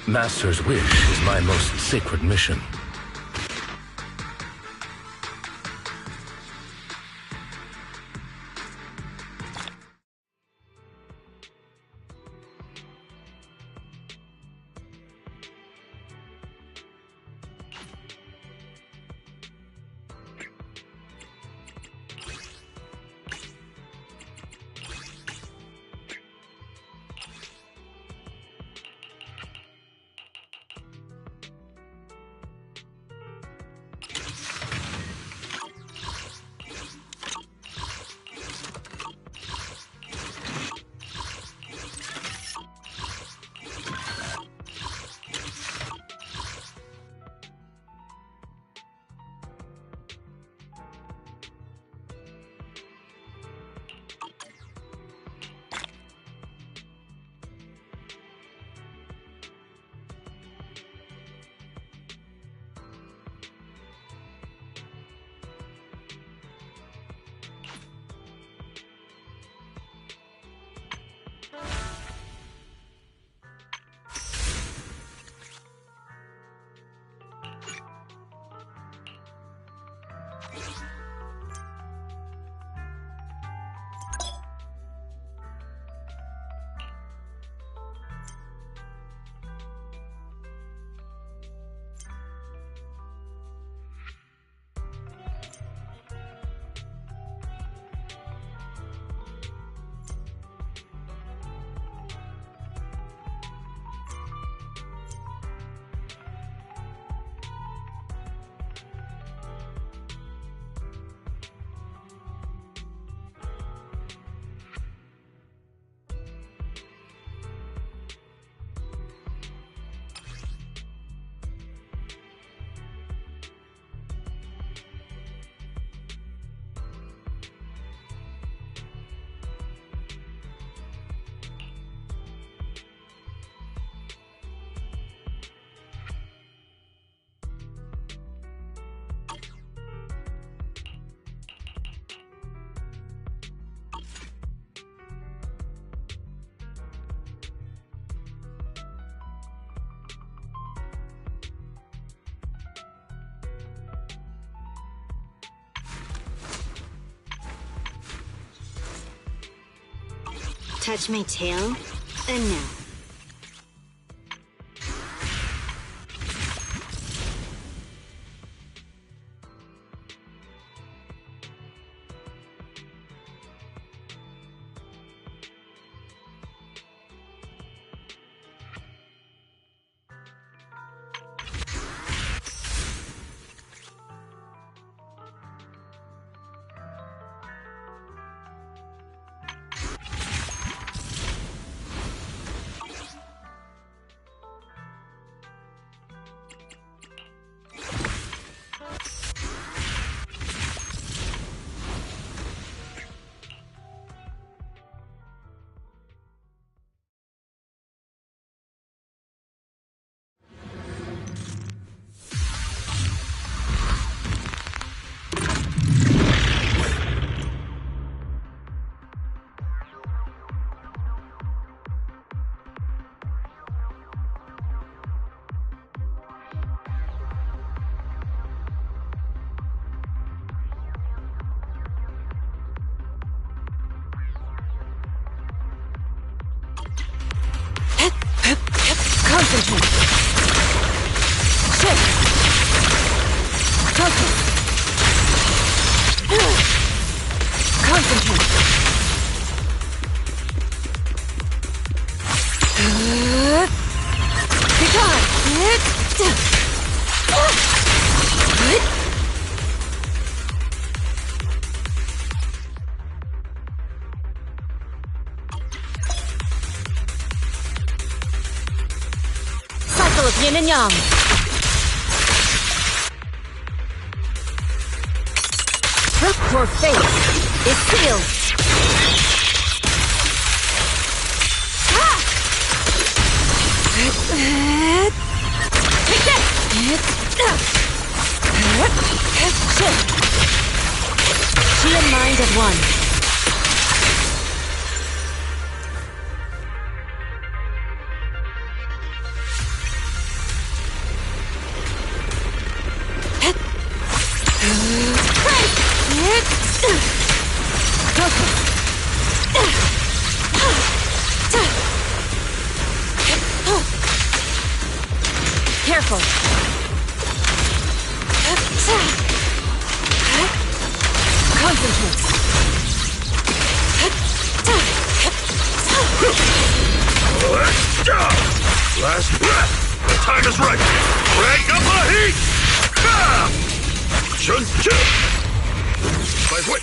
Master's wish is my most sacred mission. Touch my tail, and now. Concentrate. Shift. Focus. Concentrate. Be gone. Cycle of yin and yang. Your fate is sealed. Take this! She and mind as one. Careful. Concentrate. Let's go! Last breath! The time is right! Crank up the heat! Chun chun! My way!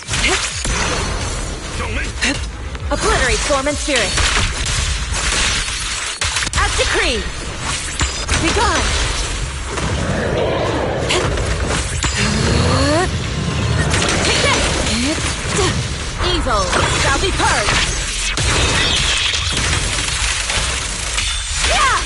Don't me! Obliterate form and spirit. As decreed. Be gone. Take this. Evil shall be purged. Yeah.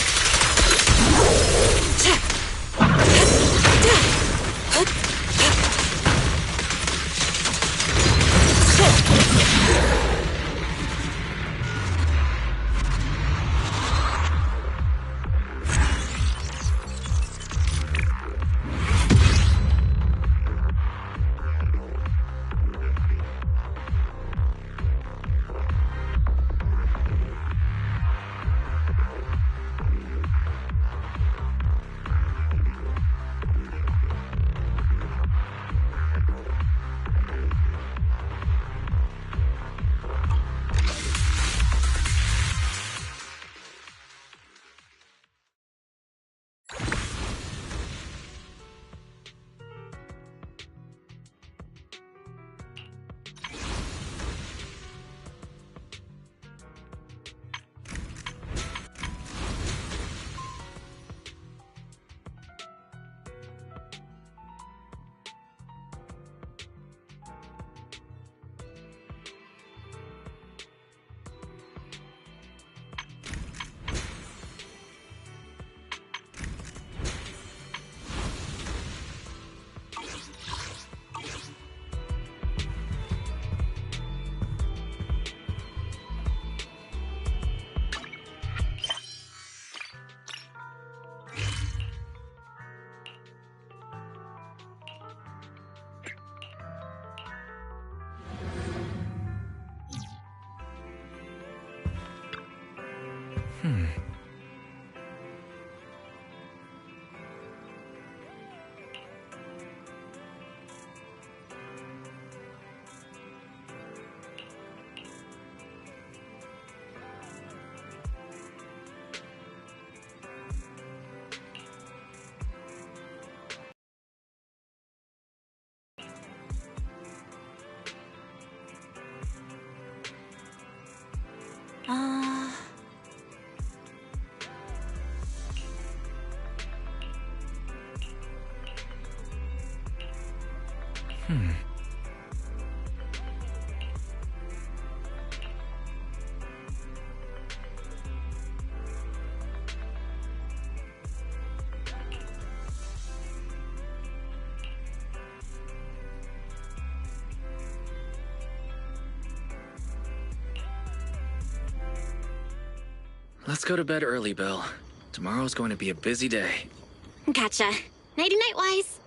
Let's go to bed early, Bill. Tomorrow's going to be a busy day. Gotcha. Nighty-night, Wise.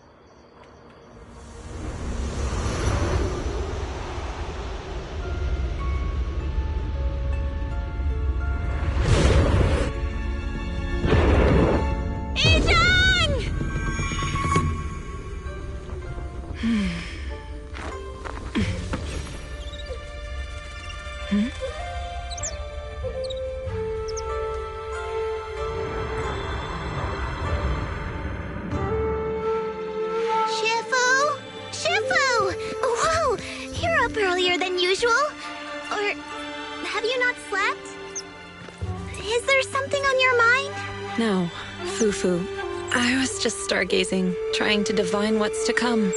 Earlier than usual? Or have you not slept? Is there something on your mind? No, Fufu. I was just stargazing, trying to divine what's to come.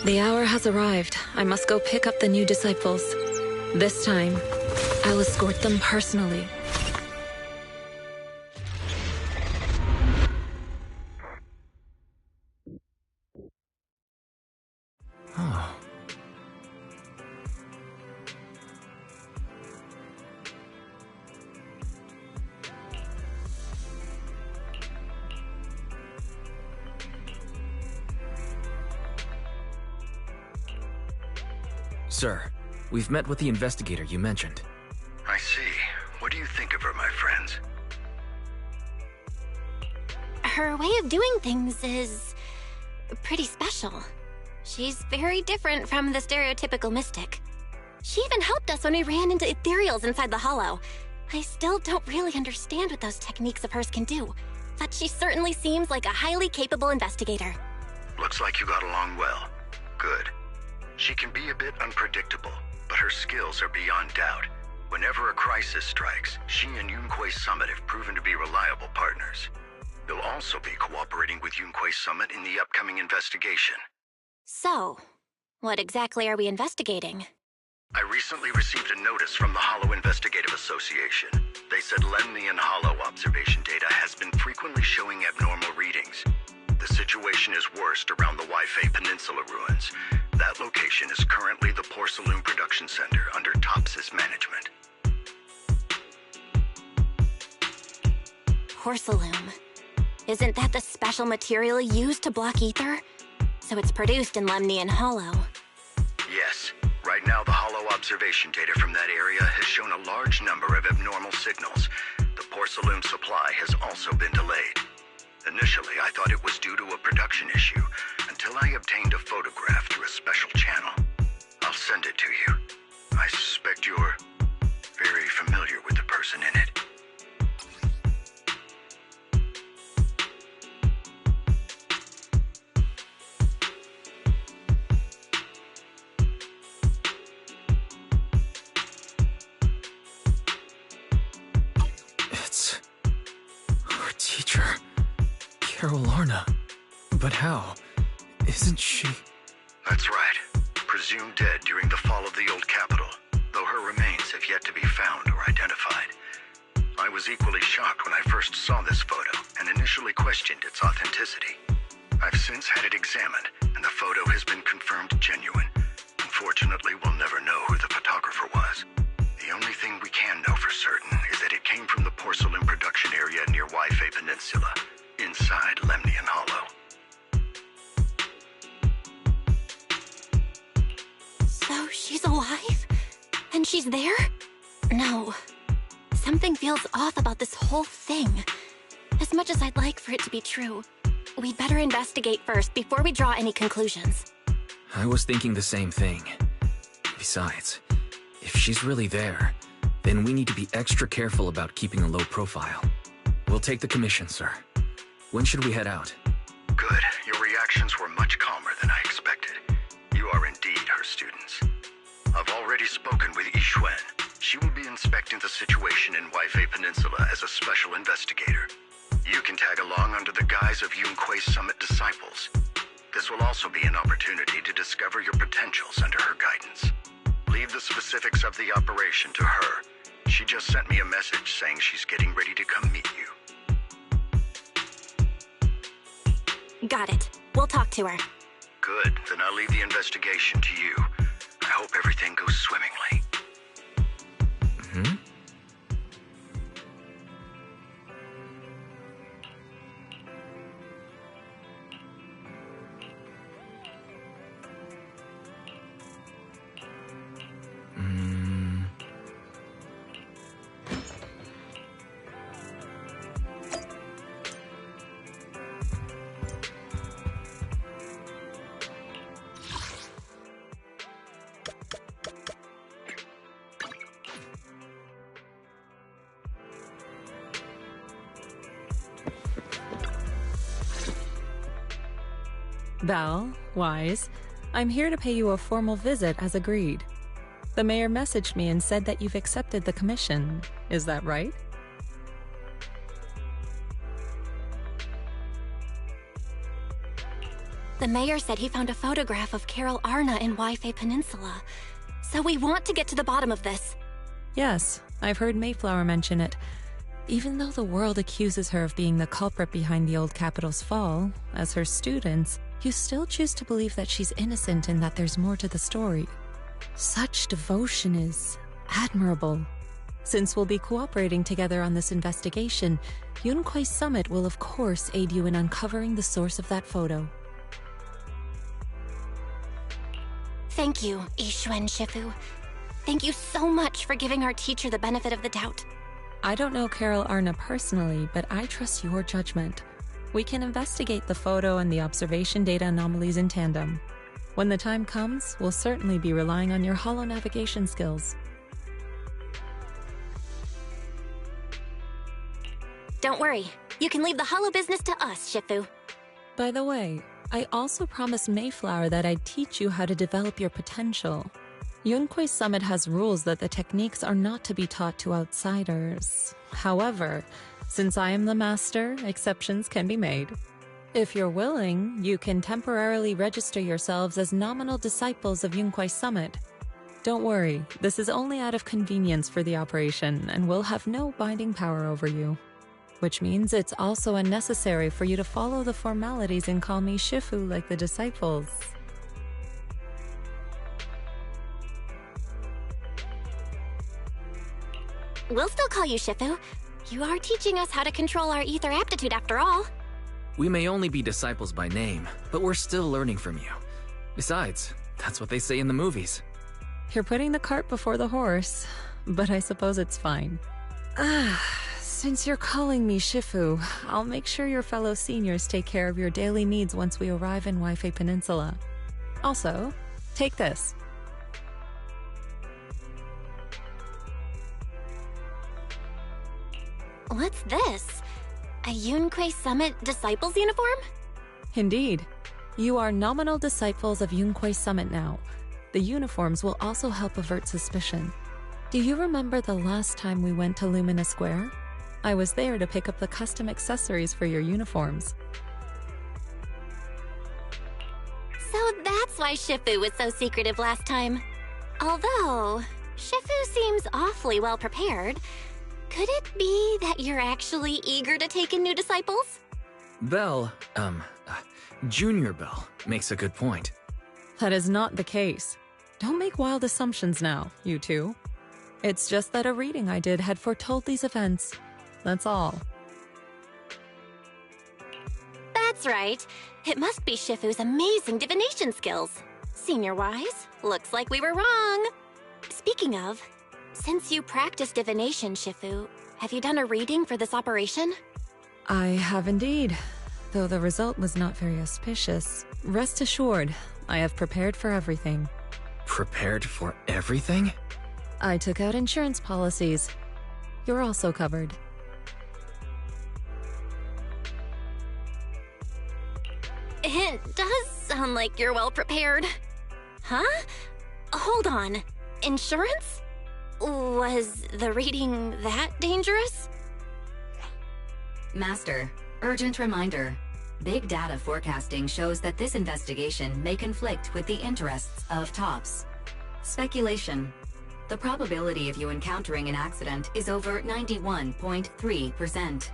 The hour has arrived. I must go pick up the new disciples. This time, I'll escort them personally. Sir, we've met with the investigator you mentioned. I see. What do you think of her, my friends? Her way of doing things is pretty special. She's very different from the stereotypical mystic. She even helped us when we ran into ethereals inside the hollow. I still don't really understand what those techniques of hers can do, but she certainly seems like a highly capable investigator. Looks like you got along well. Good. She can be a bit unpredictable, but her skills are beyond doubt. Whenever a crisis strikes, she and Yunquei Summit have proven to be reliable partners. You'll also be cooperating with Yunquei Summit in the upcoming investigation. So, what exactly are we investigating? I recently received a notice from the Hollow Investigative Association. They said Lemnian Hollow observation data has been frequently showing abnormal readings. The situation is worst around the Waifei Peninsula ruins. That location is currently the Porcelain Production Center under Tops's management. Porcelain. Isn't that the special material used to block ether? So it's produced in Lemnian Hollow. Yes. Right now, the Hollow observation data from that area has shown a large number of abnormal signals. The porcelain supply has also been delayed. Initially, I thought it was due to a production issue, until I obtained a photograph through a special channel. I'll send it to you. I suspect you're very familiar with the person in it. It's our teacher, Carol Arna. But how? Isn't she? That's right. Presumed dead during the fall of the old capital, though her remains have yet to be found or identified. I was equally shocked when I first saw this photo and initially questioned its authenticity. I've since had it examined, and the photo has been confirmed genuine. Unfortunately, we'll never know who the photographer was. The only thing we can know for certain is that it came from the porcelain production area near Waifei Peninsula, inside Lemnian Hollow. So she's alive? And she's there? No. Something feels off about this whole thing. As much as I'd like for it to be true, we'd better investigate first before we draw any conclusions. I was thinking the same thing. Besides, if she's really there, then we need to be extra careful about keeping a low profile. We'll take the commission, sir. When should we head out? Good. Your reactions were much calmer than I expected. You are indeed her students. I've already spoken with Yixuan. She will be inspecting the situation in Waifei Peninsula as a special investigator. You can tag along under the guise of Yunquei Summit disciples. This will also be an opportunity to discover your potentials under her guidance. Leave the specifics of the operation to her. She just sent me a message saying she's getting ready to come meet you. Got it. We'll talk to her. Good. Then I'll leave the investigation to you. I hope everything goes swimmingly. Val, Wise, I'm here to pay you a formal visit as agreed. The mayor messaged me and said that you've accepted the commission. Is that right? The mayor said he found a photograph of Carol Arna in Waifei Peninsula. So we want to get to the bottom of this. Yes, I've heard Mayflower mention it. Even though the world accuses her of being the culprit behind the old capital's fall, as her students, you still choose to believe that she's innocent and that there's more to the story. Such devotion is admirable. Since we'll be cooperating together on this investigation, Yunquei Summit will of course aid you in uncovering the source of that photo. Thank you, Yixuan Shifu. Thank you so much for giving our teacher the benefit of the doubt. I don't know Carol Arna personally, but I trust your judgment. We can investigate the photo and the observation data anomalies in tandem. When the time comes, we'll certainly be relying on your holo navigation skills. Don't worry. You can leave the holo business to us, Shifu. By the way, I also promised Mayflower that I'd teach you how to develop your potential. Yunquei Summit has rules that the techniques are not to be taught to outsiders. However, since I am the master, exceptions can be made. If you're willing, you can temporarily register yourselves as nominal disciples of Yunquei Summit. Don't worry, this is only out of convenience for the operation and will have no binding power over you. Which means it's also unnecessary for you to follow the formalities and call me Shifu like the disciples. We'll still call you Shifu. You are teaching us how to control our ether aptitude after all. We may only be disciples by name, but we're still learning from you. Besides, that's what they say in the movies. You're putting the cart before the horse, but I suppose it's fine. Since you're calling me Shifu, I'll make sure your fellow seniors take care of your daily needs once we arrive in Waifei Peninsula. Also, take this. What's this? A Yunquei Summit Disciples uniform? Indeed. You are nominal disciples of Yunquei Summit now. The uniforms will also help avert suspicion. Do you remember the last time we went to Lumina Square? I was there to pick up the custom accessories for your uniforms. So that's why Shifu was so secretive last time. Although, Shifu seems awfully well prepared. Could it be that you're actually eager to take in new disciples? Belle, Junior Belle, makes a good point. That is not the case. Don't make wild assumptions now, you two. It's just that a reading I did had foretold these events. That's all. That's right. It must be Shifu's amazing divination skills. Senior-wise, looks like we were wrong. Speaking of, since you practice divination, Shifu, have you done a reading for this operation? I have indeed, though the result was not very auspicious. Rest assured, I have prepared for everything. Prepared for everything? I took out insurance policies. You're also covered. It does sound like you're well prepared. Huh? Hold on. Insurance? Was the reading that dangerous? Master, urgent reminder. Big data forecasting shows that this investigation may conflict with the interests of TOPS. Speculation. The probability of you encountering an accident is over 91.3%.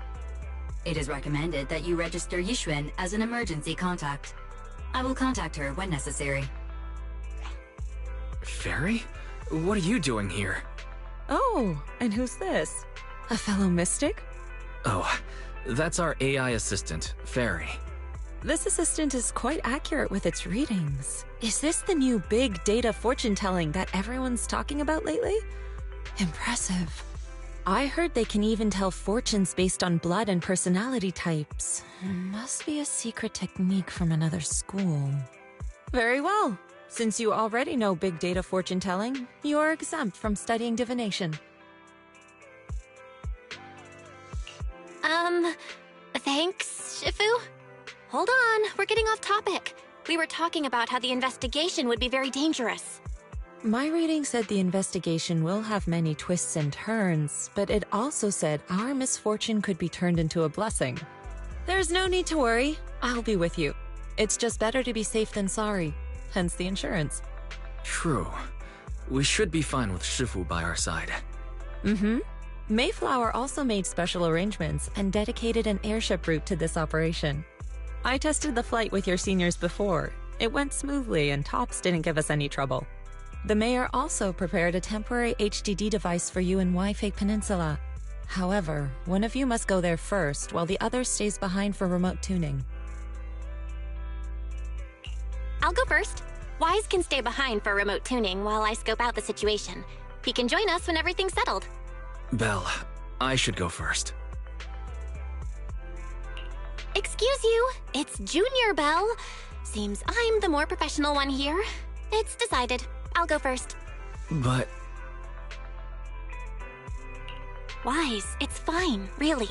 It is recommended that you register Yixuan as an emergency contact. I will contact her when necessary. Fairy? What are you doing here? Oh, and who's this? A fellow mystic? Oh, that's our AI assistant, Fairy. This assistant is quite accurate with its readings. Is this the new big data fortune-telling that everyone's talking about lately? Impressive. I heard they can even tell fortunes based on blood and personality types. Must be a secret technique from another school. Very well. Since you already know big data fortune-telling, you are exempt from studying divination. Thanks, Shifu? Hold on, we're getting off topic. We were talking about how the investigation would be very dangerous. My reading said the investigation will have many twists and turns, but it also said our misfortune could be turned into a blessing. There's no need to worry. I'll be with you. It's just better to be safe than sorry, hence the insurance. True. We should be fine with Shifu by our side. Mm-hmm. Mayflower also made special arrangements and dedicated an airship route to this operation. I tested the flight with your seniors before. It went smoothly and TOPS didn't give us any trouble. The mayor also prepared a temporary HDD device for you in Waifei Peninsula. However, one of you must go there first while the other stays behind for remote tuning. I'll go first. Wise can stay behind for remote tuning while I scope out the situation. He can join us when everything's settled. Belle, I should go first. Excuse you, it's Junior Bell. Seems I'm the more professional one here. It's decided. I'll go first. But... Wise, it's fine, really.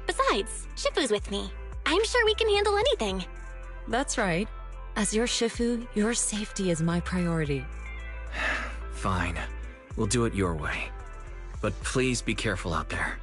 Besides, Shifu's with me. I'm sure we can handle anything. That's right. As your Shifu, your safety is my priority. Fine. We'll do it your way. But please be careful out there.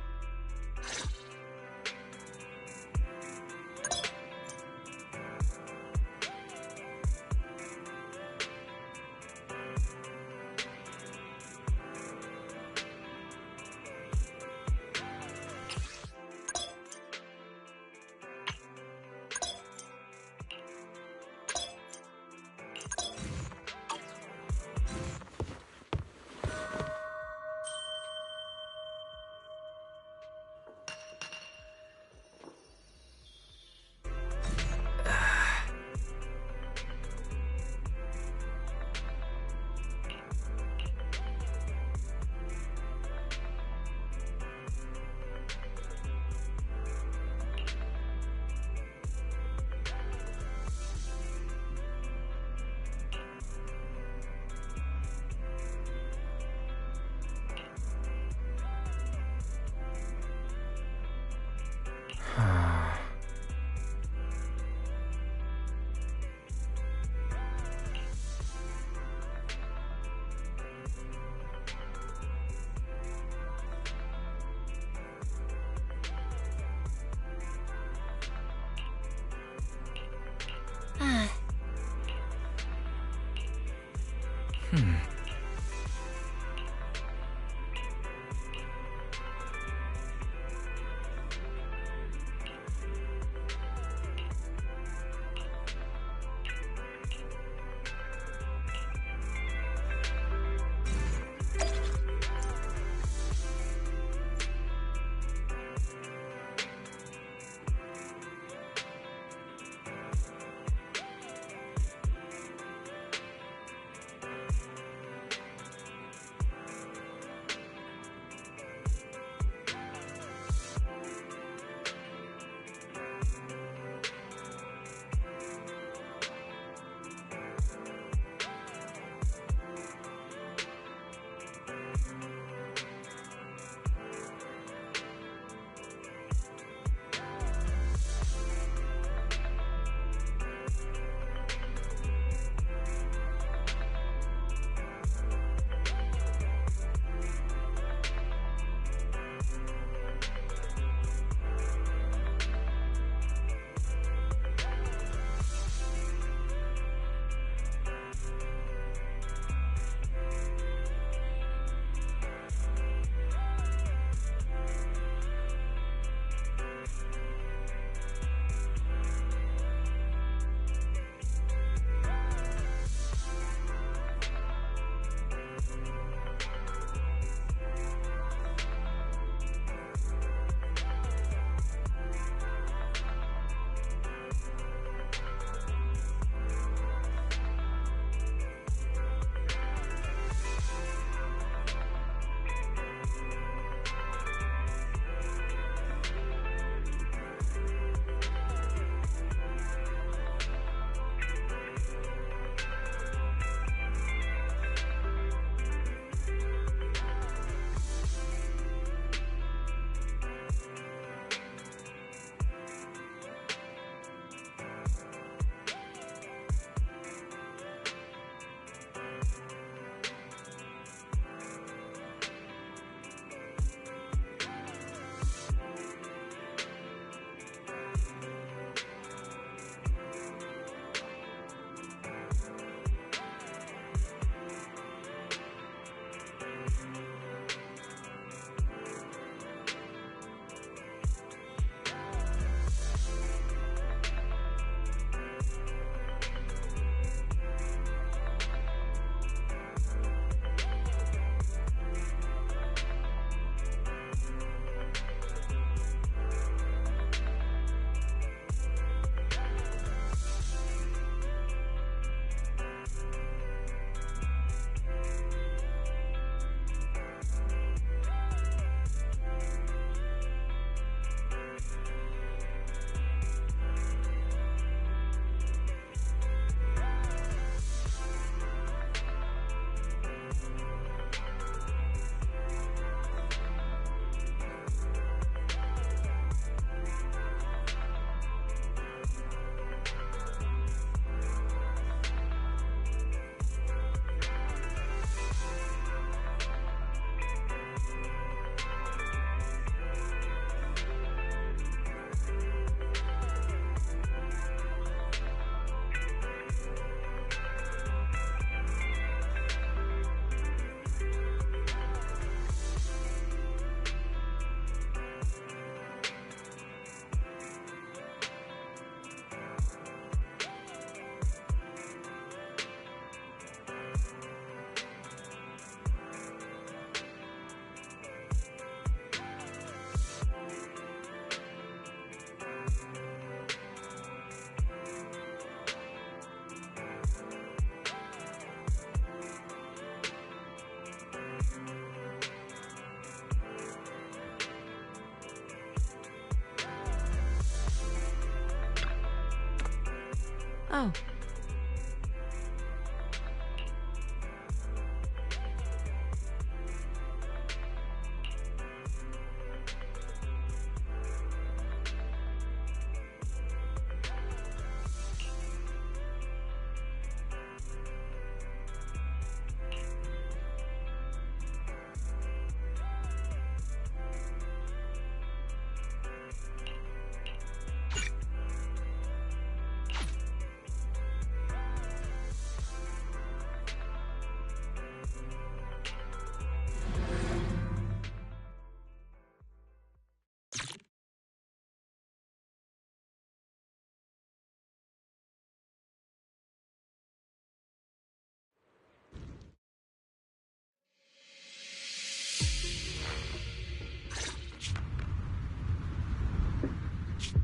Oh.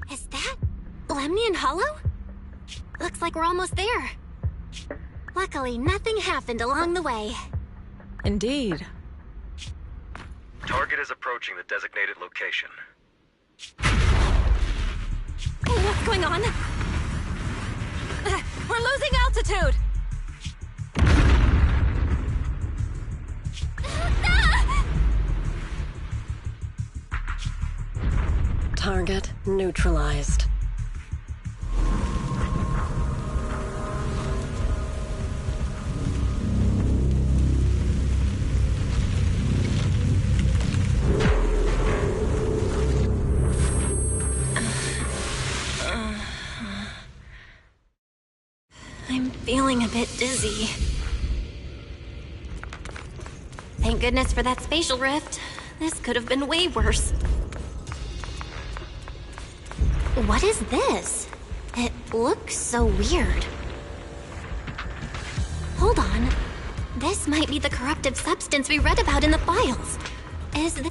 Is that Lemnian Hollow? Looks like we're almost there. Luckily, nothing happened along the way. Indeed. Target is approaching the designated location. What's going on? We're losing altitude! Target neutralized. I'm feeling a bit dizzy. Thank goodness for that spatial rift. This could have been way worse. What is this? It looks so weird. Hold on. This might be the corruptive substance we read about in the files. Is the...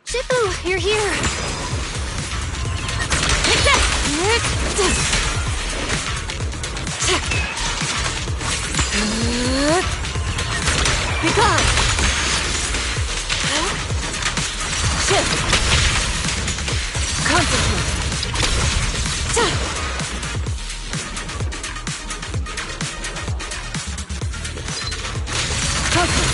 Shifu, you're here! Take this! Be gone! Shift! Concentrate! Focus!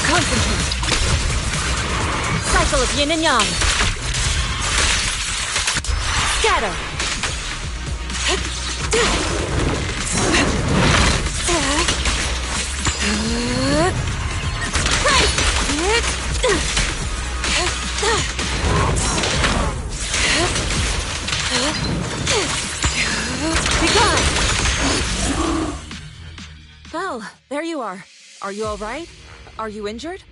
Concentrate. Cycle of yin and yang. Scatter. Be gone. Well, there you are. Are you all right? Are you injured?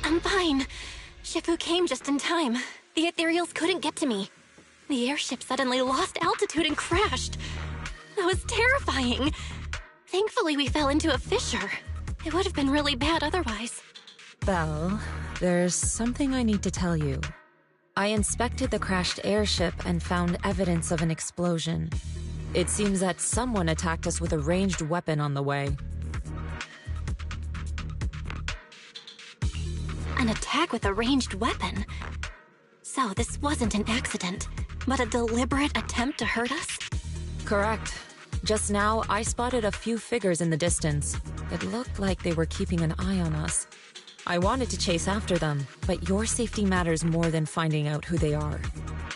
I'm fine. Shifu came just in time. The ethereals couldn't get to me. The airship suddenly lost altitude and crashed. That was terrifying. Thankfully, we fell into a fissure. It would have been really bad otherwise. Belle, there's something I need to tell you. I inspected the crashed airship and found evidence of an explosion. It seems that someone attacked us with a ranged weapon on the way. An attack with a ranged weapon? So this wasn't an accident, but a deliberate attempt to hurt us? Correct. Just now, I spotted a few figures in the distance. It looked like they were keeping an eye on us. I wanted to chase after them, but your safety matters more than finding out who they are.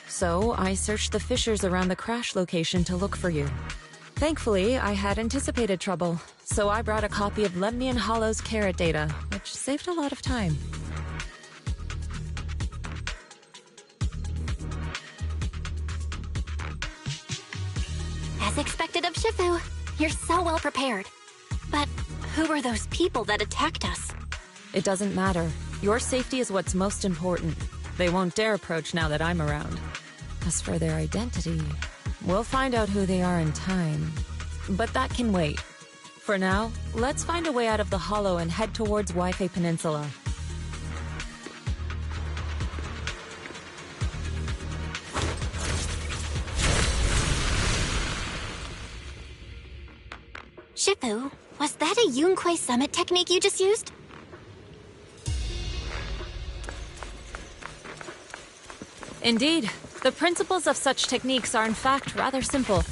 So I searched the fissures around the crash location to look for you. Thankfully, I had anticipated trouble, so I brought a copy of Lemnian Hollow's carrot data, which saved a lot of time. As expected of Shifu, you're so well prepared. But who were those people that attacked us? It doesn't matter. Your safety is what's most important. They won't dare approach now that I'm around. As for their identity, we'll find out who they are in time. But that can wait. For now, let's find a way out of the hollow and head towards Wi-Fi Peninsula. Shifu, was that a Yunquei Summit technique you just used? Indeed. The principles of such techniques are in fact rather simple.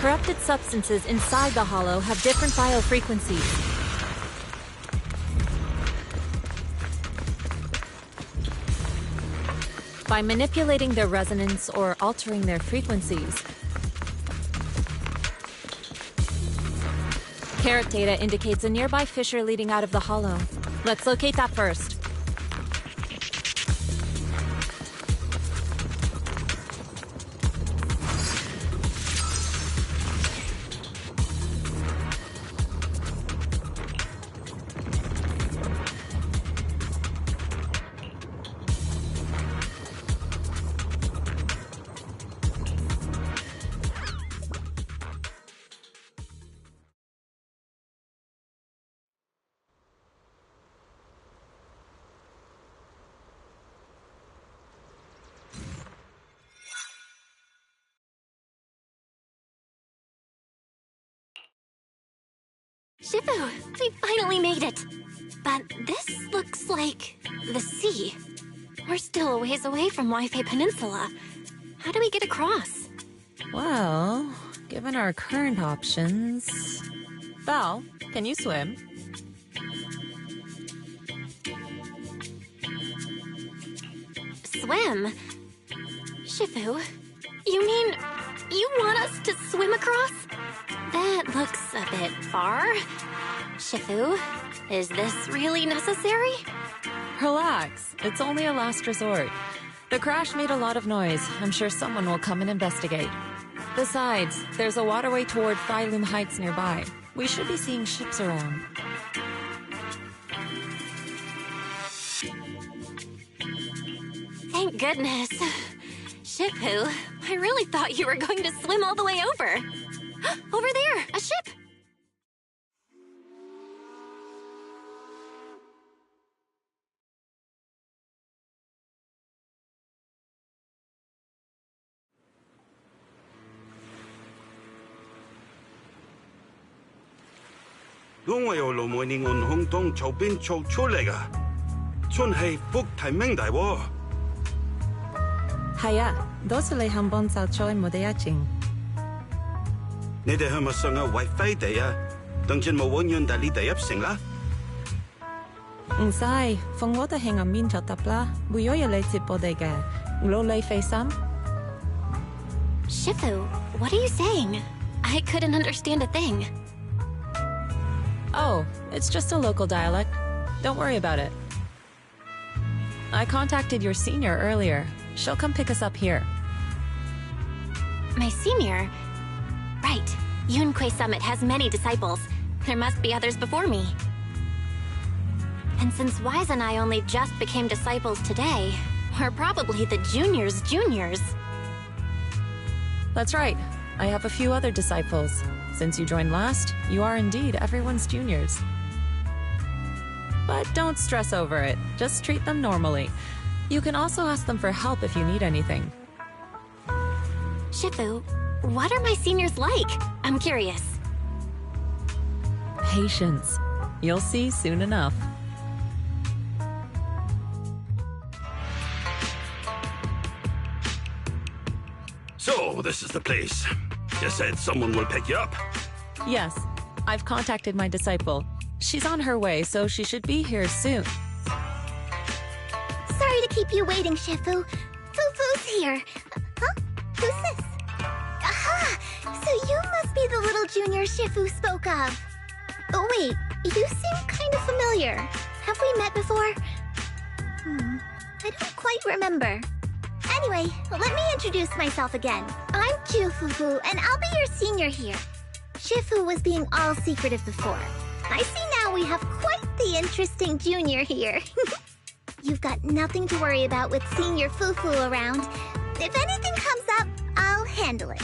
Corrupted substances inside the hollow have different biofrequencies. By manipulating their resonance or altering their frequencies, carrot data indicates a nearby fissure leading out of the hollow. Let's locate that first. Shifu, we finally made it! But this looks like the sea. We're still a ways away from Wi-Fi Peninsula. How do we get across? Well, given our current options... Val, can you swim? Swim? Shifu, you mean you want us to swim across? That looks a bit far. Shifu, is this really necessary? Relax. It's only a last resort. The crash made a lot of noise. I'm sure someone will come and investigate. Besides, there's a waterway toward Phylum Heights nearby. We should be seeing ships around. Thank goodness. Shifu, I really thought you were going to swim all the way over. Over there, a ship! Haya, 도스레 한번 사초에 모대야징. 你哋係咪上嘅Wi-Fi地啊？當真冇揾人帶你哋入城啦？唔使，放我哋喺暗面就得啦。會有嘢嚟接我哋嘅，攞你費心。Shifu, what are you saying? I couldn't understand a thing. Oh, it's just a local dialect. Don't worry about it. I contacted your senior earlier. She'll come pick us up here. My senior? Right. Yunquei Summit has many disciples. There must be others before me. And since Wise and I only just became disciples today, we're probably the juniors' juniors. That's right. I have a few other disciples. Since you joined last, you are indeed everyone's juniors. But don't stress over it. Just treat them normally. You can also ask them for help if you need anything. Shifu, what are my seniors like? I'm curious. Patience. You'll see soon enough. So, this is the place. You said someone will pick you up. Yes, I've contacted my disciple. She's on her way, so she should be here soon. Sorry to keep you waiting, Shifu. Fufu's here. Huh? Who's this? Aha! So you must be the little junior Shifu spoke of. Oh, wait. You seem kind of familiar. Have we met before? I don't quite remember. Anyway, let me introduce myself again. I'm Ju Fufu, and I'll be your senior here. Shifu was being all secretive before. I see now we have quite the interesting junior here. You've got nothing to worry about with senior Fufu around. If anything comes up, I'll handle it.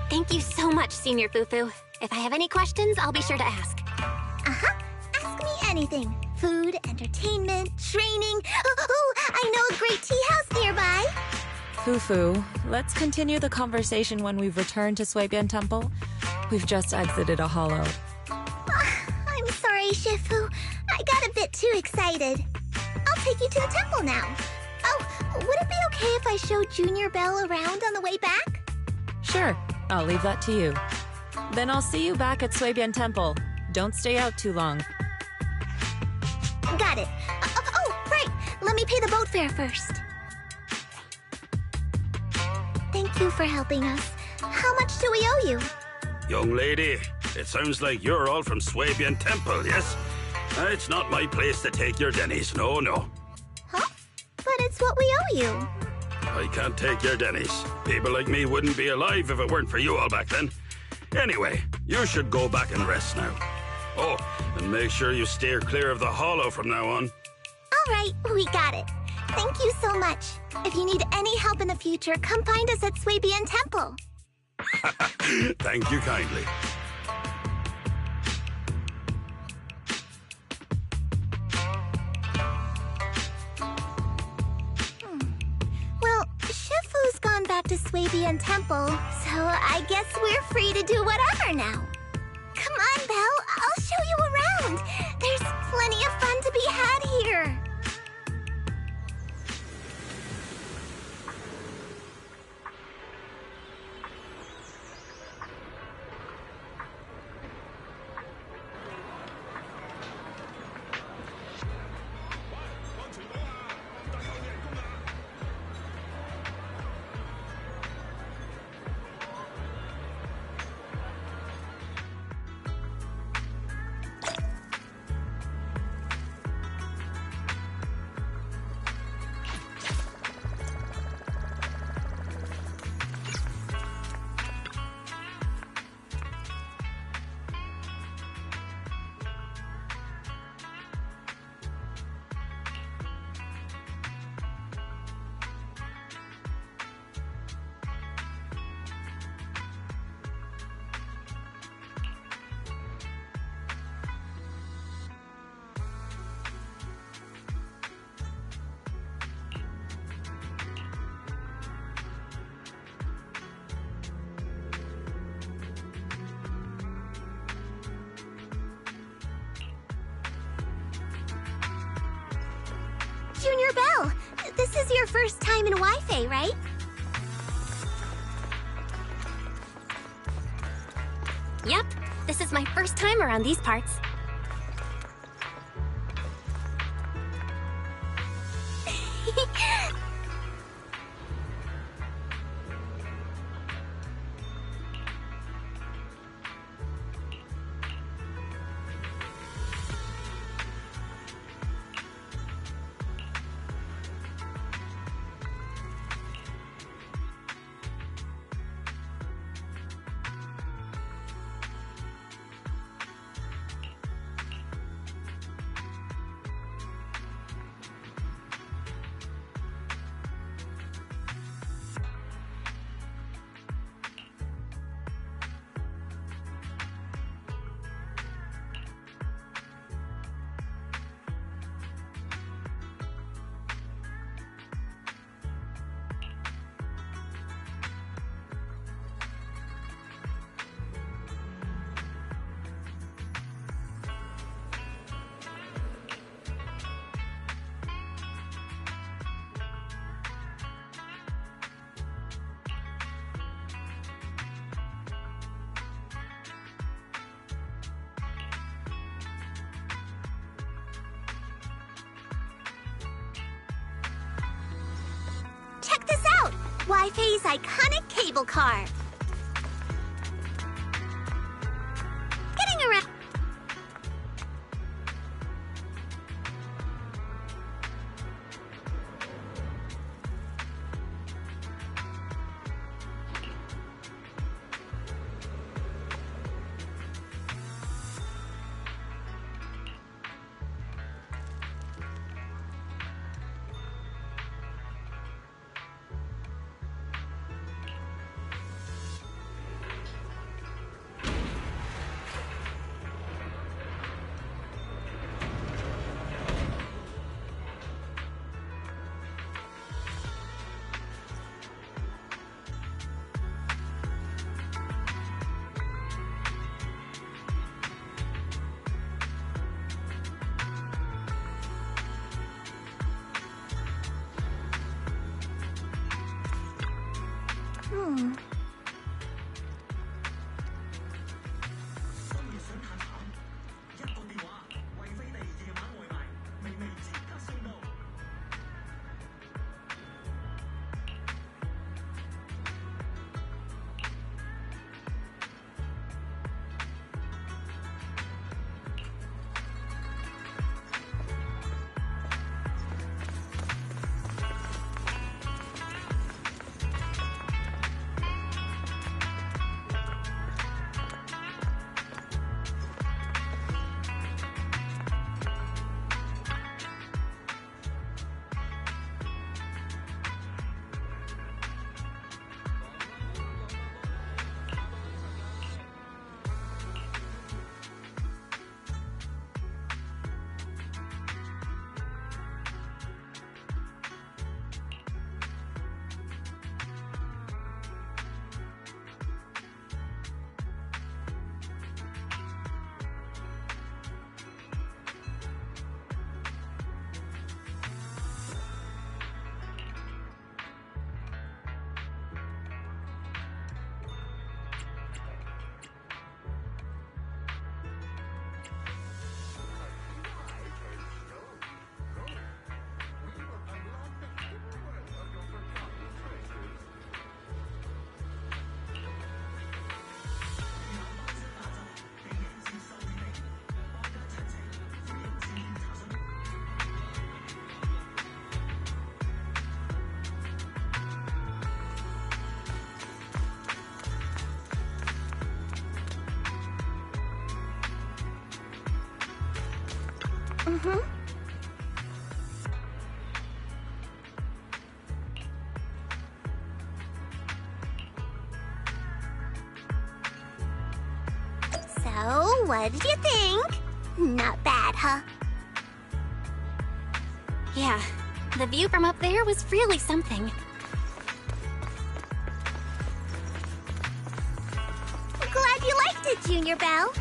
Thank you so much, Senior Fufu. If I have any questions, I'll be sure to ask. Uh-huh. Ask me anything. Food, entertainment, training. Oh, I know a great tea house nearby. Fufu, let's continue the conversation when we've returned to Suibian Temple. We've just exited a hollow. I'm sorry, Shifu. I got a bit too excited. I'll take you to the temple now. Oh, would it be okay if I show Junior Belle around on the way back? Sure, I'll leave that to you. Then I'll see you back at Suibian Temple. Don't stay out too long. Got it. Oh, right. Let me pay the boat fare first. Thank you for helping us. How much do we owe you? Young lady, it sounds like you're all from Suibian Temple, yes? It's not my place to take your dennies, no. Huh? But it's what we owe you. I can't take your dennies. People like me wouldn't be alive if it weren't for you all back then. Anyway, you should go back and rest now. Oh, and make sure you steer clear of the hollow from now on. All right, we got it. Thank you so much. If you need any help in the future, come find us at Suibian Temple. Thank you kindly. Well, Shifu's gone back to Suibian Temple, so I guess we're free to do whatever now. Come on, Belle. I'll show you around. There's plenty of fun to be had here. Junior Belle, this is your first time in Wi-Fi, right? Yep, this is my first time around these parts. Wi-Fi's iconic cable car. Getting around. So, what did you think? Not bad, huh? Yeah, the view from up there was really something. Glad you liked it, Junior Belle.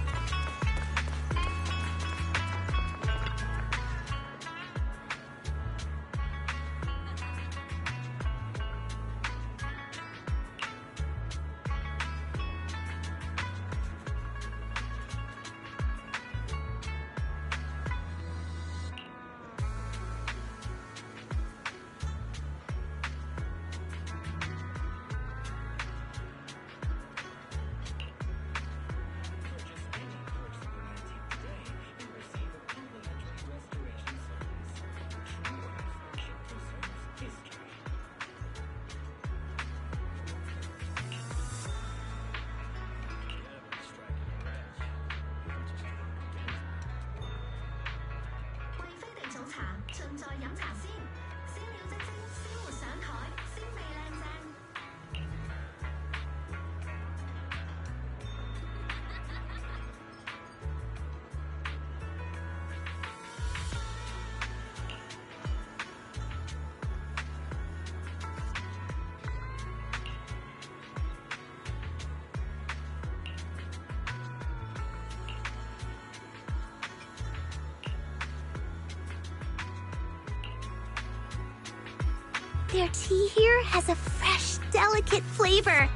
Their tea here has a fresh, delicate flavor.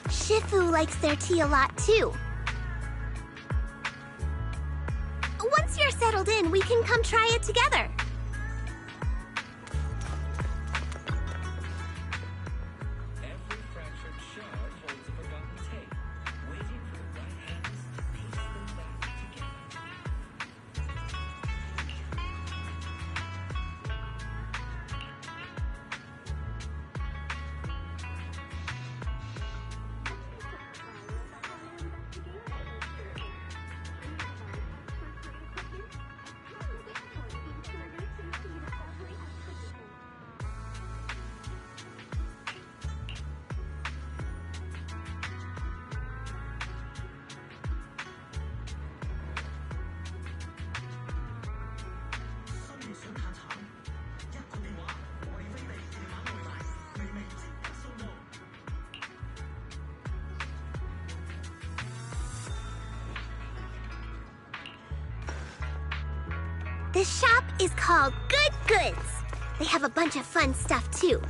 Shifu likes their tea a lot, too. Once you're settled in, we can come try it together. This shop is called Good Goods. They have a bunch of fun stuff, too.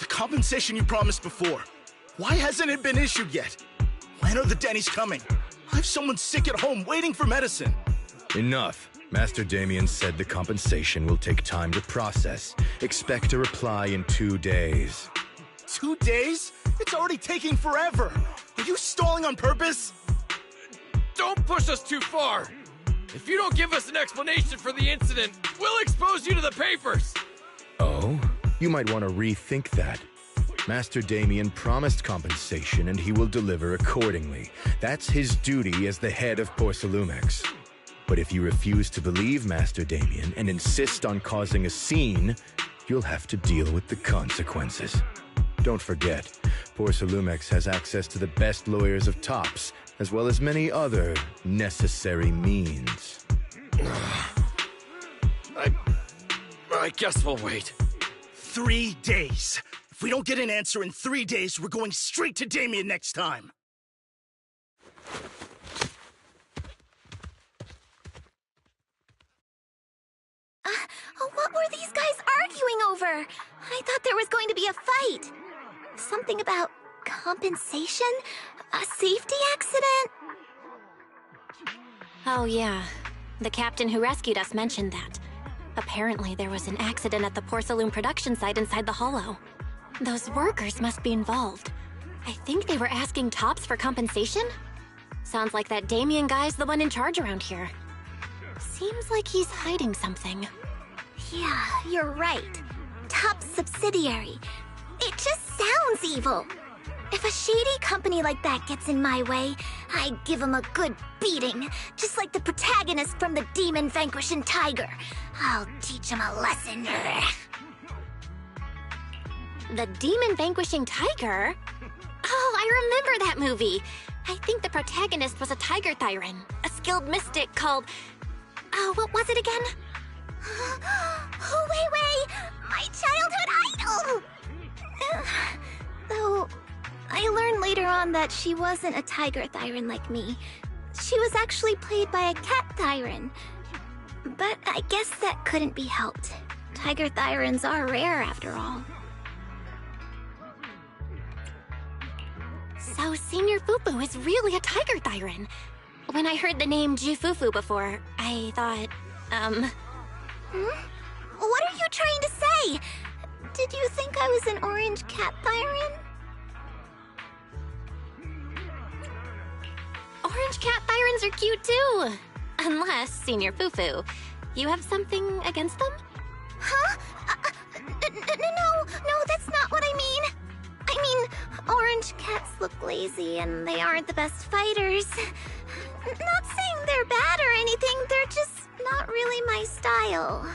Compensation you promised before. Why hasn't it been issued yet? When are the Denny's coming? I have someone sick at home waiting for medicine. Enough. Master Damien said the compensation will take time to process. Expect a reply in 2 days. 2 days? It's already taking forever. Are you stalling on purpose? Don't push us too far. If you don't give us an explanation for the incident, we'll expose you to the papers. Oh? You might want to rethink that. Master Damien promised compensation and he will deliver accordingly. That's his duty as the head of Porcelumex. But if you refuse to believe Master Damien and insist on causing a scene, you'll have to deal with the consequences. Don't forget, Porcelumex has access to the best lawyers of Tops, as well as many other necessary means. I guess we'll wait. 3 days. If we don't get an answer in 3 days, we're going straight to Damien next time. What were these guys arguing over? I thought there was going to be a fight. Something about compensation? A safety accident? Oh, yeah. The captain who rescued us mentioned that. Apparently, there was an accident at the Porcelain production site inside the Hollow. Those workers must be involved. I think they were asking Tops for compensation? Sounds like that Damien guy's the one in charge around here. Seems like he's hiding something. Yeah, you're right. Top's subsidiary. It just sounds evil. If a shady company like that gets in my way, I give them a good beating, just like the protagonist from the Demon Vanquishing Tiger. I'll teach him a lesson. The Demon Vanquishing Tiger? Oh, I remember that movie. I think the protagonist was a Tiger Thyran, a skilled mystic called... Oh, what was it again? Oh, wait! My childhood idol! Though, I learned later on that she wasn't a Tiger Thyran like me. She was actually played by a Cat Thyran. But I guess that couldn't be helped. Tiger Thyrans are rare after all. So Senior Fufu is really a Tiger Thyran. When I heard the name Jufufu before, I thought, What are you trying to say? Did you think I was an orange Cat Thyran? Orange Cat Thyrans are cute too. Unless, Senior Fufu, you have something against them? Huh? No, that's not what I mean. I mean, orange cats look lazy and they aren't the best fighters. Not saying they're bad or anything, they're just not really my style.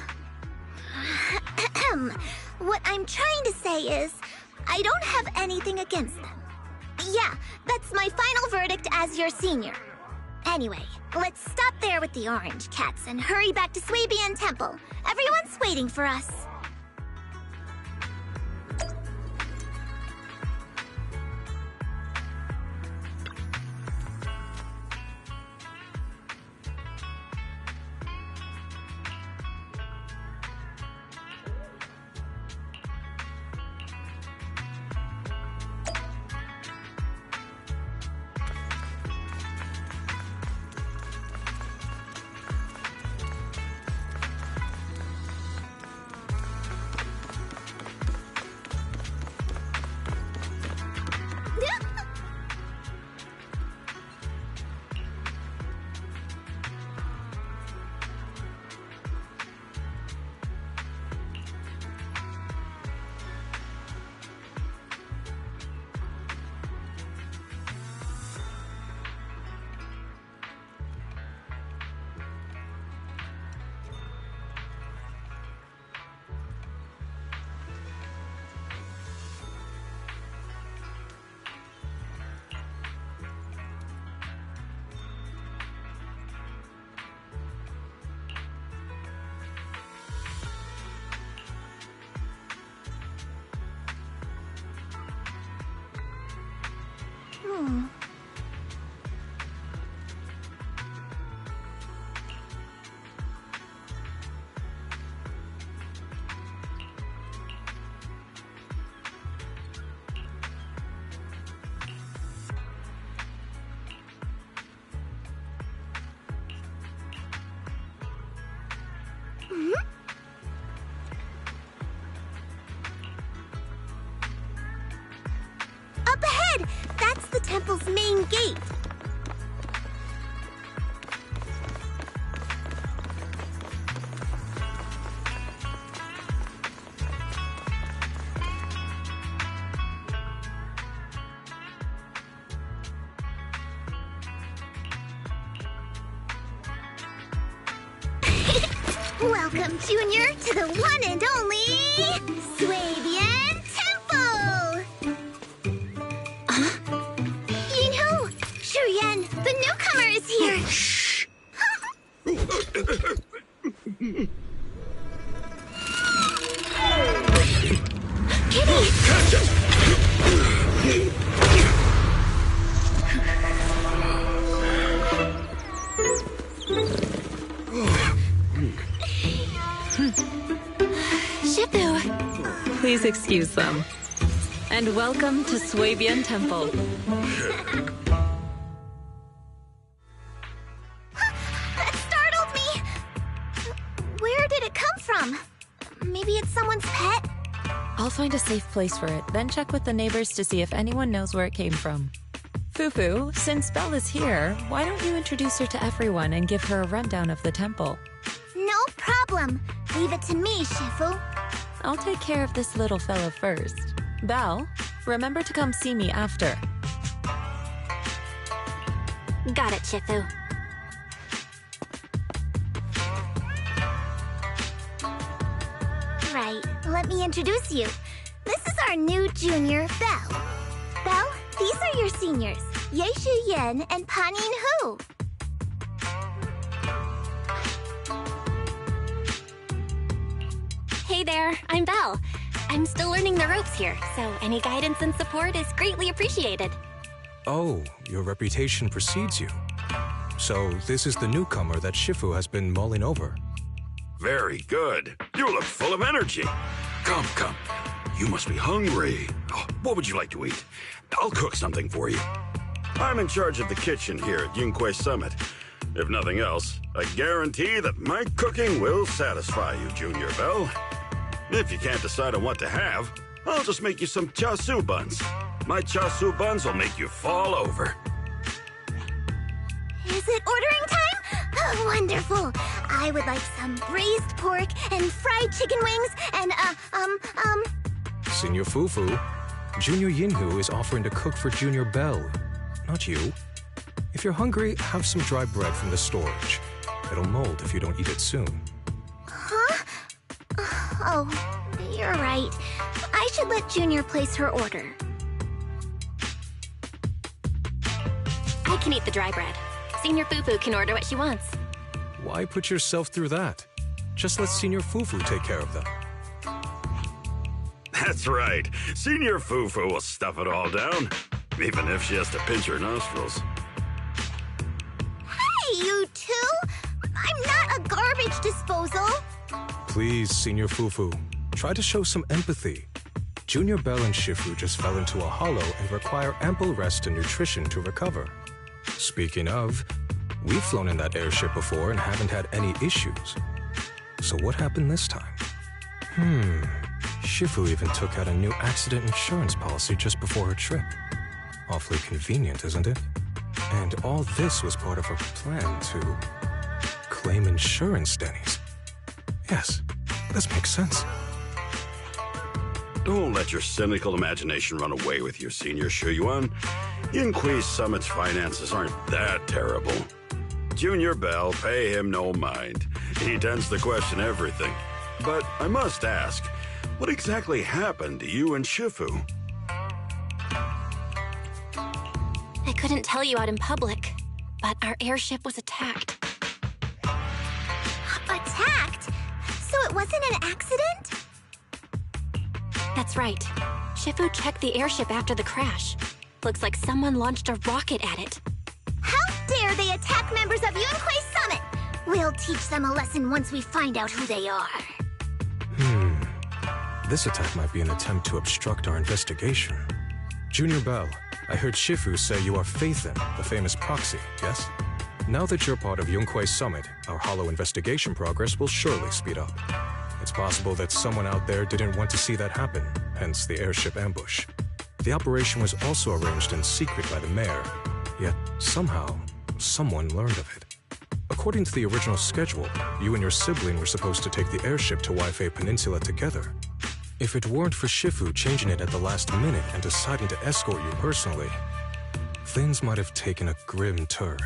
What I'm trying to say is, I don't have anything against them. Yeah, that's my final verdict as your senior. Anyway, let's stop there with the orange cats and hurry back to Swabian Temple. Everyone's waiting for us. temple's main gate. Welcome, Junior, to the one and only Swabian Temple! Yinhu! Shuyan, the newcomer is here! Shh! Kitty! Catch it! Shifu! Please excuse them. And welcome to Swabian Temple. That startled me! Where did it come from? Maybe it's someone's pet? I'll find a safe place for it, then check with the neighbors to see if anyone knows where it came from. Fufu, since Belle is here, why don't you introduce her to everyone and give her a rundown of the temple? No problem. Leave it to me, Shifu. I'll take care of this little fellow first. Belle, remember to come see me after. Got it, Shifu. Right, let me introduce you. This is our new junior, Belle. Belle, these are your seniors, Yeishu Yen and Panin Hu. Hey there, I'm Belle. I'm still learning the ropes here, so any guidance and support is greatly appreciated. Oh, your reputation precedes you. So this is the newcomer that Shifu has been mulling over. Very good. You look full of energy. Come, come. You must be hungry. Oh, what would you like to eat? I'll cook something for you. I'm in charge of the kitchen here at Yunquay Summit. If nothing else, I guarantee that my cooking will satisfy you, Junior Belle. If you can't decide on what to have, I'll just make you some chasu buns. My chasu buns will make you fall over. Is it ordering time? Oh, wonderful. I would like some braised pork and fried chicken wings and, Senior Fufu, Junior Yinhu is offering to cook for Junior Belle, not you. If you're hungry, have some dry bread from the storage. It'll mold if you don't eat it soon. Huh? Oh, you're right. I should let Junior place her order. I can eat the dry bread. Senior Fufu can order what she wants. Why put yourself through that? Just let Senior Fufu take care of them. That's right. Senior Fufu will stuff it all down, even if she has to pinch her nostrils. Hey, you two! I'm not a garbage disposal! Please, Senior Fufu, try to show some empathy. Junior Belle and Shifu just fell into a hollow and require ample rest and nutrition to recover. Speaking of, we've flown in that airship before and haven't had any issues. So what happened this time? Shifu even took out a new accident insurance policy just before her trip. Awfully convenient, isn't it? And all this was part of her plan to claim insurance, Denny's. Yes, this makes sense. Don't let your cynical imagination run away with you, Senior Shuyuan. Yunquay Summit's finances aren't that terrible. Junior Belle, pay him no mind. He tends to question everything. But I must ask, what exactly happened to you and Shifu? I couldn't tell you out in public, but our airship was attacked. Attacked? So it wasn't an accident? That's right. Shifu checked the airship after the crash. Looks like someone launched a rocket at it. How dare they attack members of Yunquay Summit! We'll teach them a lesson once we find out who they are. This attack might be an attempt to obstruct our investigation. Junior Belle, I heard Shifu say you are Faithin, the famous proxy, yes? Now that you're part of Yunquay Summit, our hollow investigation progress will surely speed up. It's possible that someone out there didn't want to see that happen, hence the airship ambush. The operation was also arranged in secret by the mayor, yet somehow, someone learned of it. According to the original schedule, you and your sibling were supposed to take the airship to Waifei Peninsula together. If it weren't for Shifu changing it at the last minute and deciding to escort you personally, things might have taken a grim turn.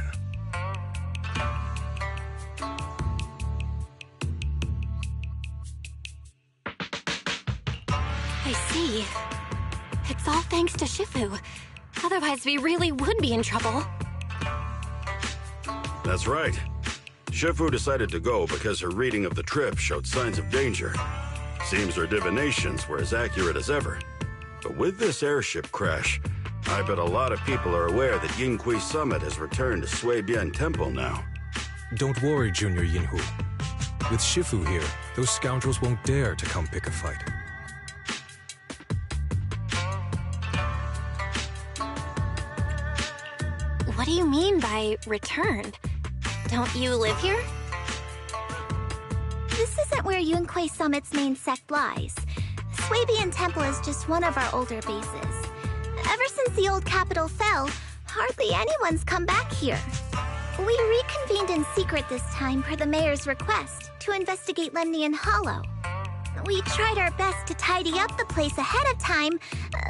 I see. It's all thanks to Shifu. Otherwise, we really would be in trouble. That's right. Shifu decided to go because her reading of the trip showed signs of danger. Seems her divinations were as accurate as ever. But with this airship crash, I bet a lot of people are aware that Yinghui Summit has returned to Suibian Temple now. Don't worry, Junior Yinhu. With Shifu here, those scoundrels won't dare to come pick a fight. What do you mean by returned? Don't you live here? This isn't where Yunquei Summit's main sect lies. Suibian Temple is just one of our older bases. Ever since the old capital fell, hardly anyone's come back here. We reconvened in secret this time per the mayor's request to investigate Lemnian Hollow. We tried our best to tidy up the place ahead of time,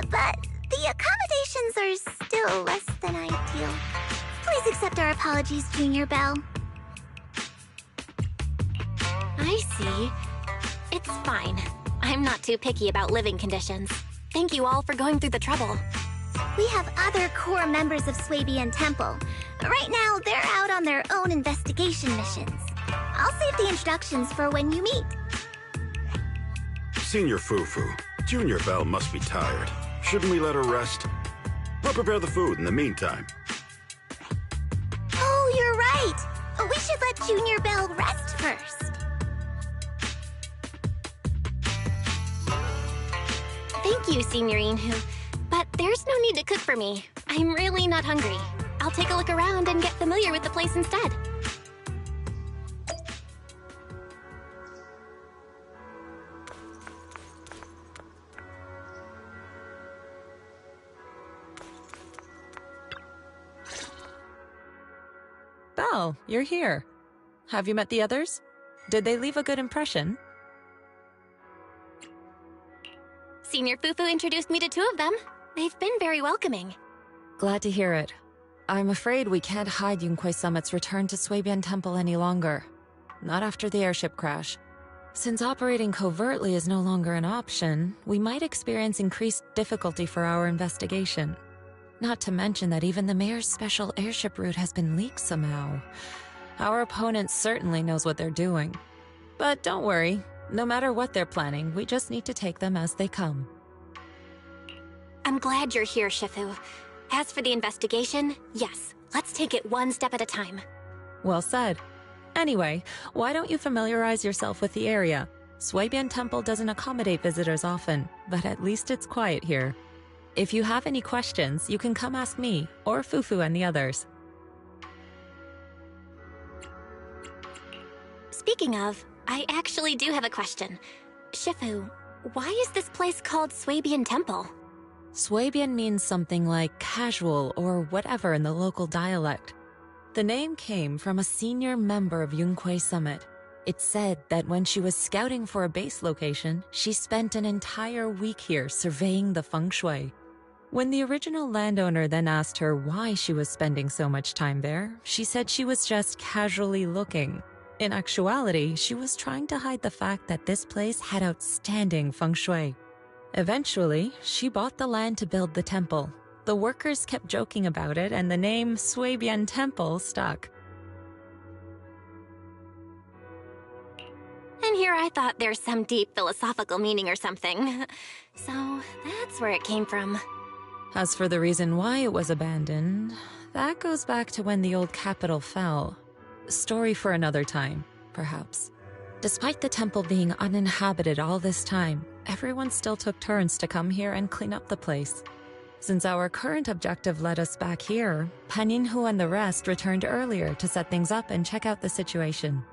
but the accommodations are still less than ideal. Please accept our apologies, Junior Belle. I see. It's fine. I'm not too picky about living conditions. Thank you all for going through the trouble. We have other core members of Suibian Temple. Right now, they're out on their own investigation missions. I'll save the introductions for when you meet. Senior Fufu, Junior Belle must be tired. Shouldn't we let her rest? I'll prepare the food in the meantime. Oh, you're right. We should let Junior Belle rest first. Thank you, Senior Yinhu. But there's no need to cook for me. I'm really not hungry. I'll take a look around and get familiar with the place instead. Belle, you're here. Have you met the others? Did they leave a good impression? Senior Fufu introduced me to two of them. They've been very welcoming. Glad to hear it. I'm afraid we can't hide Yunquei Summit's return to Suibian Temple any longer. Not after the airship crash. Since operating covertly is no longer an option, we might experience increased difficulty for our investigation. Not to mention that even the mayor's special airship route has been leaked somehow. Our opponent certainly knows what they're doing. But don't worry. No matter what they're planning, we just need to take them as they come. I'm glad you're here, Shifu. As for the investigation, yes, let's take it one step at a time. Well said. Anyway, why don't you familiarize yourself with the area? Suibian Temple doesn't accommodate visitors often, but at least it's quiet here. If you have any questions, you can come ask me, or Fufu and the others. Speaking of, I actually do have a question. Shifu, why is this place called Suibian Temple? Suibian means something like casual or whatever in the local dialect. The name came from a senior member of Yunquei Summit. It's said that when she was scouting for a base location, she spent an entire week here surveying the feng shui. When the original landowner then asked her why she was spending so much time there, she said she was just casually looking. In actuality, she was trying to hide the fact that this place had outstanding feng shui. Eventually, she bought the land to build the temple. The workers kept joking about it, and the name Suibian Temple stuck. And here I thought there's some deep philosophical meaning or something. So that's where it came from. As for the reason why it was abandoned, that goes back to when the old capital fell. Story for another time, perhaps. Despite the temple being uninhabited all this time, everyone still took turns to come here and clean up the place. Since our current objective led us back here, Paninhu and the rest returned earlier to set things up and check out the situation.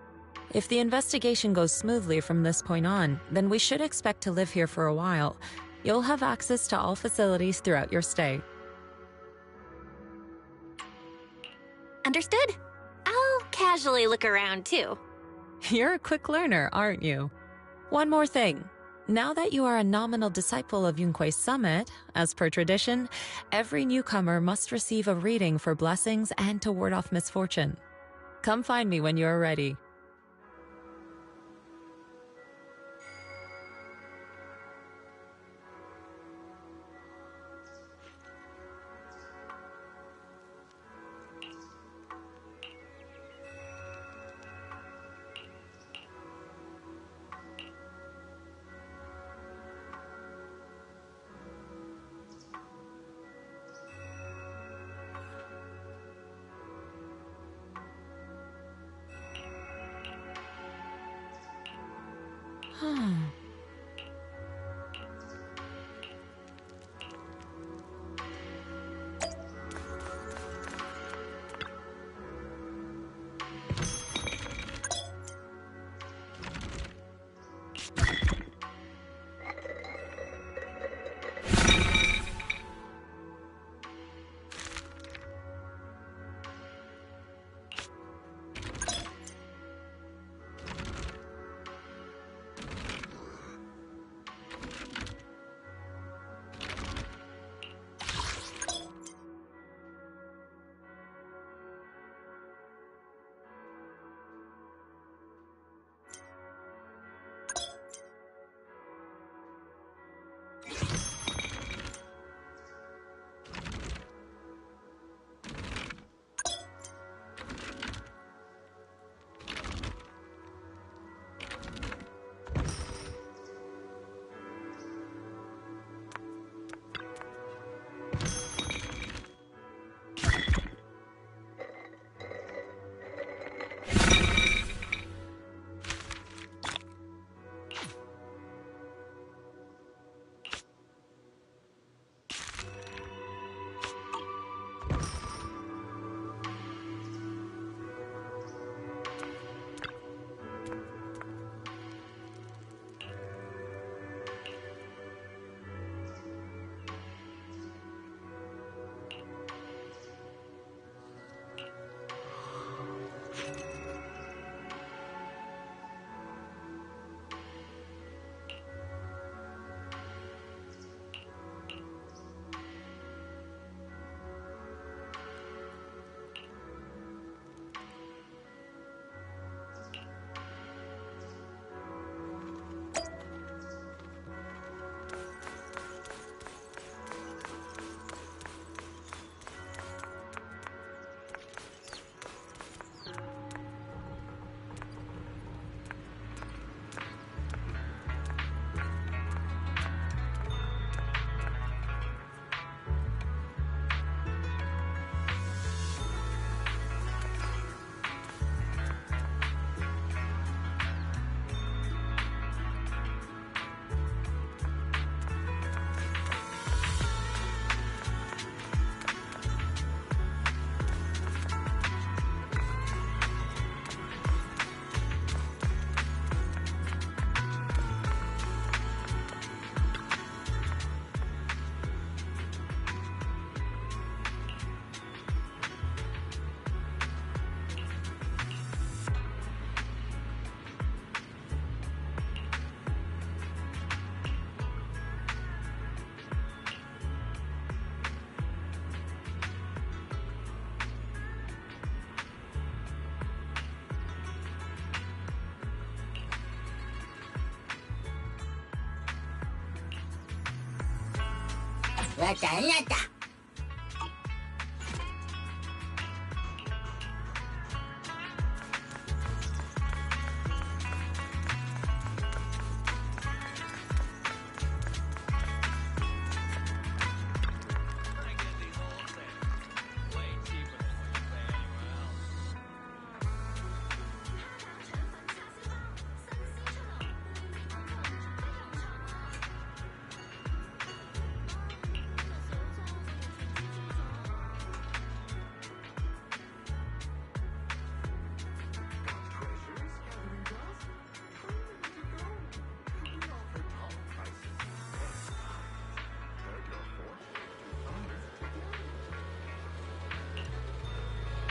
If the investigation goes smoothly from this point on, then we should expect to live here for a while. You'll have access to all facilities throughout your stay. Understood? I'll casually look around, too. You're a quick learner, aren't you? One more thing. Now that you are a nominal disciple of Yunque's summit, as per tradition, every newcomer must receive a reading for blessings and to ward off misfortune. Come find me when you are ready.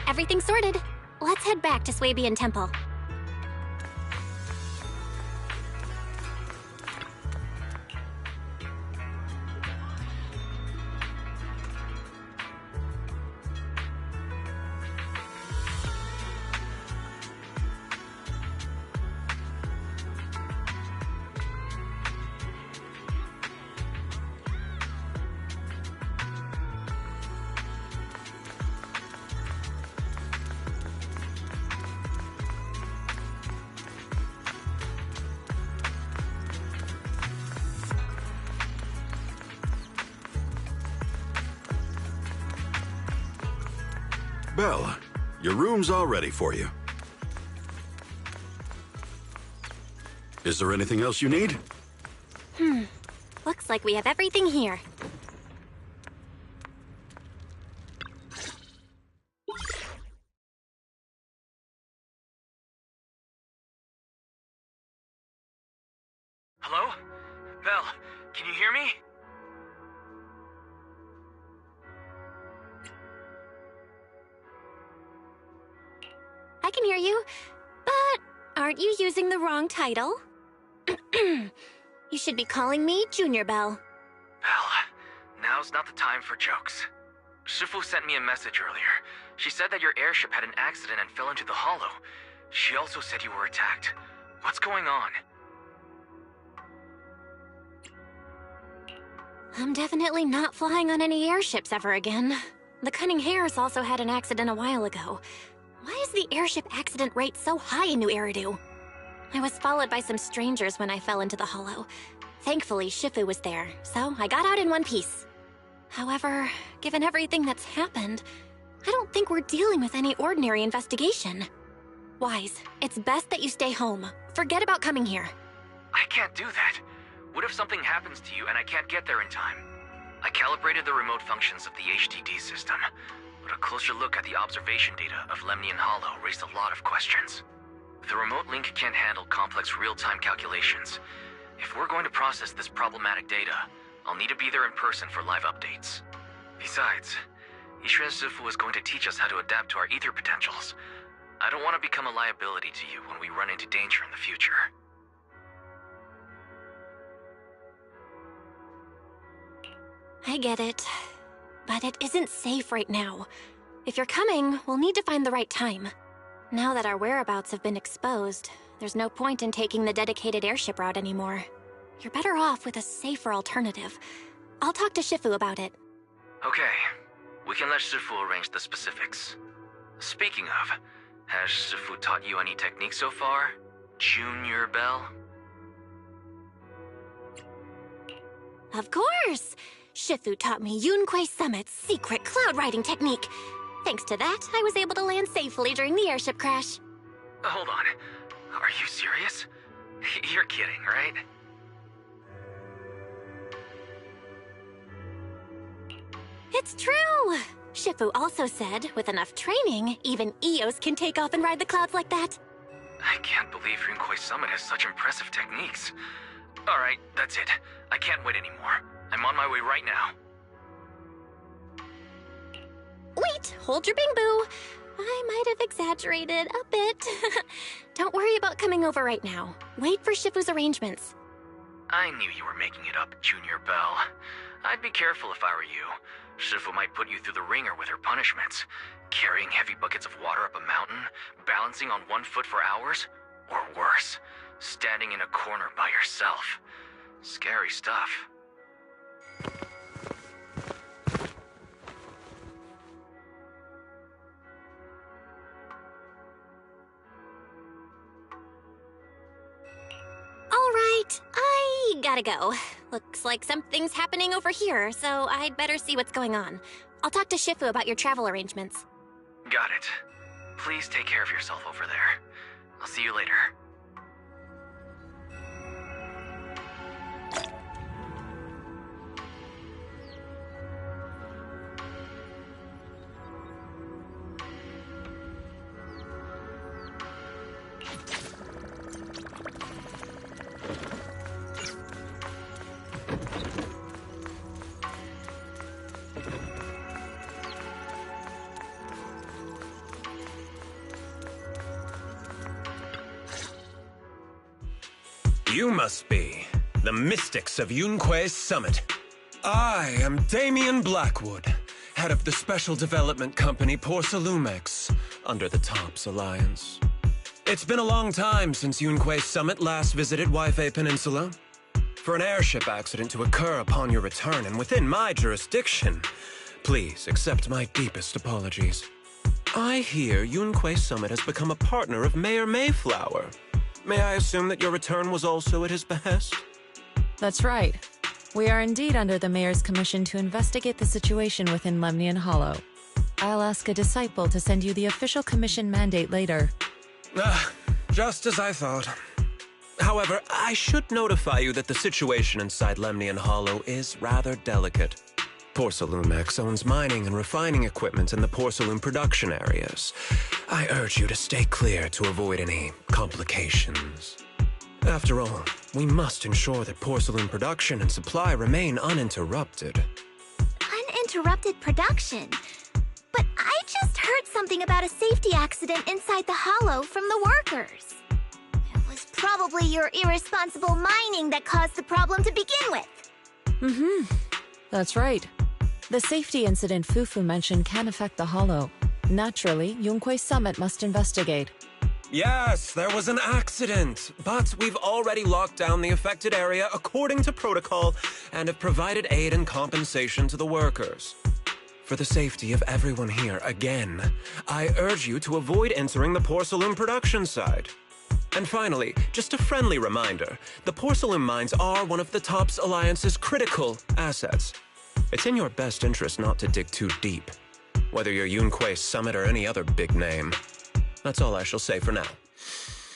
Everything's sorted. Let's head back to Swabian Temple. Belle, your room's all ready for you. Is there anything else you need? Looks like we have everything here. Hello? Belle, can you hear me? I can hear you, but aren't you using the wrong title? You should be calling me Junior Belle. Belle, now's not the time for jokes. Shifu sent me a message earlier. She said that your airship had an accident and fell into the hollow. She also said you were attacked. What's going on? I'm definitely not flying on any airships ever again. The Cunning Hares also had an accident a while ago. Why is the airship accident rate so high in New Eridu? I was followed by some strangers when I fell into the hollow. Thankfully, Shifu was there, so I got out in one piece. However, given everything that's happened, I don't think we're dealing with any ordinary investigation. Wise, it's best that you stay home. Forget about coming here. I can't do that. What if something happens to you and I can't get there in time? I calibrated the remote functions of the HDD system, but a closer look at the observation data of Lemnian Hollow raised a lot of questions. The remote link can't handle complex real-time calculations. If we're going to process this problematic data, I'll need to be there in person for live updates. Besides, Ishren Shifu is going to teach us how to adapt to our ether potentials. I don't want to become a liability to you when we run into danger in the future. I get it, but it isn't safe right now. If you're coming, we'll need to find the right time. Now that our whereabouts have been exposed, there's no point in taking the dedicated airship route anymore. You're better off with a safer alternative. I'll talk to Shifu about it. Okay, we can let Shifu arrange the specifics. Speaking of, has Shifu taught you any techniques so far, Junior Belle? Of course! Shifu taught me Yunquei Summit's secret cloud riding technique. Thanks to that, I was able to land safely during the airship crash. Hold on. Are you serious? You're kidding, right? It's true! Shifu also said, with enough training, even Eos can take off and ride the clouds like that. I can't believe Yunquei Summit has such impressive techniques. Alright, that's it. I can't wait anymore. I'm on my way right now. Wait, hold your bing boo. I might have exaggerated a bit. Don't worry about coming over right now. Wait for Shifu's arrangements. I knew you were making it up, Junior Belle. I'd be careful if I were you. Shifu might put you through the ringer with her punishments. Carrying heavy buckets of water up a mountain, balancing on one foot for hours, or worse, standing in a corner by yourself. Scary stuff. Alright, I gotta go. Looks like something's happening over here, so I'd better see what's going on. I'll talk to Shifu about your travel arrangements. Got it. Please take care of yourself over there. I'll see you later. You must be the mystics of Yunque's summit. I am Damian Blackwood, head of the special development company Porcelumex, under the TOPS Alliance. It's been a long time since Yunque's summit last visited Waifei Peninsula. For an airship accident to occur upon your return and within my jurisdiction, please accept my deepest apologies. I hear Yunque Summit has become a partner of Mayor Mayflower. May I assume that your return was also at his behest? That's right. We are indeed under the Mayor's commission to investigate the situation within Lemnian Hollow. I'll ask a disciple to send you the official commission mandate later. Just as I thought. However, I should notify you that the situation inside Lemnian Hollow is rather delicate. Porcelumex owns mining and refining equipment in the porcelain production areas. I urge you to stay clear to avoid any complications. After all, we must ensure that porcelain production and supply remain uninterrupted. Uninterrupted production? But I just heard something about a safety accident inside the hollow from the workers. It was probably your irresponsible mining that caused the problem to begin with. That's right. The safety incident Fufu mentioned can affect the hollow. Naturally, Yunque Summit must investigate. Yes, there was an accident, but we've already locked down the affected area according to protocol and have provided aid and compensation to the workers. For the safety of everyone here, again, I urge you to avoid entering the porcelain production side. And finally, just a friendly reminder, the porcelain mines are one of the TOPS Alliance's critical assets. It's in your best interest not to dig too deep, whether you're Yunque Summit or any other big name. That's all I shall say for now.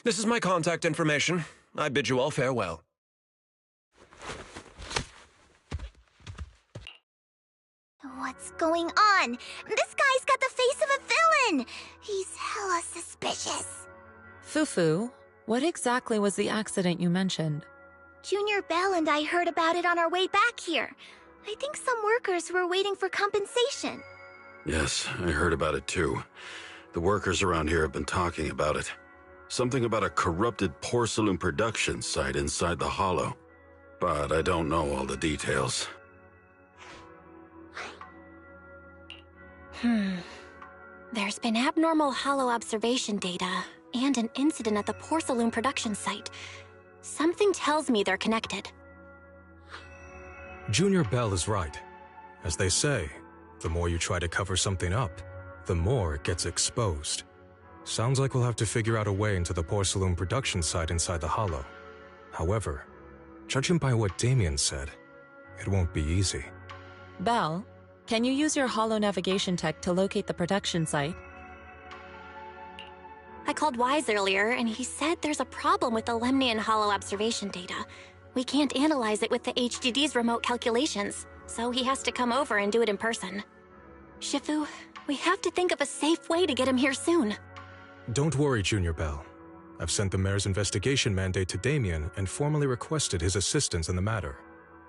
This is my contact information. I bid you all farewell. What's going on? This guy's got the face of a villain! He's hella suspicious. Fufu, what exactly was the accident you mentioned? Junior Bell and I heard about it on our way back here. I think some workers were waiting for compensation. Yes, I heard about it too. The workers around here have been talking about it. Something about a corrupted porcelain production site inside the hollow. But I don't know all the details. There's been abnormal hollow observation data and an incident at the porcelain production site. Something tells me they're connected. Junior Bell is right. As they say, the more you try to cover something up, the more it gets exposed. Sounds like we'll have to figure out a way into the porcelain production site inside the hollow. However, judging by what Damien said, it won't be easy. Bell, can you use your hollow navigation tech to locate the production site? I called Wise earlier, and he said there's a problem with the Lemnian Hollow observation data. We can't analyze it with the HDD's remote calculations, so he has to come over and do it in person. Shifu, we have to think of a safe way to get him here soon. Don't worry, Junior Bell. I've sent the mayor's investigation mandate to Damien and formally requested his assistance in the matter.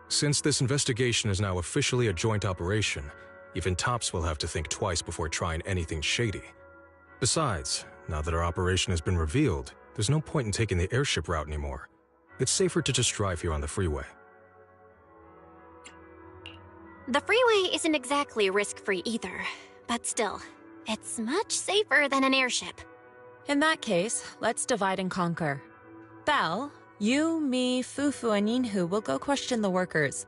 Since this investigation is now officially a joint operation, even TOPS will have to think twice before trying anything shady. Besides, now that our operation has been revealed, there's no point in taking the airship route anymore. It's safer to just drive here on the freeway. The freeway isn't exactly risk-free either, but still, it's much safer than an airship. In that case, let's divide and conquer. Bell, you, me, Fufu, and Yinhu will go question the workers.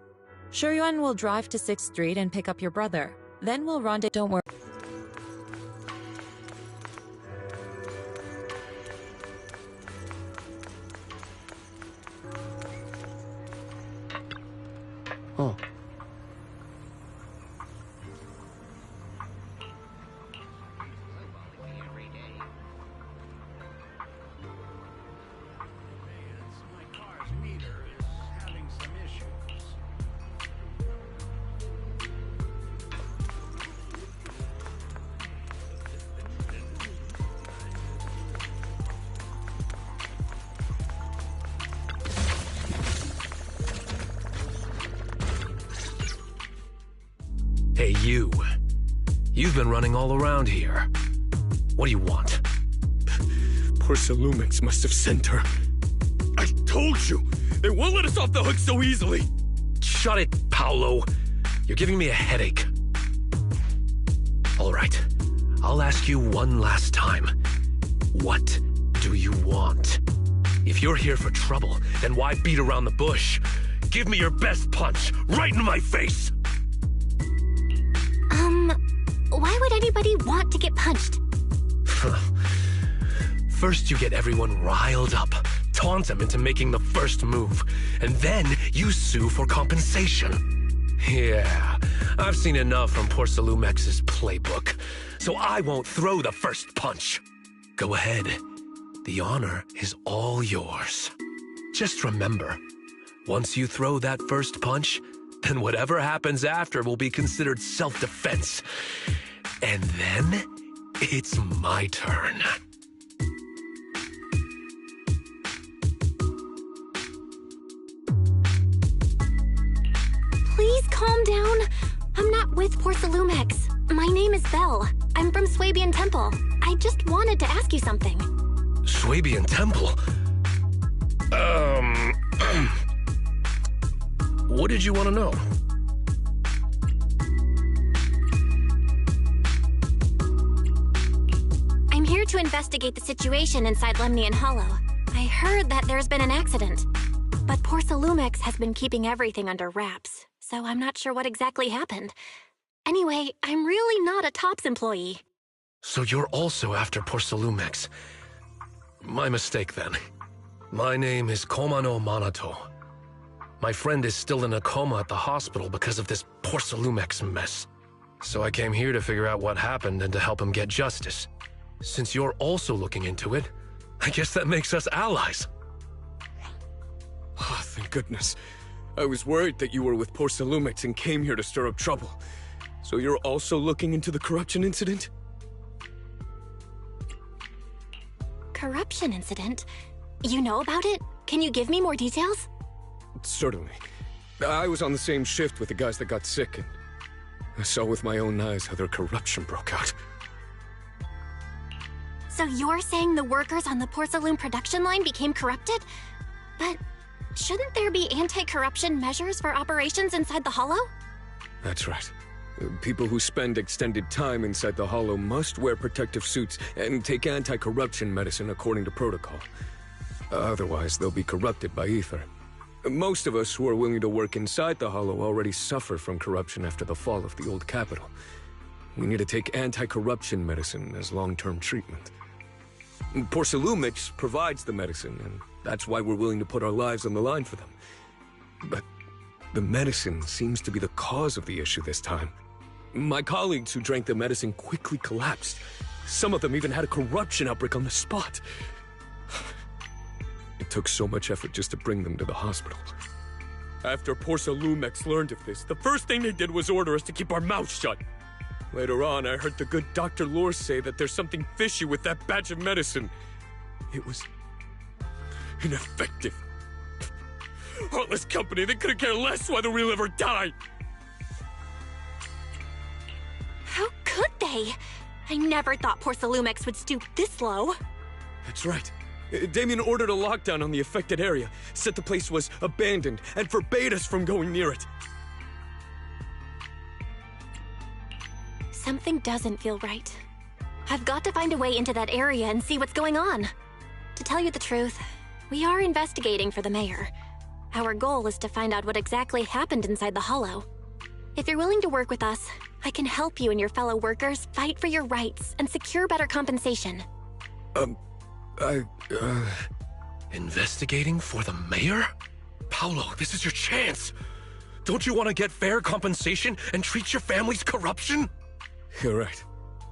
Shuryuan will drive to 6th Street and pick up your brother. Then we'll rendezvous. Don't worry. Oh. Hey, you. You've been running all around here. What do you want? Porcelumex must have sent her. I told told you! They won't let us off the hook so easily! Shut it, Paolo. You're giving me a headache. All right, I'll ask you one last time. What do you want? If you're here for trouble, then why beat around the bush? Give me your best punch, right in my face! Why would anybody want to get punched? First you get everyone riled up, taunt them into making the first move, and then you sue for compensation. Yeah, I've seen enough from Porcelumex's playbook, so I won't throw the first punch. Go ahead. The honor is all yours. Just remember, once you throw that first punch, then whatever happens after will be considered self-defense. And then, it's my turn. Please calm down. I'm not with Porcelumex. My name is Belle. I'm from Swabian Temple. I just wanted to ask you something. Swabian Temple? What did you want to know? I'm here to investigate the situation inside Lemnian Hollow. I heard that there's been an accident, but Porcelumex has been keeping everything under wraps, so I'm not sure what exactly happened. Anyway, I'm really not a TOPS employee. So you're also after Porcelumex. My mistake, then. My name is Komano Manato. My friend is still in a coma at the hospital because of this Porcelumex mess. So I came here to figure out what happened and to help him get justice. Since you're also looking into it, I guess that makes us allies. Oh, thank goodness. I was worried that you were with Porcelumex and came here to stir up trouble. So you're also looking into the corruption incident? Corruption incident? You know about it? Can you give me more details? Certainly. I was on the same shift with the guys that got sick, and I saw with my own eyes how their corruption broke out. So you're saying the workers on the Porcelume production line became corrupted? But shouldn't there be anti-corruption measures for operations inside the Hollow? That's right. People who spend extended time inside the Hollow must wear protective suits and take anti-corruption medicine according to protocol. Otherwise, they'll be corrupted by ether. Most of us who are willing to work inside the Hollow already suffer from corruption after the fall of the old capital. We need to take anti-corruption medicine as long-term treatment. Porcelumex provides the medicine, and that's why we're willing to put our lives on the line for them. But the medicine seems to be the cause of the issue this time. My colleagues who drank the medicine quickly collapsed. Some of them even had a corruption outbreak on the spot. It took so much effort just to bring them to the hospital. After Porcelumex learned of this, the first thing they did was order us to keep our mouths shut. Later on, I heard the good Dr. Lore say that there's something fishy with that batch of medicine. It was ineffective. Heartless company, they couldn't care less whether we live or die. How could they? I never thought Porcelumex would stoop this low. That's right. Damien ordered a lockdown on the affected area, said the place was abandoned, and forbade us from going near it. Something doesn't feel right. I've got to find a way into that area and see what's going on. To tell you the truth, we are investigating for the mayor. Our goal is to find out what exactly happened inside the Hollow. If you're willing to work with us, I can help you and your fellow workers fight for your rights and secure better compensation. Investigating for the mayor? Paolo, this is your chance. Don't you want to get fair compensation and treat your family's corruption? You're right.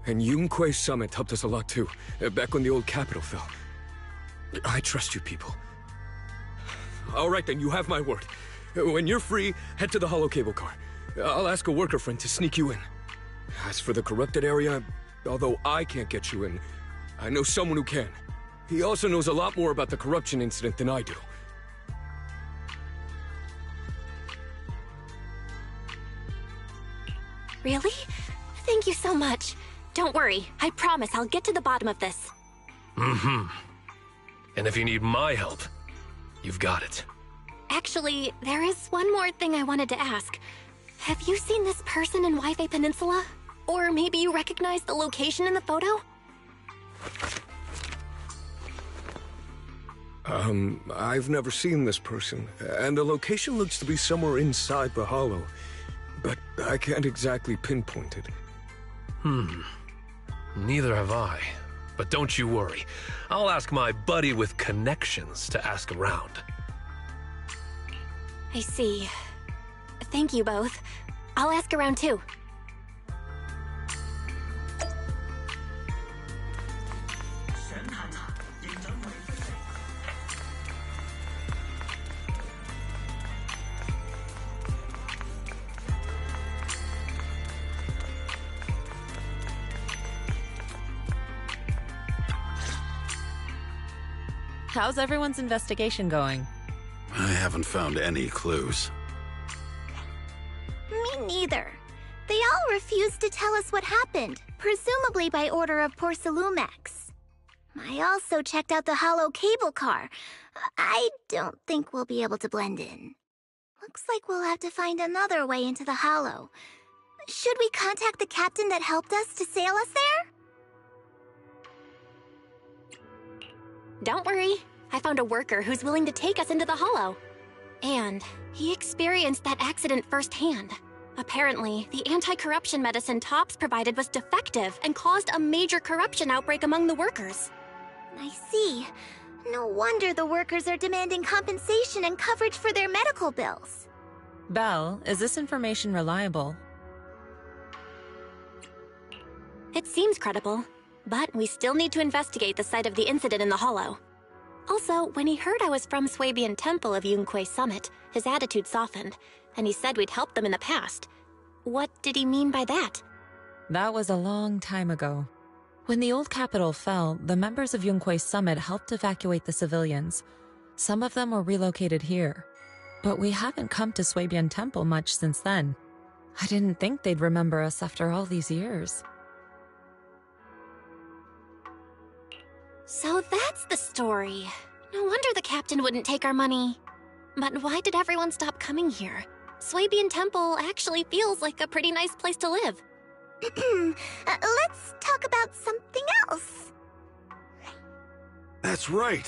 And Yunque Summit helped us a lot too, back when the old capital fell. I trust you people. All right then, you have my word. When you're free, head to the Hollow cable car. I'll ask a worker friend to sneak you in. As for the corrupted area, although I can't get you in, I know someone who can. He also knows a lot more about the corruption incident than I do. Really? Thank you so much. Don't worry, I promise I'll get to the bottom of this. And if you need my help, You've got it. Actually, there is one more thing I wanted to ask. Have you seen this person in Wi-Fi Peninsula? Or maybe you recognize the location in the photo? I've never seen this person, and the location looks to be somewhere inside the hollow, but I can't exactly pinpoint it. Neither have I. But don't you worry. I'll ask my buddy with connections to ask around. I see. Thank you both. I'll ask around too. How's everyone's investigation going? I haven't found any clues. Me neither. They all refused to tell us what happened, presumably by order of Porcelumex. I also checked out the hollow cable car. I don't think we'll be able to blend in. Looks like we'll have to find another way into the hollow. Should we contact the captain that helped us to sail us there? Don't worry. I found a worker who's willing to take us into the hollow. And he experienced that accident firsthand. Apparently, the anti-corruption medicine Tops provided was defective and caused a major corruption outbreak among the workers. I see. No wonder the workers are demanding compensation and coverage for their medical bills. Belle, is this information reliable? It seems credible, but we still need to investigate the site of the incident in the hollow. Also, when he heard I was from Swabian Temple of Yunque Summit, his attitude softened, and he said we'd helped them in the past. What did he mean by that? That was a long time ago. When the old capital fell, the members of Yunque Summit helped evacuate the civilians. Some of them were relocated here. But we haven't come to Swabian Temple much since then. I didn't think they'd remember us after all these years. So that's the story. No wonder the captain wouldn't take our money. But why did everyone stop coming here? Swabian Temple actually feels like a pretty nice place to live. Let's talk about something else. That's right.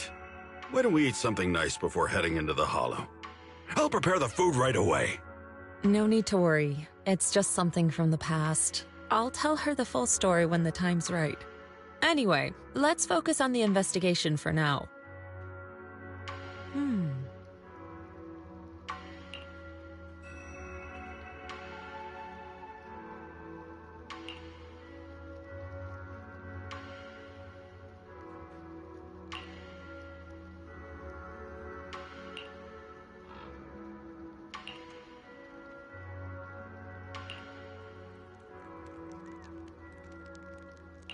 Why don't we eat something nice before heading into the hollow? I'll prepare the food right away. No need to worry. It's just something from the past. I'll tell her the full story when the time's right. Anyway, let's focus on the investigation for now.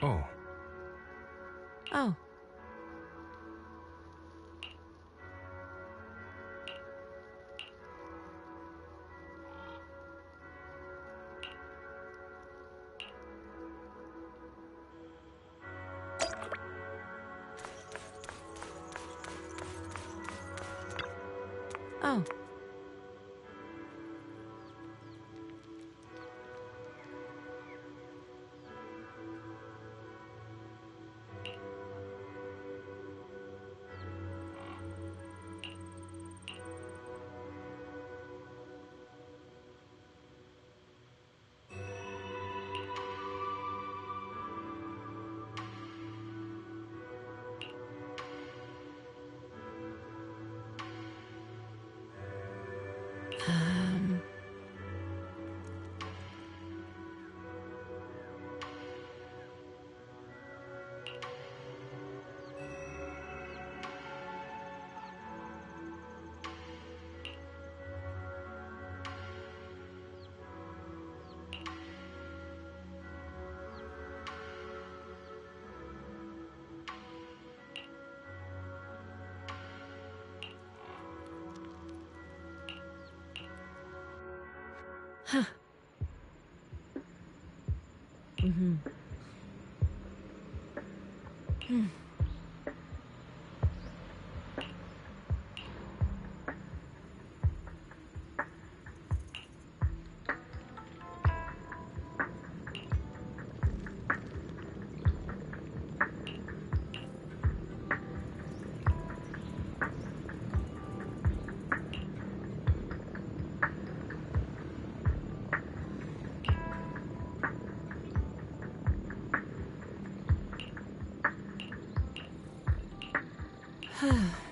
Oh. Oh. Oh. Huh. Mm-hmm. Oh.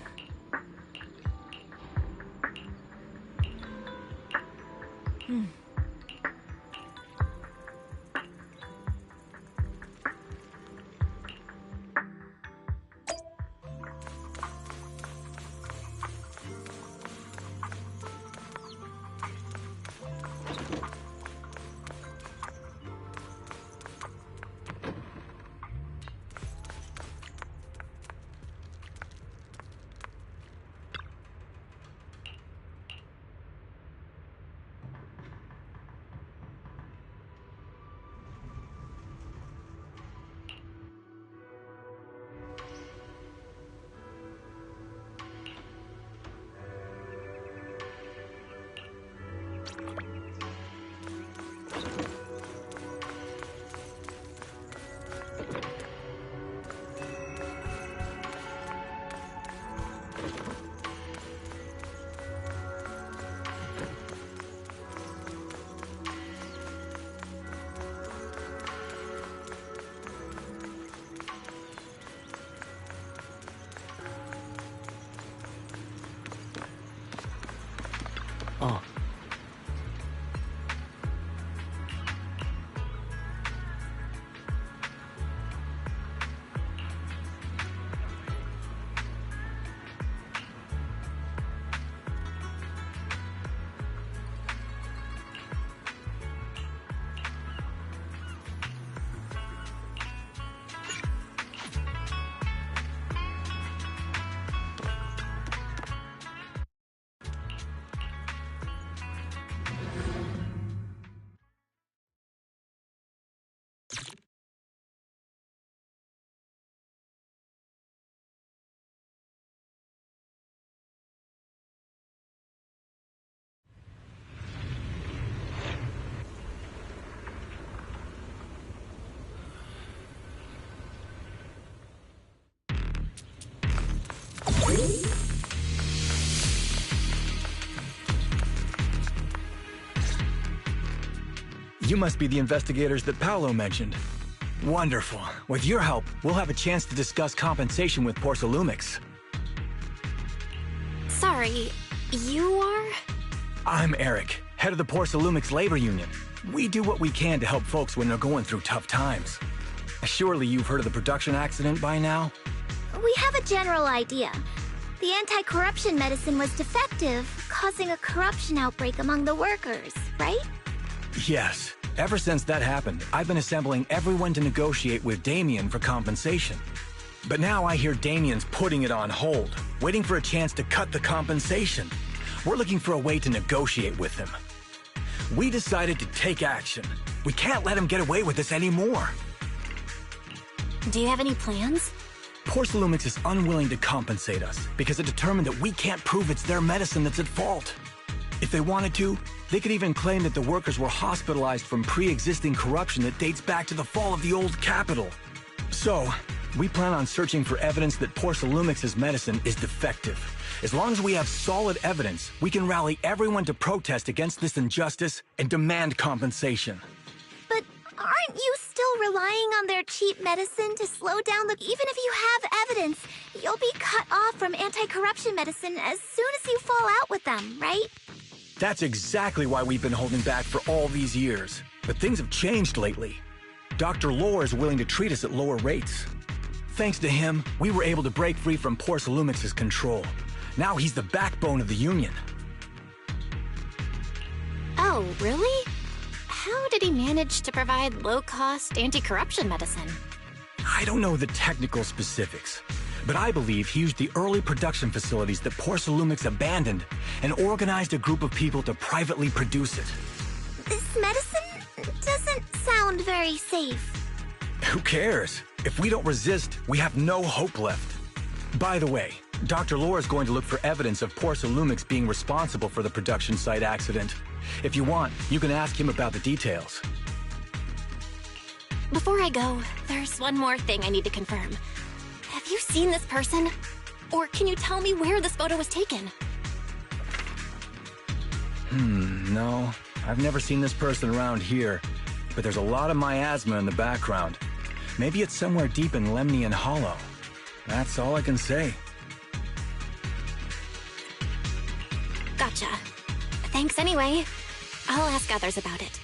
You must be the investigators that Paolo mentioned. Wonderful. With your help, we'll have a chance to discuss compensation with Porsalumix. Sorry, you are? I'm Eric, head of the Porsalumix labor union. We do what we can to help folks when they're going through tough times. Surely you've heard of the production accident by now? We have a general idea. The anti-corruption medicine was defective, causing a corruption outbreak among the workers, right? Yes. Ever since that happened, I've been assembling everyone to negotiate with Damien for compensation. But now I hear Damien's putting it on hold, waiting for a chance to cut the compensation. We're looking for a way to negotiate with him. We decided to take action. We can't let him get away with this anymore. Do you have any plans? Porsalumix is unwilling to compensate us because it determined that we can't prove it's their medicine that's at fault. If they wanted to, they could even claim that the workers were hospitalized from pre-existing corruption that dates back to the fall of the old capital. So, we plan on searching for evidence that Porsalumix's medicine is defective. As long as we have solid evidence, we can rally everyone to protest against this injustice and demand compensation. But aren't you still relying on their cheap medicine to slow down the... Even if you have evidence, you'll be cut off from anti-corruption medicine as soon as you fall out with them, right? That's exactly why we've been holding back for all these years. But things have changed lately. Dr. Lore is willing to treat us at lower rates. Thanks to him, we were able to break free from Porsalumix's control. Now he's the backbone of the Union. Oh, really? How did he manage to provide low-cost anti-corruption medicine? I don't know the technical specifics, but I believe he used the early production facilities that Porsalumix abandoned and organized a group of people to privately produce it. This medicine doesn't sound very safe. Who cares? If we don't resist, we have no hope left. By the way, Dr. Lore is going to look for evidence of Porsalumix being responsible for the production site accident. If you want, you can ask him about the details. Before I go, there's one more thing I need to confirm. Have you seen this person? Or can you tell me where this photo was taken? No. I've never seen this person around here, but there's a lot of miasma in the background. Maybe it's somewhere deep in Lemnian Hollow. That's all I can say. anyway. I'll ask others about it.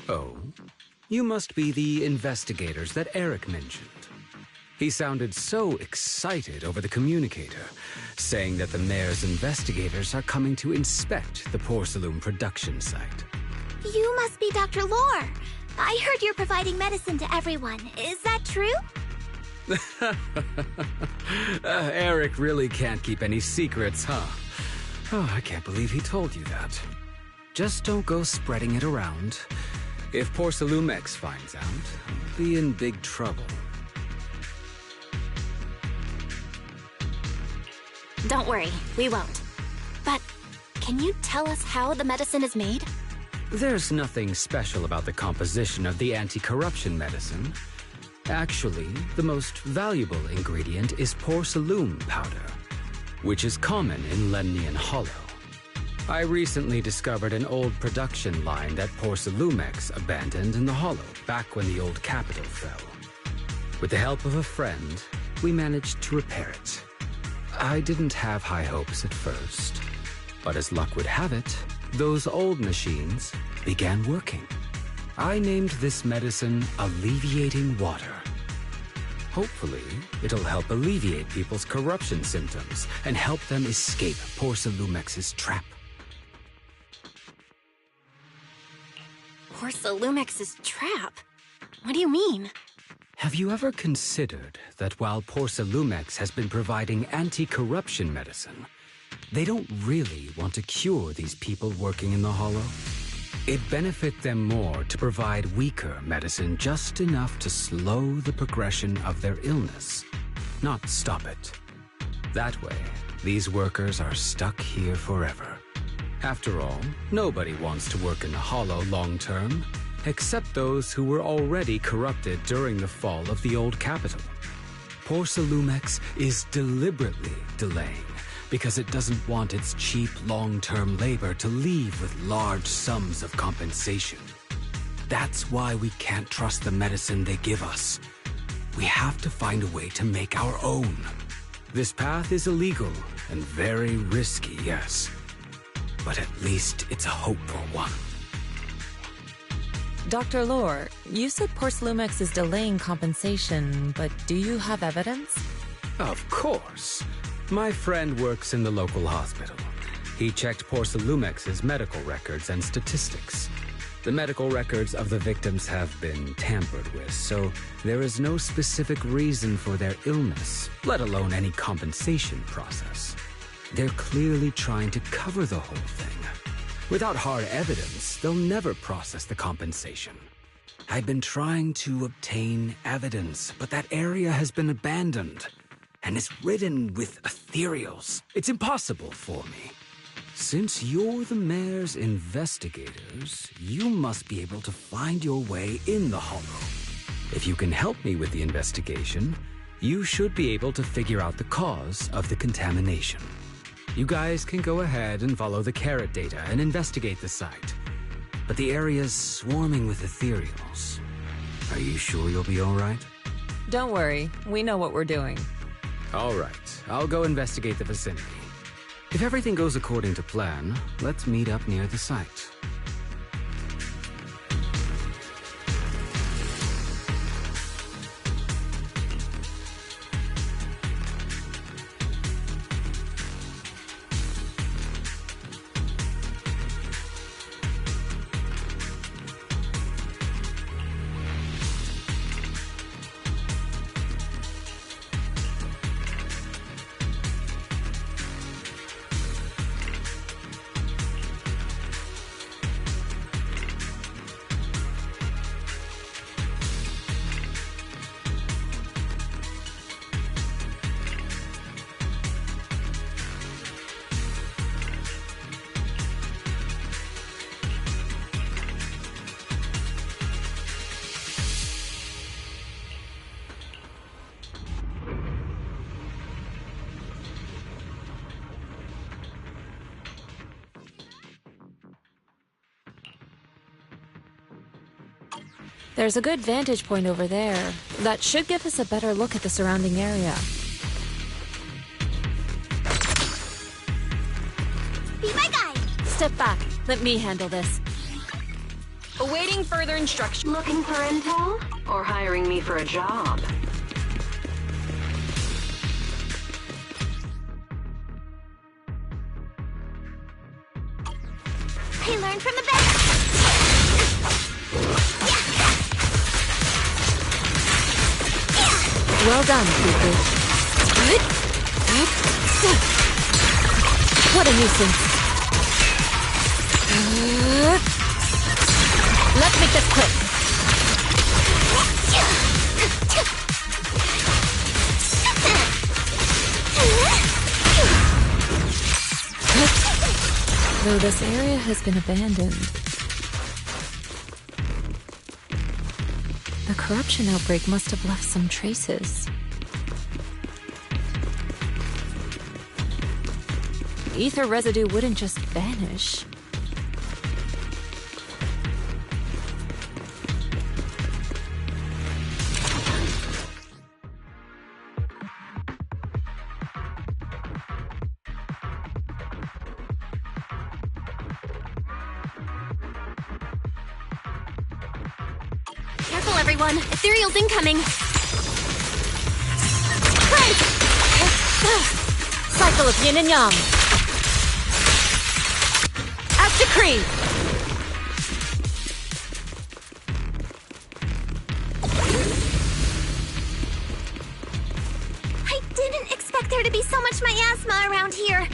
Oh, you must be the investigators that Eric mentioned. He sounded so excited over the communicator, saying that the mayor's investigators are coming to inspect the Porcelain production site. You must be Dr. Lore. I heard you're providing medicine to everyone. Is that true? Eric really can't keep any secrets, huh? Oh, I can't believe he told you that. Just don't go spreading it around. If Porcelumex finds out, I'll be in big trouble. Don't worry, we won't. But can you tell us how the medicine is made? There's nothing special about the composition of the anti-corruption medicine. Actually, the most valuable ingredient is porcelain powder, which is common in Lemnian Hollow. I recently discovered an old production line that Porcelumex abandoned in the Hollow back when the old capital fell. With the help of a friend, we managed to repair it. I didn't have high hopes at first, but as luck would have it, those old machines began working. I named this medicine Alleviating Water. Hopefully, it'll help alleviate people's corruption symptoms and help them escape Porcelumex's trap. Porcelumex's trap? What do you mean? Have you ever considered that while Porcelumex has been providing anti-corruption medicine, they don't really want to cure these people working in the Hollow? It'd benefit them more to provide weaker medicine just enough to slow the progression of their illness, not stop it. That way, these workers are stuck here forever. After all, nobody wants to work in the Hollow long term, except those who were already corrupted during the fall of the old capital. Porcelumex is deliberately delaying because it doesn't want its cheap long-term labor to leave with large sums of compensation. That's why we can't trust the medicine they give us. We have to find a way to make our own. This path is illegal and very risky, yes. But at least it's a hopeful one. Dr. Lore, you said Porcelumex is delaying compensation, but do you have evidence? Of course. My friend works in the local hospital. He checked Porcelumex's medical records and statistics. The medical records of the victims have been tampered with, so there is no specific reason for their illness, let alone any compensation process. They're clearly trying to cover the whole thing. Without hard evidence, they'll never process the compensation. I've been trying to obtain evidence, but that area has been abandoned, and it's ridden with ethereals. It's impossible for me. Since you're the mayor's investigators, you must be able to find your way in the Hollow. If you can help me with the investigation, you should be able to figure out the cause of the contamination. You guys can go ahead and follow the carrot data and investigate the site. But the area's swarming with ethereals. Are you sure you'll be all right? Don't worry, we know what we're doing. All right, I'll go investigate the vicinity. If everything goes according to plan, let's meet up near the site. There's a good vantage point over there. That should give us a better look at the surrounding area. Be my guide! Step back. Let me handle this. Awaiting further instruction. Looking for intel? Or hiring me for a job? I learned from the best! Well done, Fufu. What a nuisance. Let's make this quick. Though this area has been abandoned, the corruption outbreak must have left some traces. Ether residue wouldn't just vanish. Careful, everyone. Ethereal's incoming. Crank! Cycle of yin and yang. As decreed. I didn't expect there to be so much miasma around here.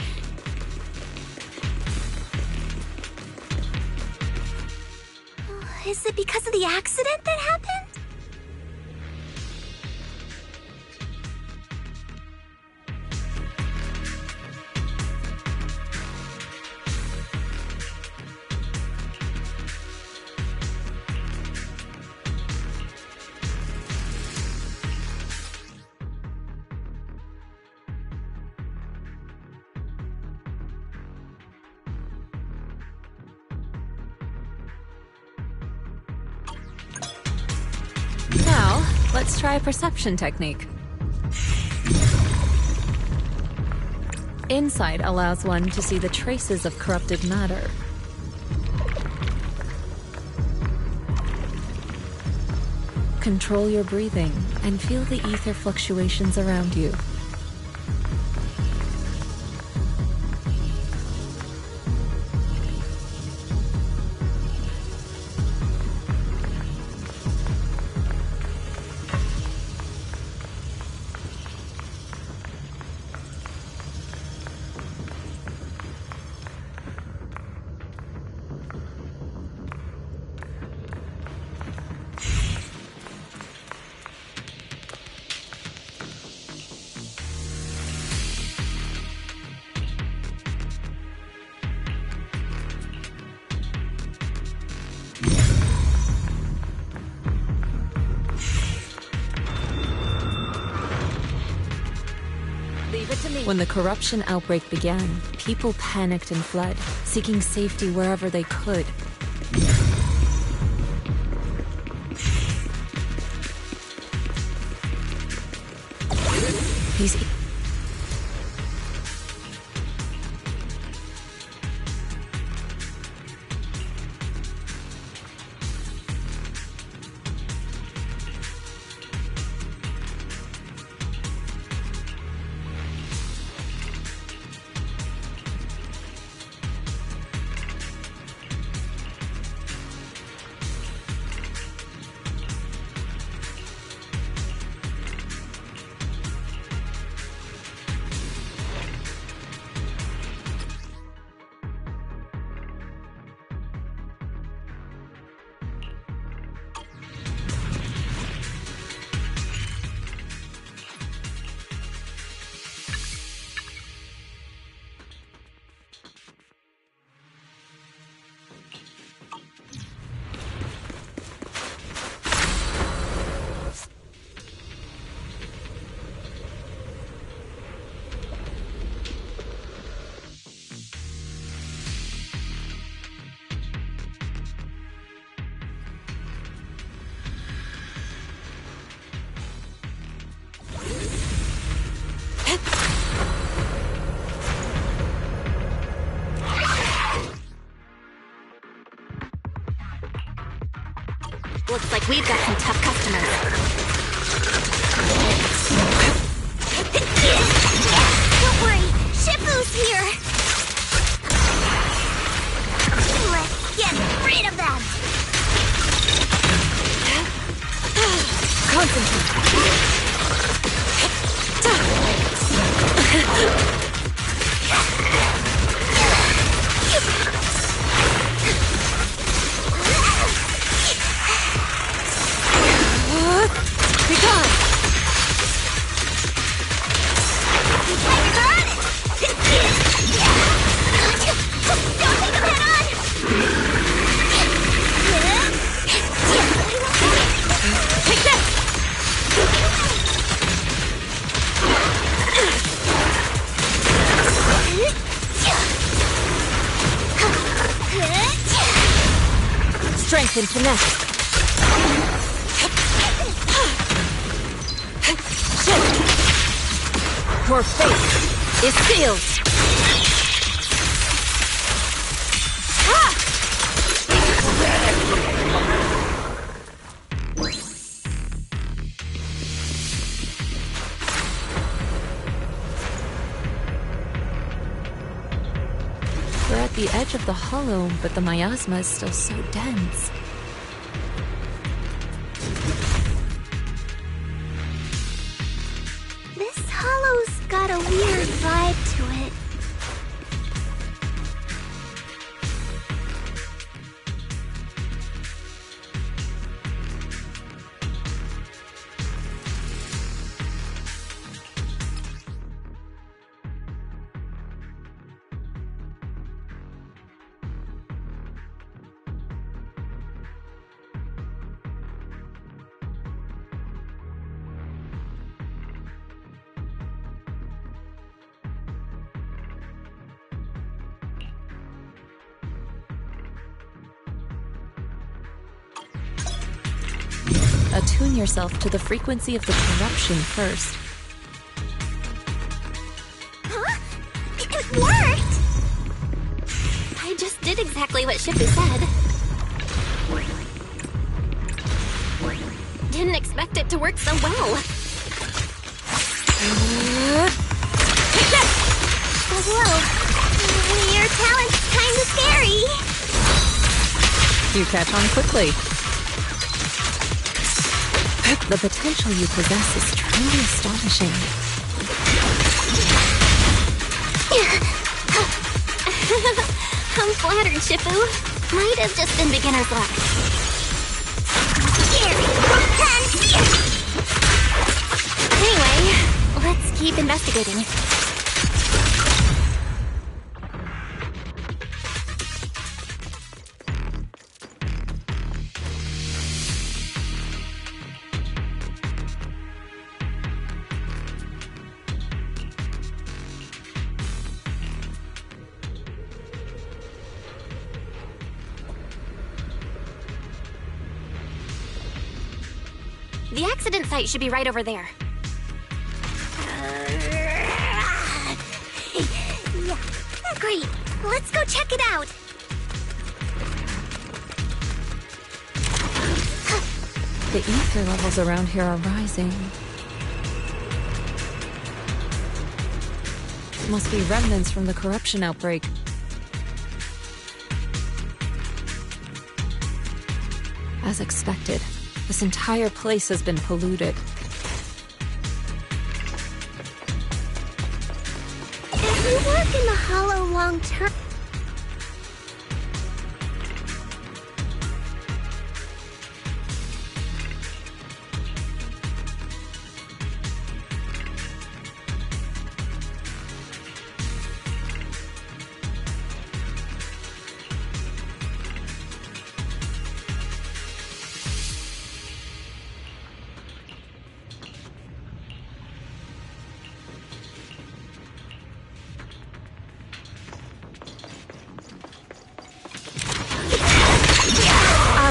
Is it because of the accident that happened? Now, let's try a perception technique. Insight allows one to see the traces of corrupted matter. Control your breathing and feel the ether fluctuations around you. When the corruption outbreak began, people panicked and fled, seeking safety wherever they could. These Looks like we've got some tough customers. Don't worry, Shifu's here! Let's get rid of them! Concentrate. Be gone! Don't take him head on! Take this! Strength and finesse. Your fate is sealed. We're at the edge of the hollow, but the miasma is still so dense. This hollow's got a weird vibe to it. Attune yourself to the frequency of the corruption first. Huh? It worked! I just did exactly what Shifu said. Didn't expect it to work so well. Take this! Whoa. Your talent's kinda scary. You catch on quickly. The potential you possess is truly astonishing. I'm flattered, Shifu. Might have just been beginner's luck. Anyway, let's keep investigating. The accident site should be right over there. Yeah, great. Let's go check it out. The ether levels around here are rising. Must be remnants from the corruption outbreak. As expected, this entire place has been polluted. If we work in the hollow long term...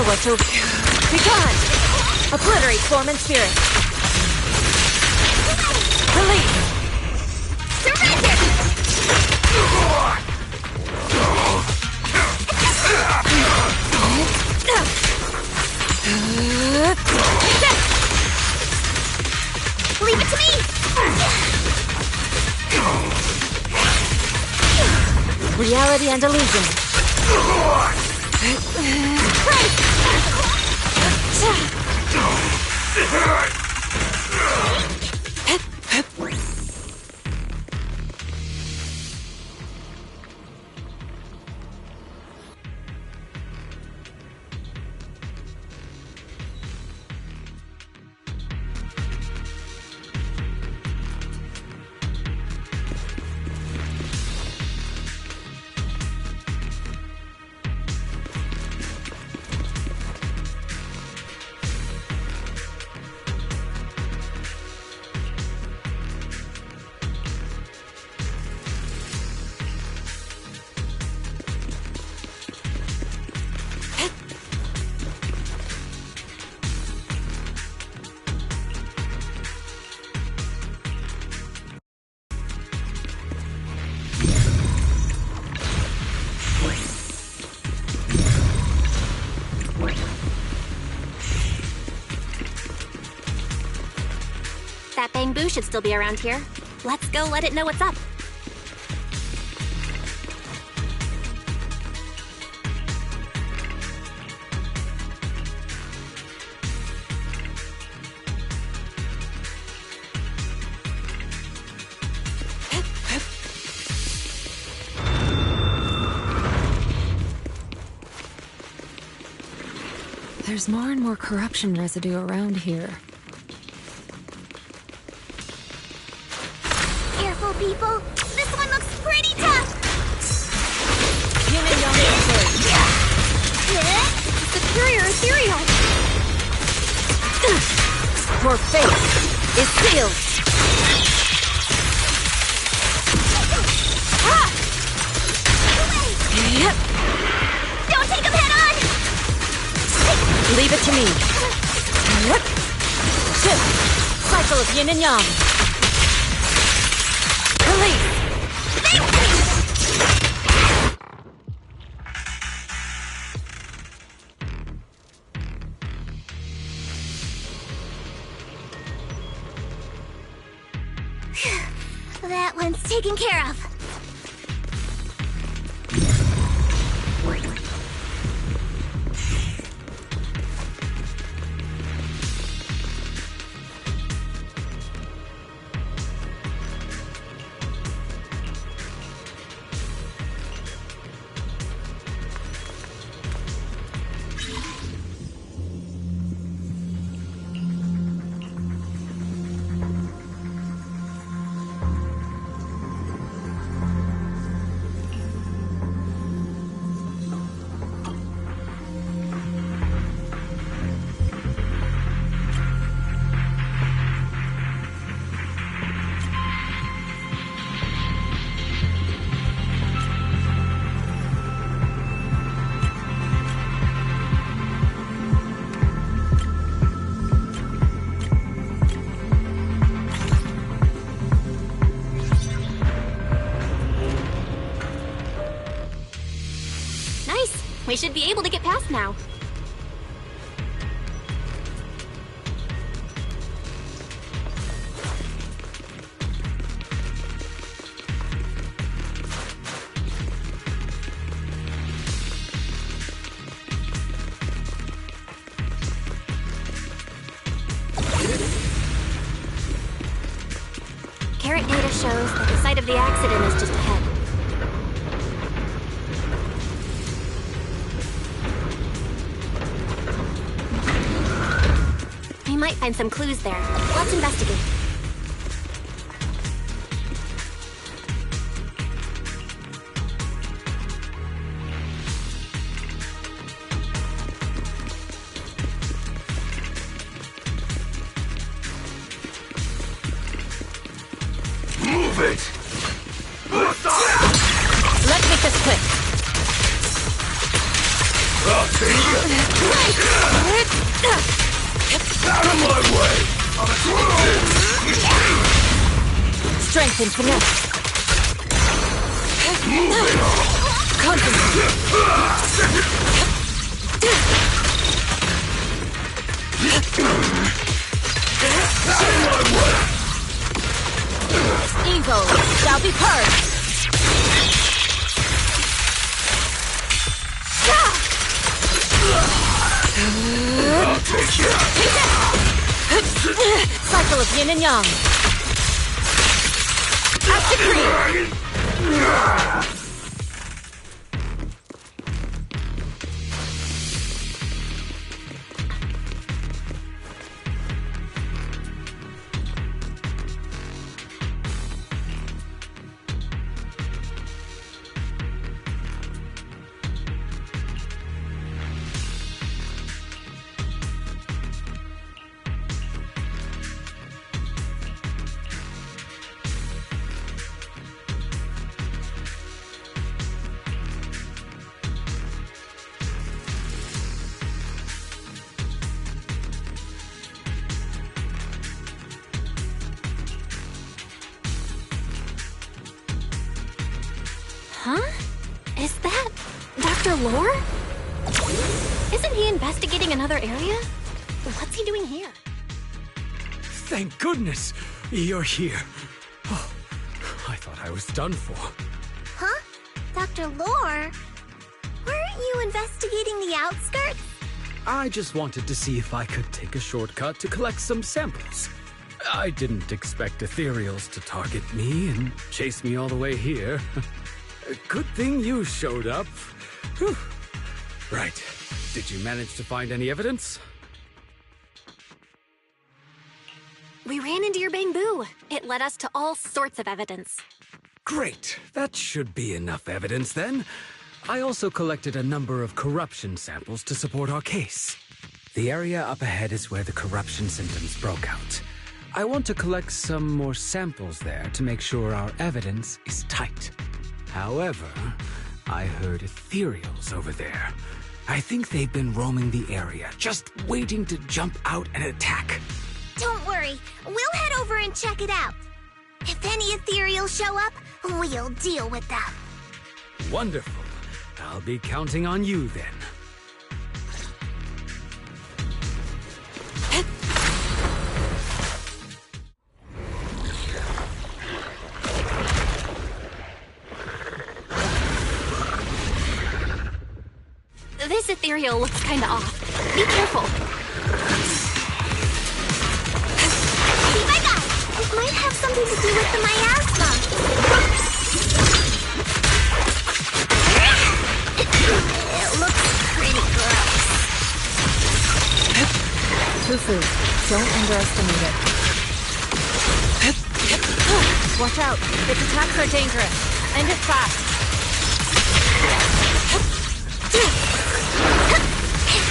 What's over here? Be gone! Obliterate form and spirit. Release! Surrender! Reality and illusion. That Bangbu should still be around here. Let's go let it know what's up. There's more and more corruption residue around here. Careful, people. This one looks pretty tough. Superior ethereal. Your fate is sealed. Yep. Don't take him head on. Leave it to me. Yep. Cycle of yin and yang. Release. That one's taken care of. We should be able to get past now. Carrot data shows that the site of the accident is just ahead. We might find some clues there. Let's investigate. Move it! Let's make this quick. I'll take it! Out of my way! Strength and finesse. Move it! Concentrate. Out of my way! Evil shall be purged. Cycle of yin and yang. Active green. Huh? Is that Dr. Lore? Isn't he investigating another area? What's he doing here? Thank goodness you're here. Oh, I thought I was done for. Huh? Dr. Lore? Weren't you investigating the outskirts? I just wanted to see if I could take a shortcut to collect some samples. I didn't expect ethereals to target me and chase me all the way here. Good thing you showed up. Whew. Right. Did you manage to find any evidence? We ran into your bamboo. It led us to all sorts of evidence. Great. That should be enough evidence then. I also collected a number of corruption samples to support our case. The area up ahead is where the corruption symptoms broke out. I want to collect some more samples there to make sure our evidence is tight. However, I heard ethereals over there. I think they've been roaming the area, just waiting to jump out and attack. Don't worry, we'll head over and check it out. If any ethereals show up, we'll deal with them. Wonderful. I'll be counting on you then. This ethereal looks kinda off. Be careful. Keep my guy. It might have something to do with the miasma. It looks pretty gross. Fufu, don't underestimate it. Watch out. Its attacks are dangerous. End it fast.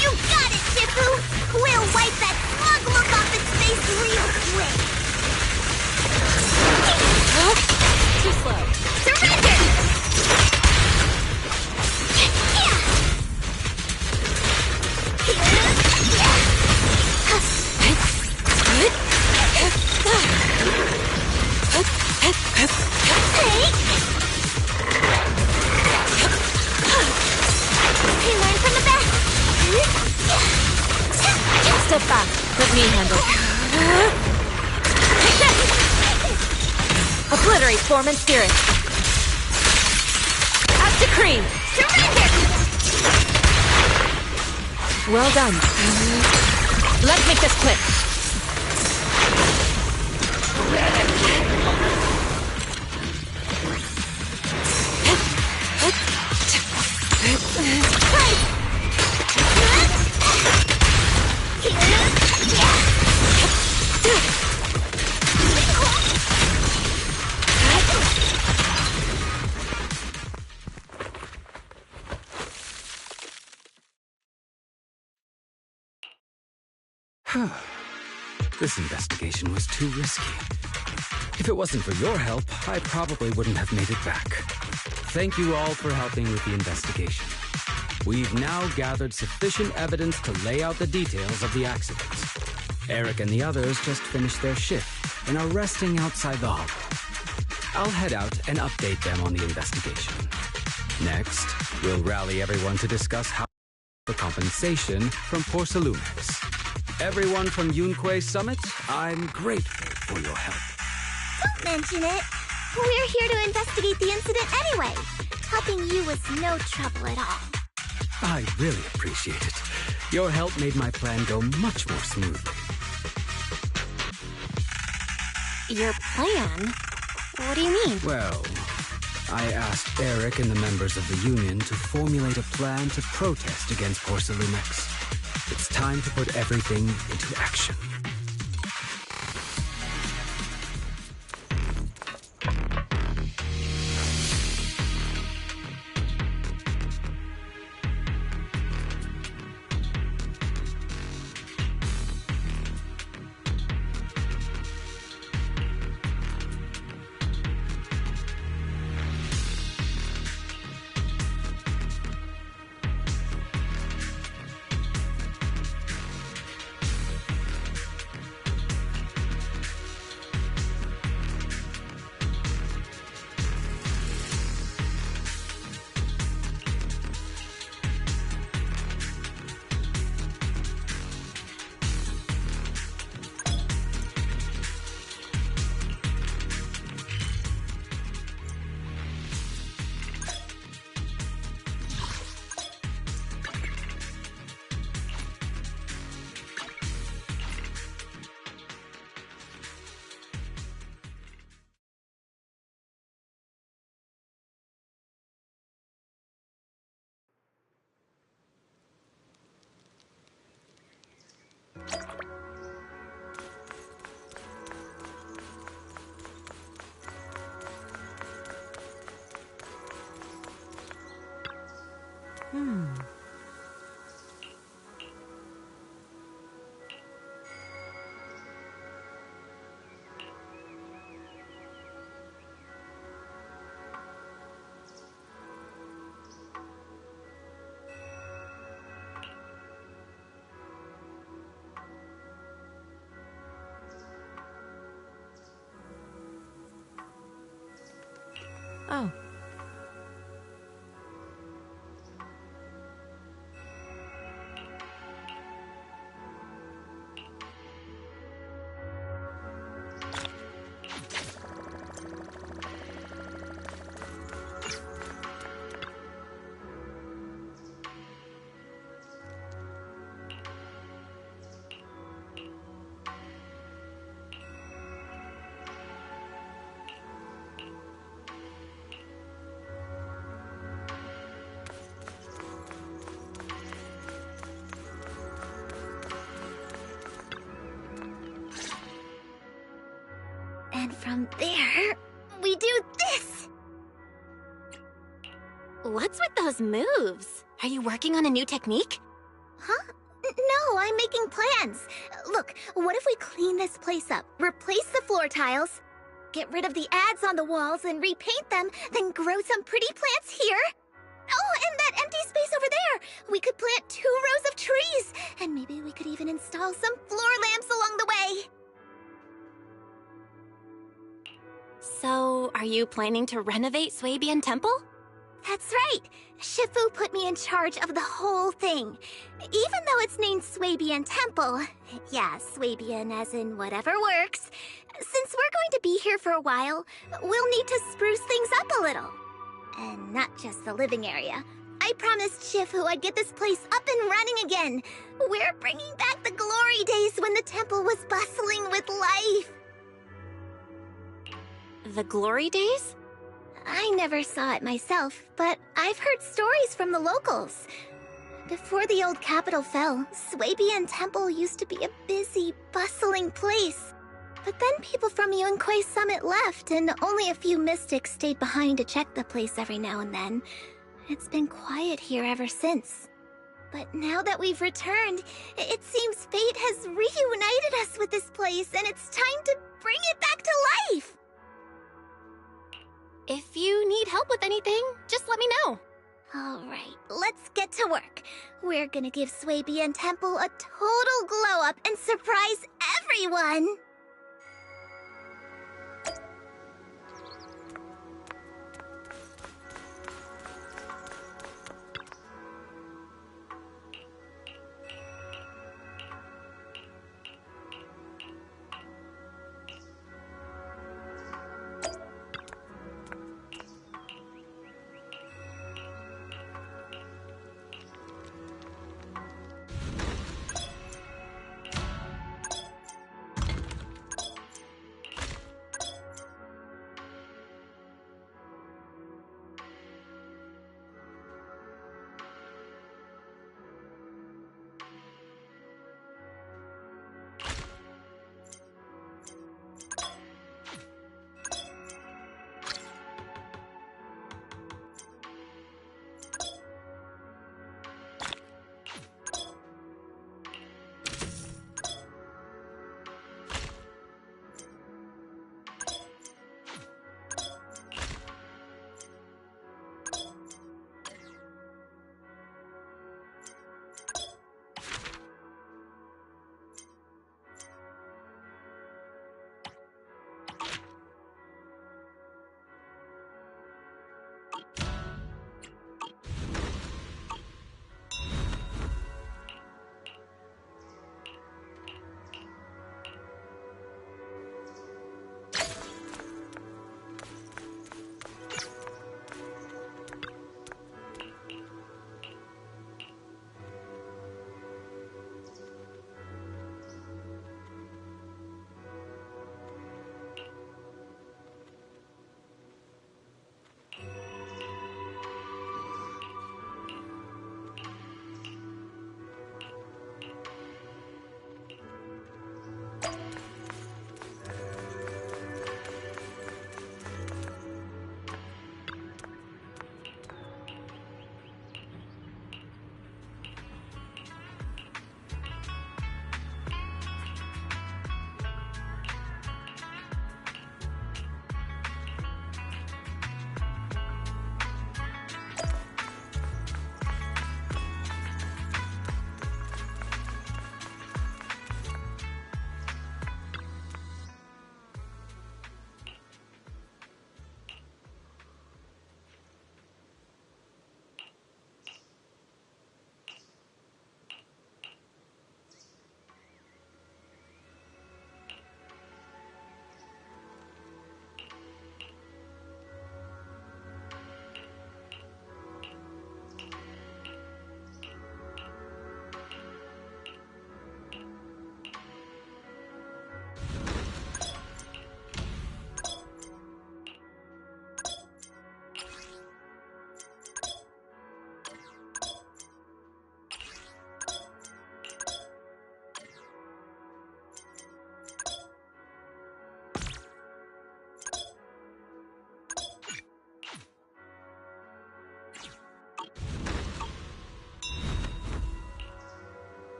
You got it, Shifu! We'll wipe that smug look off its face real quick! Too slow. Surrender! Hey, learn from the best! Step back. Let me handle it. Obliterate form and spirit. Act decree. Surrender! Well done. Let's make this quick. This investigation was too risky. If it wasn't for your help, I probably wouldn't have made it back. Thank you all for helping with the investigation. We've now gathered sufficient evidence to lay out the details of the accident. Eric and the others just finished their shift and are resting outside the hall. I'll head out and update them on the investigation. Next, we'll rally everyone to discuss how for compensation from Porcelumex. Everyone from Yunquay Summit, I'm grateful for your help. Don't mention it. We're here to investigate the incident anyway. Helping you was no trouble at all. I really appreciate it. Your help made my plan go much more smoothly. Your plan? What do you mean? Well, I asked Eric and the members of the Union to formulate a plan to protest against Porcelumex. It's time to put everything into action. Oh. And from there, we do this! What's with those moves? Are you working on a new technique? Huh? No, I'm making plans. Look, what if we clean this place up, replace the floor tiles, get rid of the ads on the walls and repaint them, then grow some pretty plants here? Oh, and that empty space over there! We could plant 2 rows of trees, and maybe we could even install some floor lamps along the way. So, are you planning to renovate Swabian Temple? That's right! Shifu put me in charge of the whole thing. Even though it's named Swabian Temple, yeah, Swabian as in whatever works, since we're going to be here for a while, we'll need to spruce things up a little. And not just the living area. I promised Shifu I'd get this place up and running again. We're bringing back the glory days when the temple was bustling with life. The glory days? I never saw it myself, but I've heard stories from the locals. Before the old capital fell, Swabian Temple used to be a busy, bustling place. But then people from Yunquei Summit left, and only a few mystics stayed behind to check the place every now and then. It's been quiet here ever since. But now that we've returned, it seems fate has reunited us with this place, and it's time to bring it back to life! If you need help with anything, just let me know. Alright, let's get to work. We're gonna give Swabian Temple a total glow-up and surprise everyone!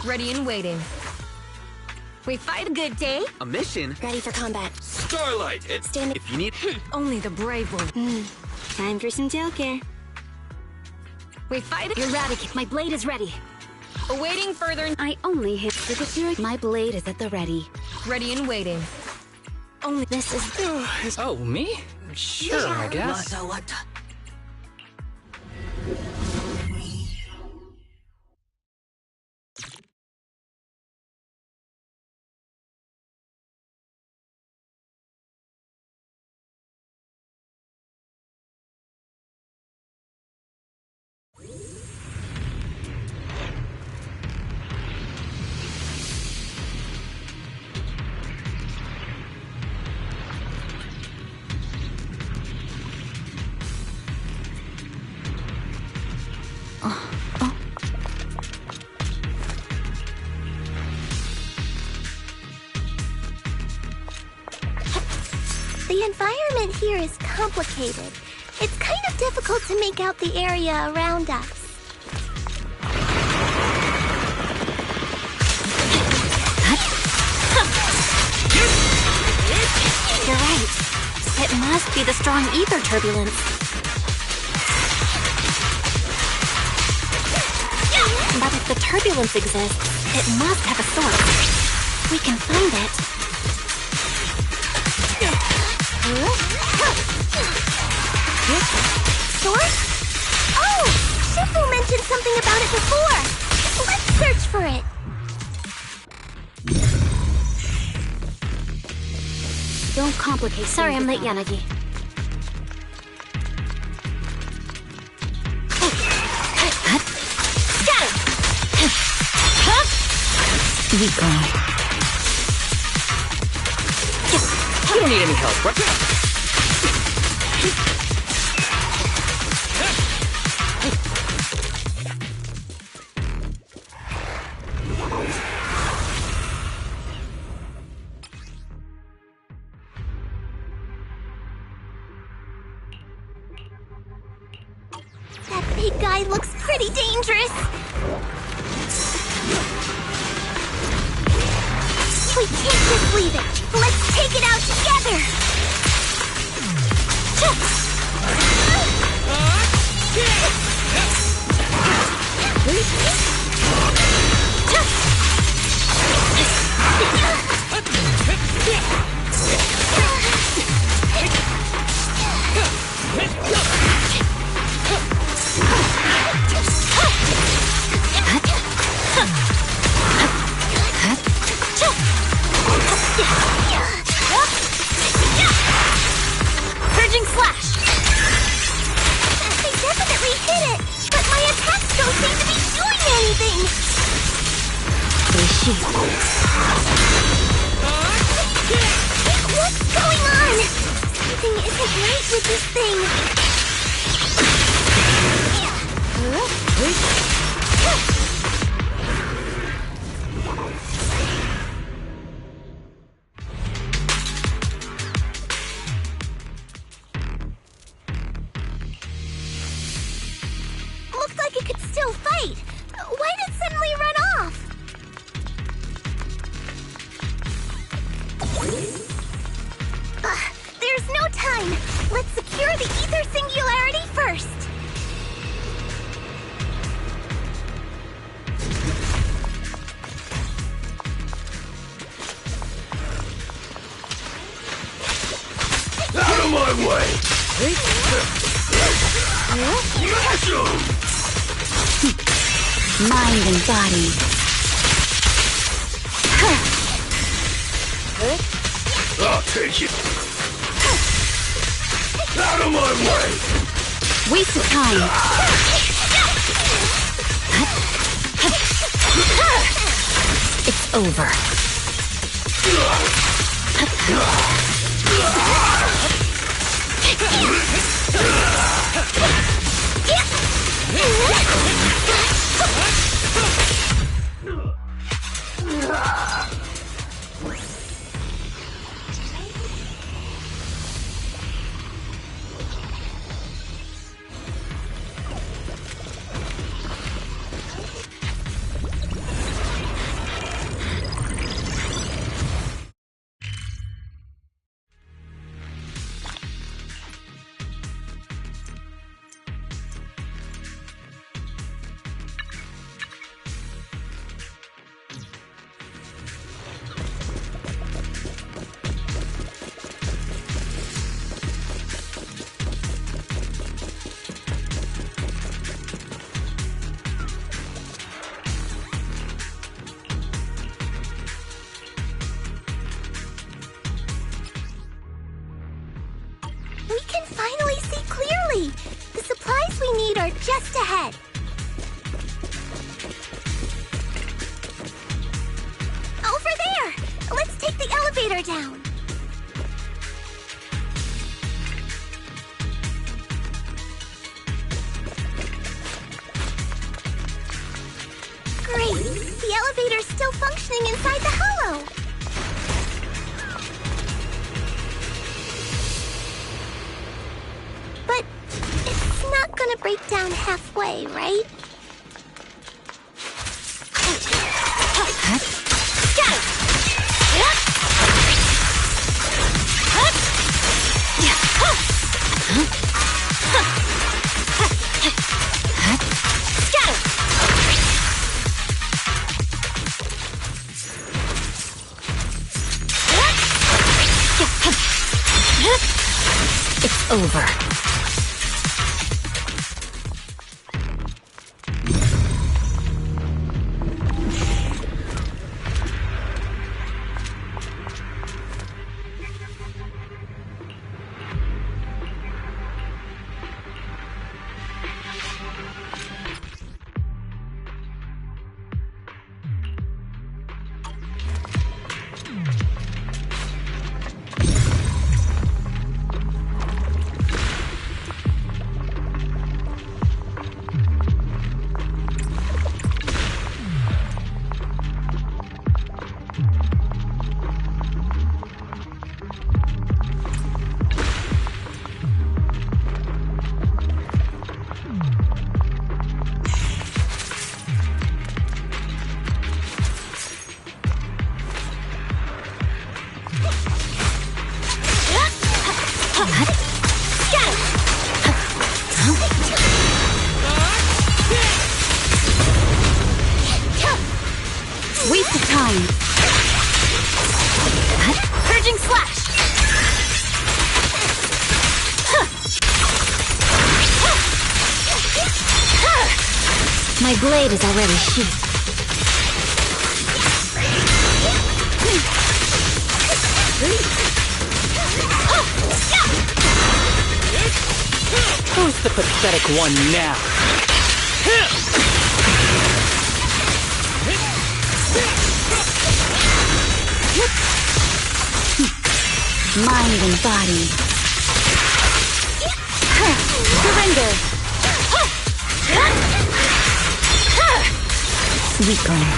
Ready and waiting. We fight a good day. A mission? Ready for combat. Starlight! Stand. If you need... Only the brave will. Time for some tail care. We fight. Eradicate. My blade is ready. Awaiting further. I only hit the My blade is at the ready. Ready and waiting. Only this is. Oh, me? Sure, I guess. The environment here is complicated. It's kind of difficult to make out the area around us. You're right. It must be the strong ether turbulence. But if the turbulence exists, it must have a source. We can find it. Source? Oh! Shifu mentioned something about it before! Let's search for it! Don't complicate. Sorry, I'm late, Yanagi. Got it! Weak. You don't need any help, right? That big guy looks pretty dangerous! We can't just leave it! Let's take it out together! Purging slash! I definitely hit it, but my attacks don't seem to be doing anything! What's going on? Something isn't right with this thing. Looks like it could still fight. Why did it suddenly run off? There's no time. Let's secure the ether singularity first. Out of my way! Smash him! Mind and body. I'll take it! Out of my way! Waste of time. It's over. can finally see clearly. The supplies we need are just ahead. Over there! Let's take the elevator down. Great! The elevator's still functioning inside the hollow. But it's not gonna break down halfway, right? It's over. Waste of time. Purging slash. My blade is already sheathed. Who's the pathetic one now? Mind and body. Surrender. Weakling.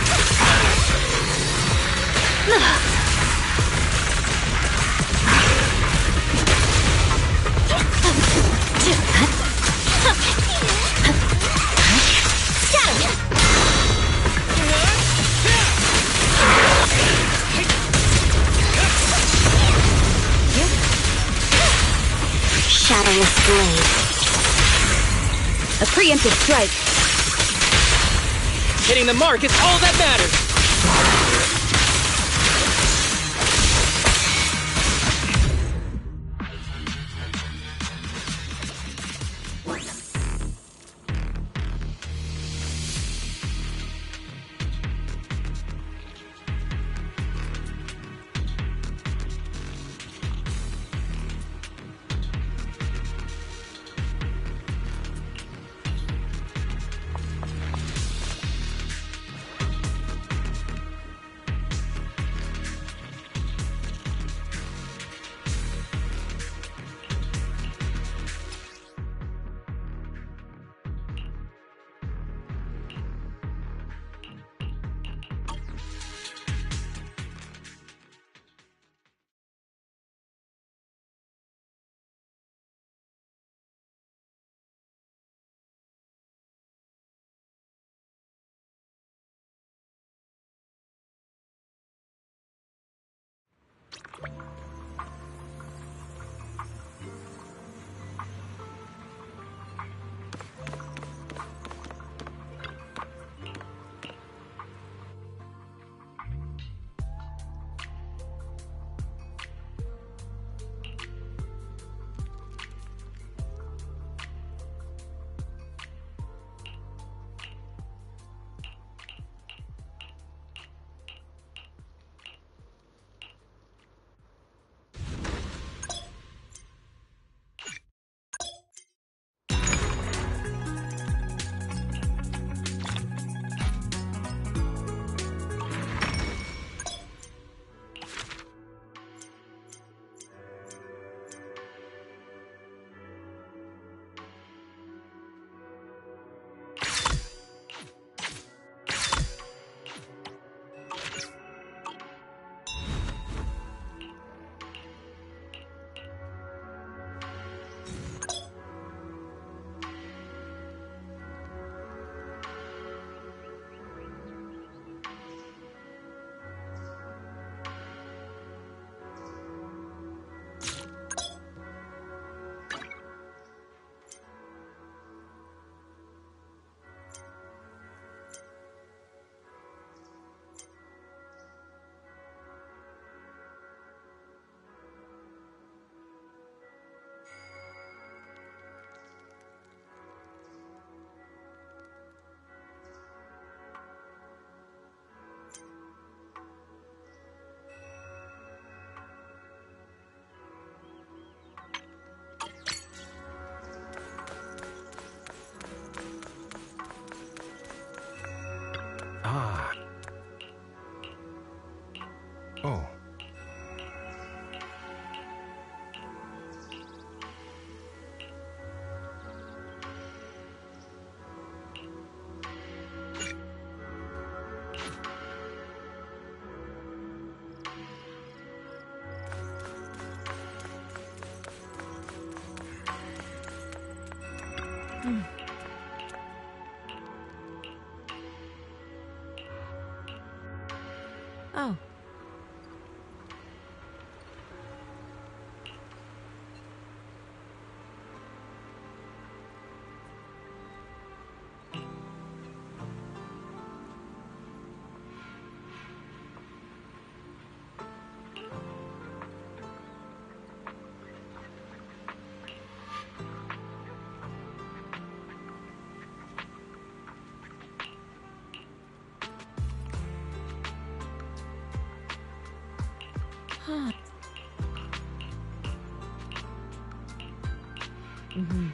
Shadowless blade. A preemptive strike. Hitting the mark is all that matters. Oh. Huh. Mm-hmm.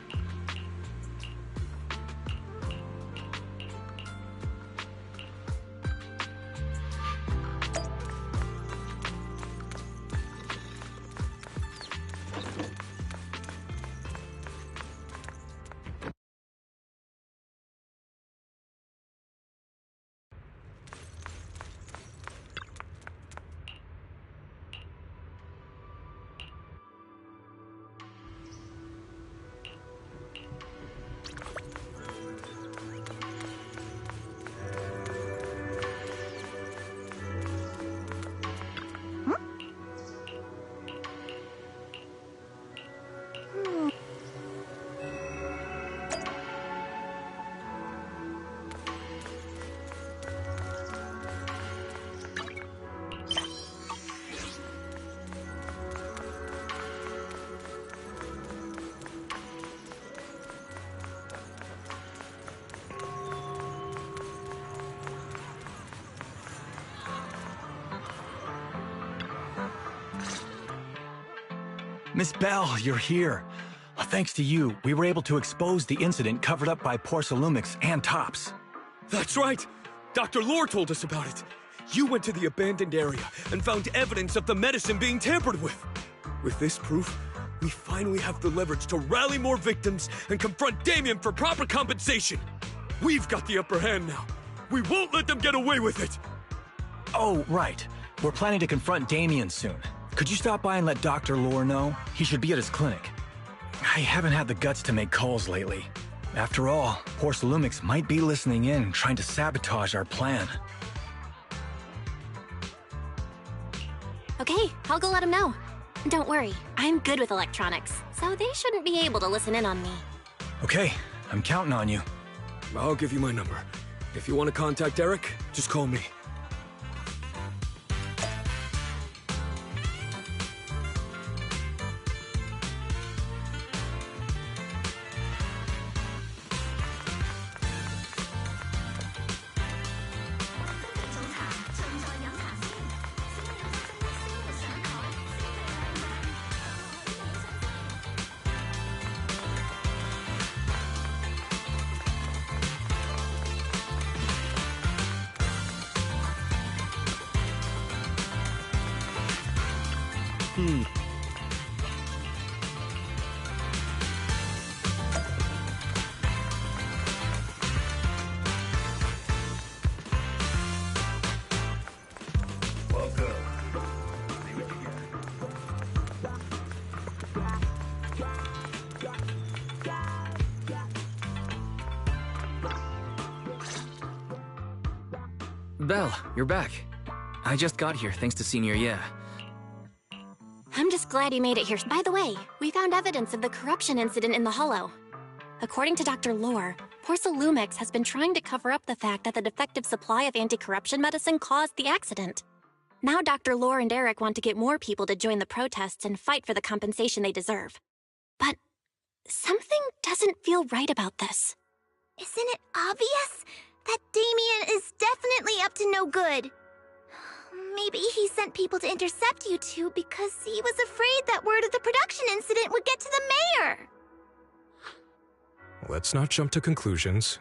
Miss Bell, you're here. Thanks to you, we were able to expose the incident covered up by Porsalumix and Tops. That's right! Dr. Lore told us about it. You went to the abandoned area and found evidence of the medicine being tampered with. With this proof, we finally have the leverage to rally more victims and confront Damien for proper compensation. We've got the upper hand now. We won't let them get away with it. Oh, right. We're planning to confront Damien soon. Could you stop by and let Dr. Lore know? He should be at his clinic. I haven't had the guts to make calls lately. After all, Porsalumix might be listening in, trying to sabotage our plan. Okay, I'll go let him know. Don't worry, I'm good with electronics, so they shouldn't be able to listen in on me. Okay, I'm counting on you. I'll give you my number. If you want to contact Eric, just call me. Belle, you're back. I just got here thanks to Senior Ye. I'm just glad you made it here. By the way, we found evidence of the corruption incident in the Hollow. According to Dr. Lore, Porsalumix has been trying to cover up the fact that the defective supply of anti-corruption medicine caused the accident. Now Dr. Lore and Eric want to get more people to join the protests and fight for the compensation they deserve. But something doesn't feel right about this. Isn't it obvious? That Damien is definitely up to no good. Maybe he sent people to intercept you two because he was afraid that word of the production incident would get to the mayor. Let's not jump to conclusions.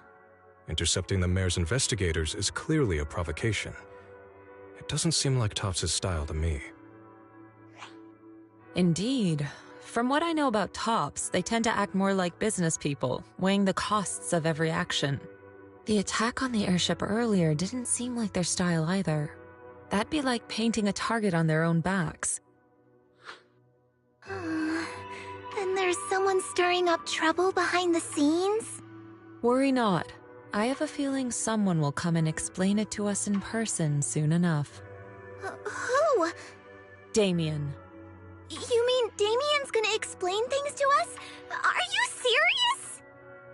Intercepting the mayor's investigators is clearly a provocation. It doesn't seem like Tops' style to me. Indeed. From what I know about Tops, they tend to act more like business people, weighing the costs of every action. The attack on the airship earlier didn't seem like their style either. That'd be like painting a target on their own backs. Then there's someone stirring up trouble behind the scenes? Worry not. I have a feeling someone will come and explain it to us in person soon enough. Who? Damien. You mean Damien's gonna explain things to us? Are you serious?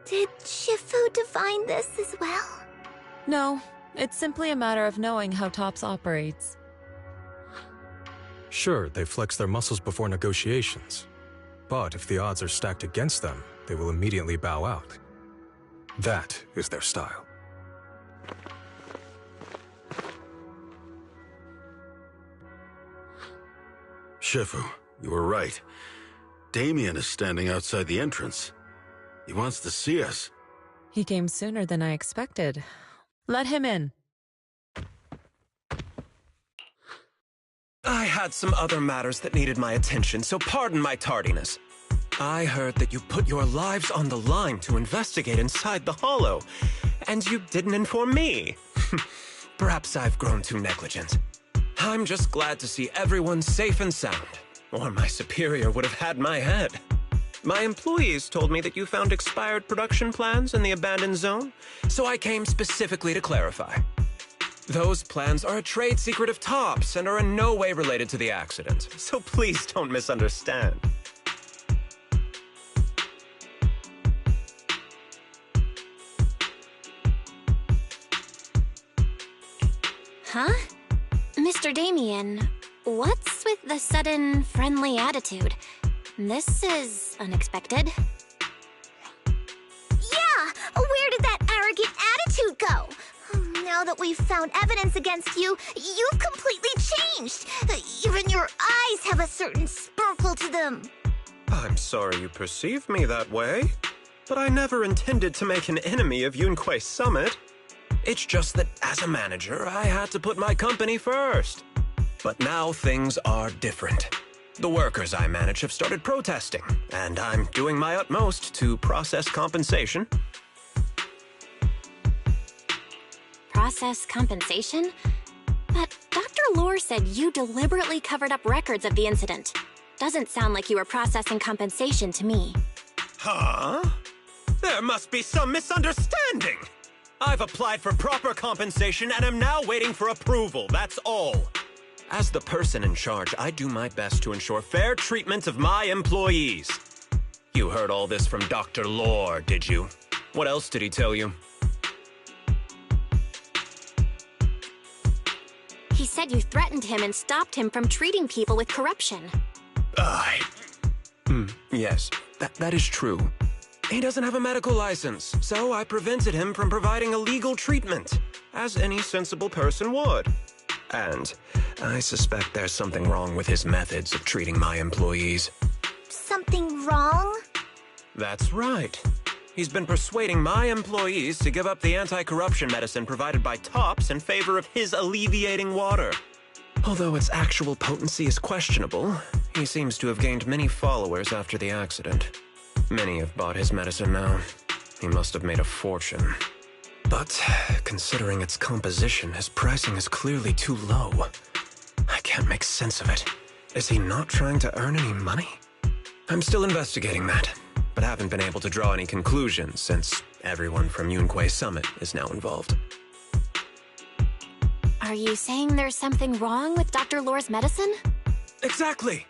Did Shifu divine this as well? No, it's simply a matter of knowing how TOPS operates. Sure, they flex their muscles before negotiations. But if the odds are stacked against them, they will immediately bow out. That is their style. Shifu, you were right. Damien is standing outside the entrance. He wants to see us. He came sooner than I expected. Let him in. I had some other matters that needed my attention, so pardon my tardiness. I heard that you put your lives on the line to investigate inside the Hollow, and you didn't inform me. Perhaps I've grown too negligent. I'm just glad to see everyone safe and sound, or my superior would have had my head. My employees told me that you found expired production plans in the abandoned zone, so I came specifically to clarify. Those plans are a trade secret of TOPS and are in no way related to the accident, so please don't misunderstand. Huh? Mr. Damien, what's with the sudden friendly attitude? This is unexpected. Yeah! Where did that arrogant attitude go? Now that we've found evidence against you, you've completely changed. Even your eyes have a certain sparkle to them. I'm sorry you perceive me that way, but I never intended to make an enemy of Yunquei Summit. It's just that as a manager, I had to put my company first. But now things are different. The workers I manage have started protesting, and I'm doing my utmost to process compensation. Process compensation? But Dr. Lore said you deliberately covered up records of the incident. Doesn't sound like you were processing compensation to me. Huh? There must be some misunderstanding. I've applied for proper compensation and am now waiting for approval, that's all. As the person in charge, I do my best to ensure fair treatment of my employees. You heard all this from Dr. Lore, did you? What else did he tell you? He said you threatened him and stopped him from treating people with corruption. Yes, that is true. He doesn't have a medical license, so I prevented him from providing a legal treatment, as any sensible person would. And I suspect there's something wrong with his methods of treating my employees. Something wrong? That's right. He's been persuading my employees to give up the anti-corruption medicine provided by TOPS in favor of his alleviating water. Although its actual potency is questionable, he seems to have gained many followers after the accident. Many have bought his medicine now. He must have made a fortune. But considering its composition, his pricing is clearly too low. I can't make sense of it. Is he not trying to earn any money? I'm still investigating that, but haven't been able to draw any conclusions since everyone from Yunquei Summit is now involved. Are you saying there's something wrong with Dr. Lore's medicine? Exactly!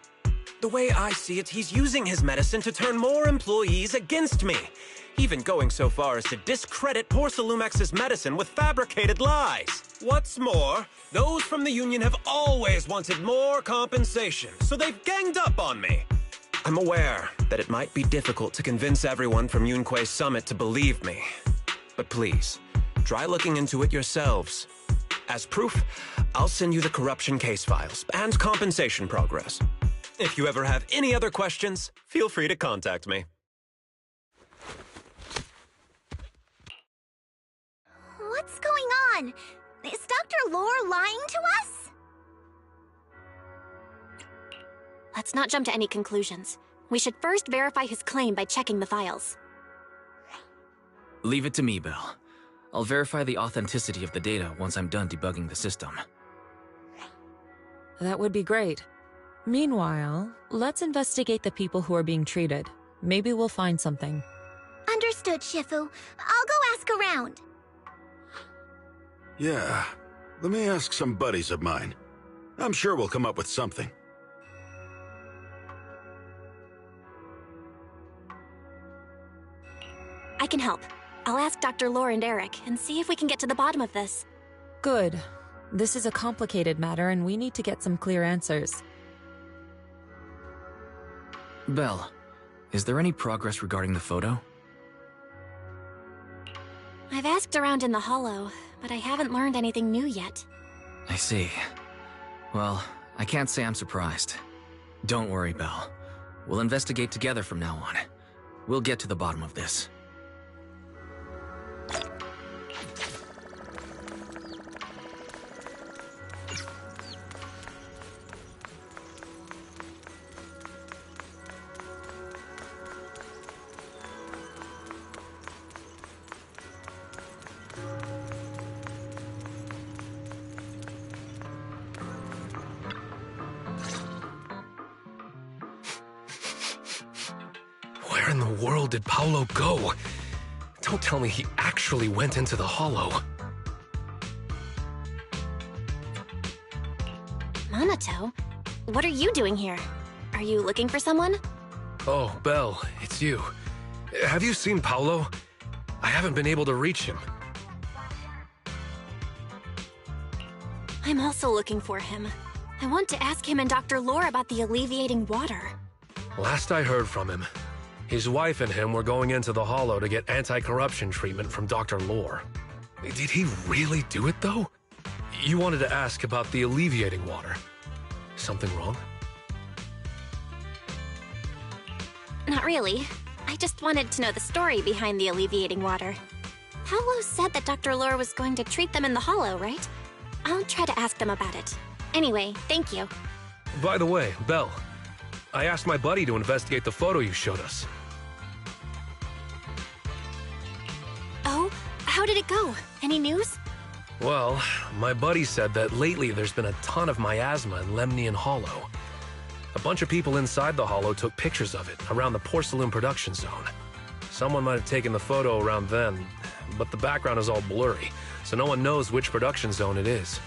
The way I see it, he's using his medicine to turn more employees against me, even going so far as to discredit Porcelumex's medicine with fabricated lies. What's more, those from the union have always wanted more compensation, so they've ganged up on me. I'm aware that it might be difficult to convince everyone from Yunquei Summit to believe me, but please, try looking into it yourselves. As proof, I'll send you the corruption case files and compensation progress. If you ever have any other questions, feel free to contact me. What's going on? Is Dr. Lore lying to us? Let's not jump to any conclusions. We should first verify his claim by checking the files. Leave it to me, Belle. I'll verify the authenticity of the data once I'm done debugging the system. That would be great. Meanwhile, let's investigate the people who are being treated. Maybe we'll find something. Understood, Shifu. I'll go ask around. Yeah, let me ask some buddies of mine. I'm sure we'll come up with something. I can help. I'll ask Dr. Lore and Eric and see if we can get to the bottom of this. Good. This is a complicated matter and we need to get some clear answers. Belle, is there any progress regarding the photo? I've asked around in the Hollow, but I haven't learned anything new yet. I see. Well, I can't say I'm surprised. Don't worry, Belle. We'll investigate together from now on. We'll get to the bottom of this. Where in the world did Paolo go? Don't tell me he actually went into the Hollow. Minato? What are you doing here? Are you looking for someone? Oh, Belle, it's you. Have you seen Paolo? I haven't been able to reach him. I'm also looking for him. I want to ask him and Dr. Lore about the alleviating water. Last I heard from him, his wife and him were going into the Hollow to get anti-corruption treatment from Dr. Lore. Did he really do it, though? You wanted to ask about the alleviating water. Something wrong? Not really. I just wanted to know the story behind the alleviating water. Paolo said that Dr. Lore was going to treat them in the Hollow, right? I'll try to ask them about it. Anyway, thank you. By the way, Belle, I asked my buddy to investigate the photo you showed us. Oh? How did it go? Any news? Well, my buddy said that lately there's been a ton of miasma in Lemnian Hollow. A bunch of people inside the Hollow took pictures of it around the porcelain production zone. Someone might have taken the photo around then, but the background is all blurry, so no one knows which production zone it is.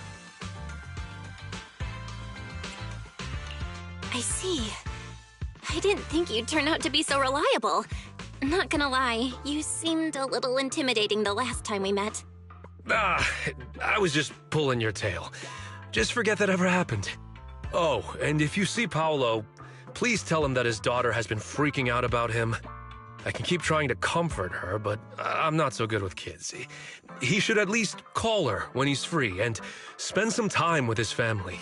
I see. I didn't think you'd turn out to be so reliable. Not gonna lie, you seemed a little intimidating the last time we met. I was just pulling your tail. Just forget that ever happened. Oh, and if you see Paolo, please tell him that his daughter has been freaking out about him. I can keep trying to comfort her, but I'm not so good with kids. He should at least call her when he's free and spend some time with his family.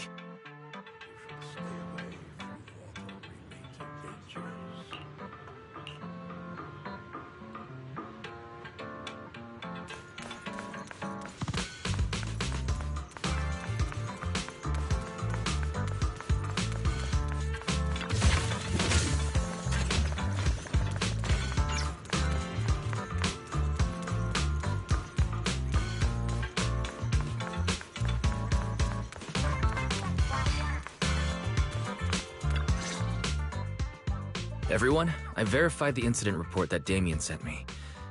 Everyone, I verified the incident report that Damien sent me.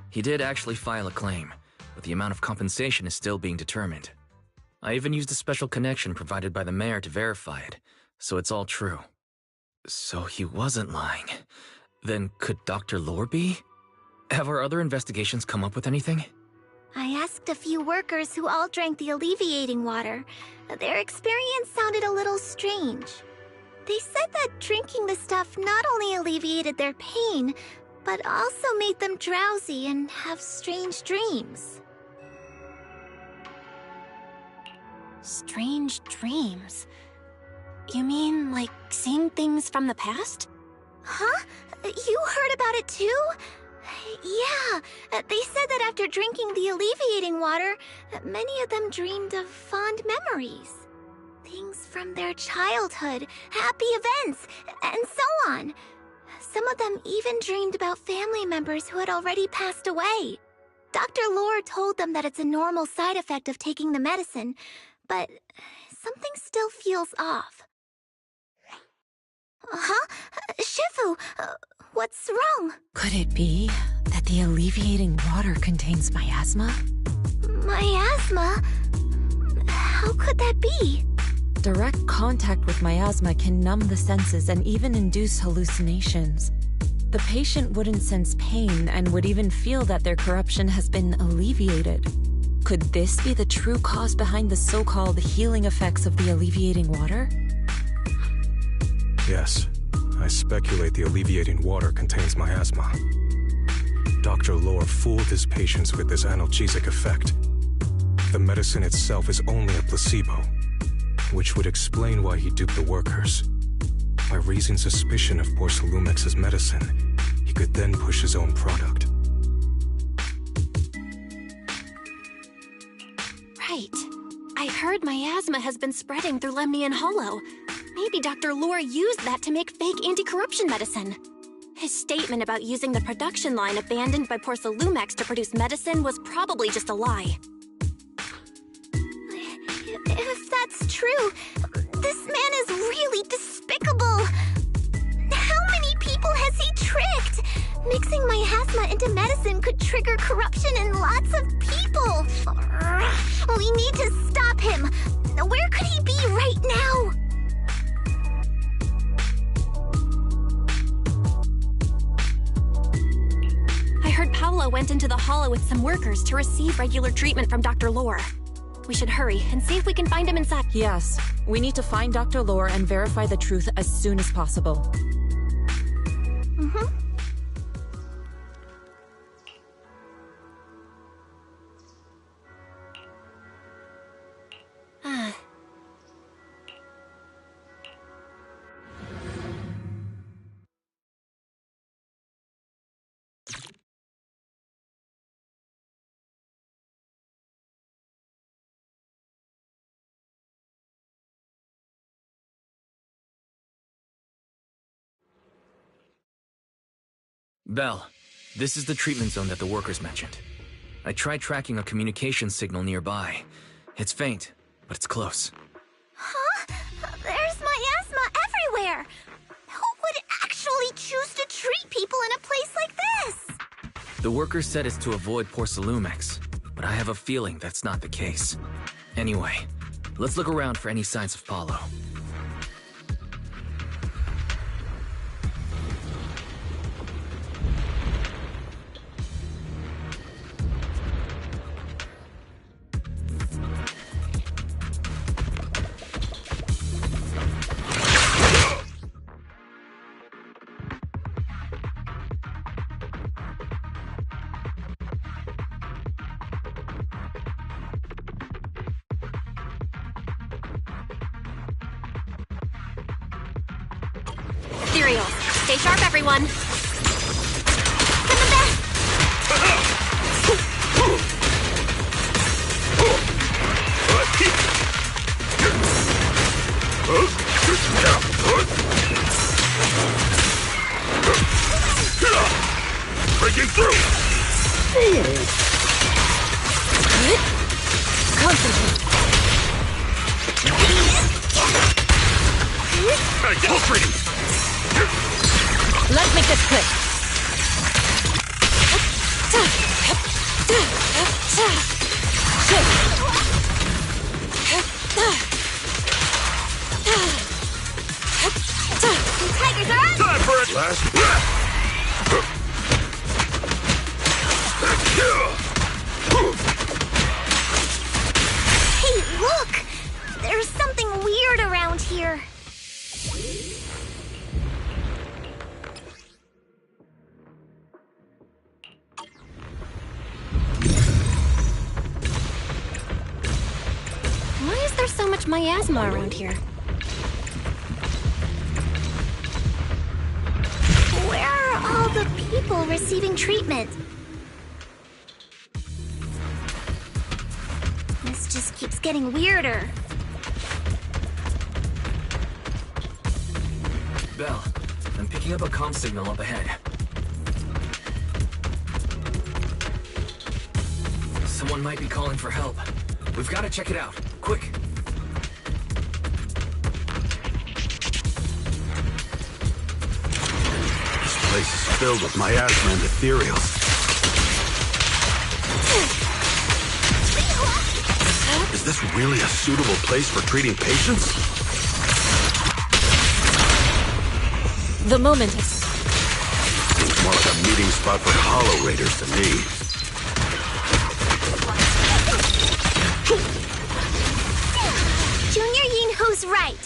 He did actually file a claim, but the amount of compensation is still being determined. I even used a special connection provided by the mayor to verify it, so it's all true. So he wasn't lying. Then could Dr. Lore be? Have our other investigations come up with anything? I asked a few workers who all drank the alleviating water. Their experience sounded a little strange. They said that drinking the stuff not only alleviated their pain, but also made them drowsy and have strange dreams. Strange dreams? You mean, like, seeing things from the past? Huh? You heard about it too? Yeah, they said that after drinking the alleviating water, many of them dreamed of fond memories. Things from their childhood, happy events, and so on. Some of them even dreamed about family members who had already passed away. Dr. Lore told them that it's a normal side effect of taking the medicine, but something still feels off. Huh? Shifu, what's wrong? Could it be that the alleviating water contains miasma? Miasma? How could that be? Direct contact with miasma can numb the senses and even induce hallucinations. The patient wouldn't sense pain and would even feel that their corruption has been alleviated. Could this be the true cause behind the so-called healing effects of the alleviating water? Yes, I speculate the alleviating water contains miasma. Dr. Lore fooled his patients with this analgesic effect. The medicine itself is only a placebo, which would explain why he duped the workers. By raising suspicion of Porcelumex's medicine, he could then push his own product. Right. I heard miasma has been spreading through Lemnian Hollow. Maybe Dr. Lore used that to make fake anti-corruption medicine. His statement about using the production line abandoned by Porcelumex to produce medicine was probably just a lie. If that's true, this man is really despicable. How many people has he tricked? Mixing miasma into medicine could trigger corruption in lots of people. We need to stop him. Where could he be right now? I heard Paolo went into the hollow with some workers to receive regular treatment from Dr. Lore. We should hurry and see if we can find him inside. Yes, we need to find Dr. Lore and verify the truth as soon as possible. Mm-hmm. Belle, this is the treatment zone that the workers mentioned. I tried tracking a communication signal nearby. It's faint, but it's close. Huh? There's miasma everywhere! Who would actually choose to treat people in a place like this? The workers said it's to avoid Porcelumex, but I have a feeling that's not the case. Anyway, let's look around for any signs of Paolo. Cereals. Stay sharp, everyone. Breaking through! Concentrate. Infiltrating! Let's make this quick. Tigers are up! Time for it! Last breath! Hey, look! There's something weird around here. Why is there so much miasma around here? Where are all the people receiving treatment? This just keeps getting weirder. Belle, I'm picking up a comm signal up ahead. Someone might be calling for help. We've got to check it out. Quick! This place is filled with miasma and ethereals. Is this really a suitable place for treating patients? The moment is... Seems more like a meeting spot for Hollow Raiders to me. Junior Yinhu's right.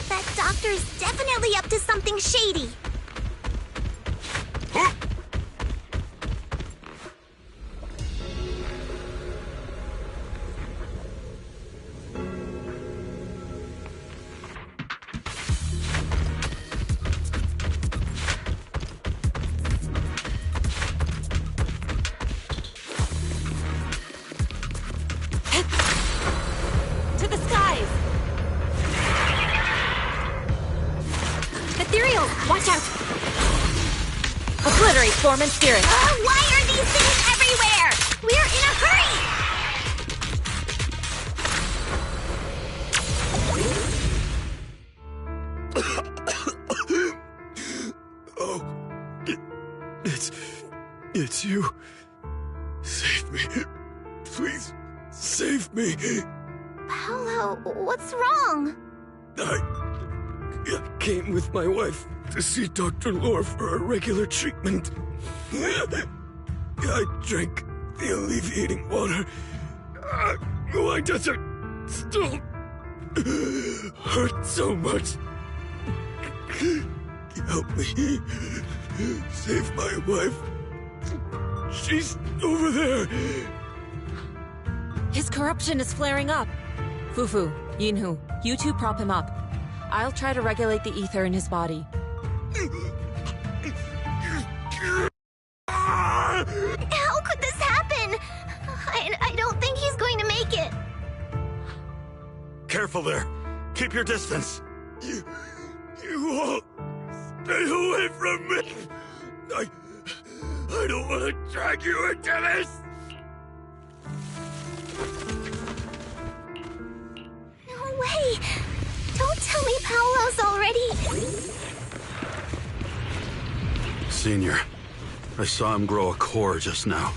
That doctor's definitely up to something shady. To the skies! Ethereal, watch out! Obliterate form and spirit. Why are these things everywhere? We're in a hurry! Oh, it's you. Save me. Please, save me. Paolo, what's wrong? I came with my wife to see Dr. Lore for a regular treatment. I drank the alleviating water. Why does it still hurt so much? Help me. Save my wife. She's over there. His corruption is flaring up. Fufu, Yinhu, you two prop him up. I'll try to regulate the ether in his body. How could this happen? I don't think he's going to make it. Careful there. Keep your distance. You all stay away from me. I don't want to drag you into this. No way. Don't tell me Paolo's already... Senior, I saw him grow a core just now.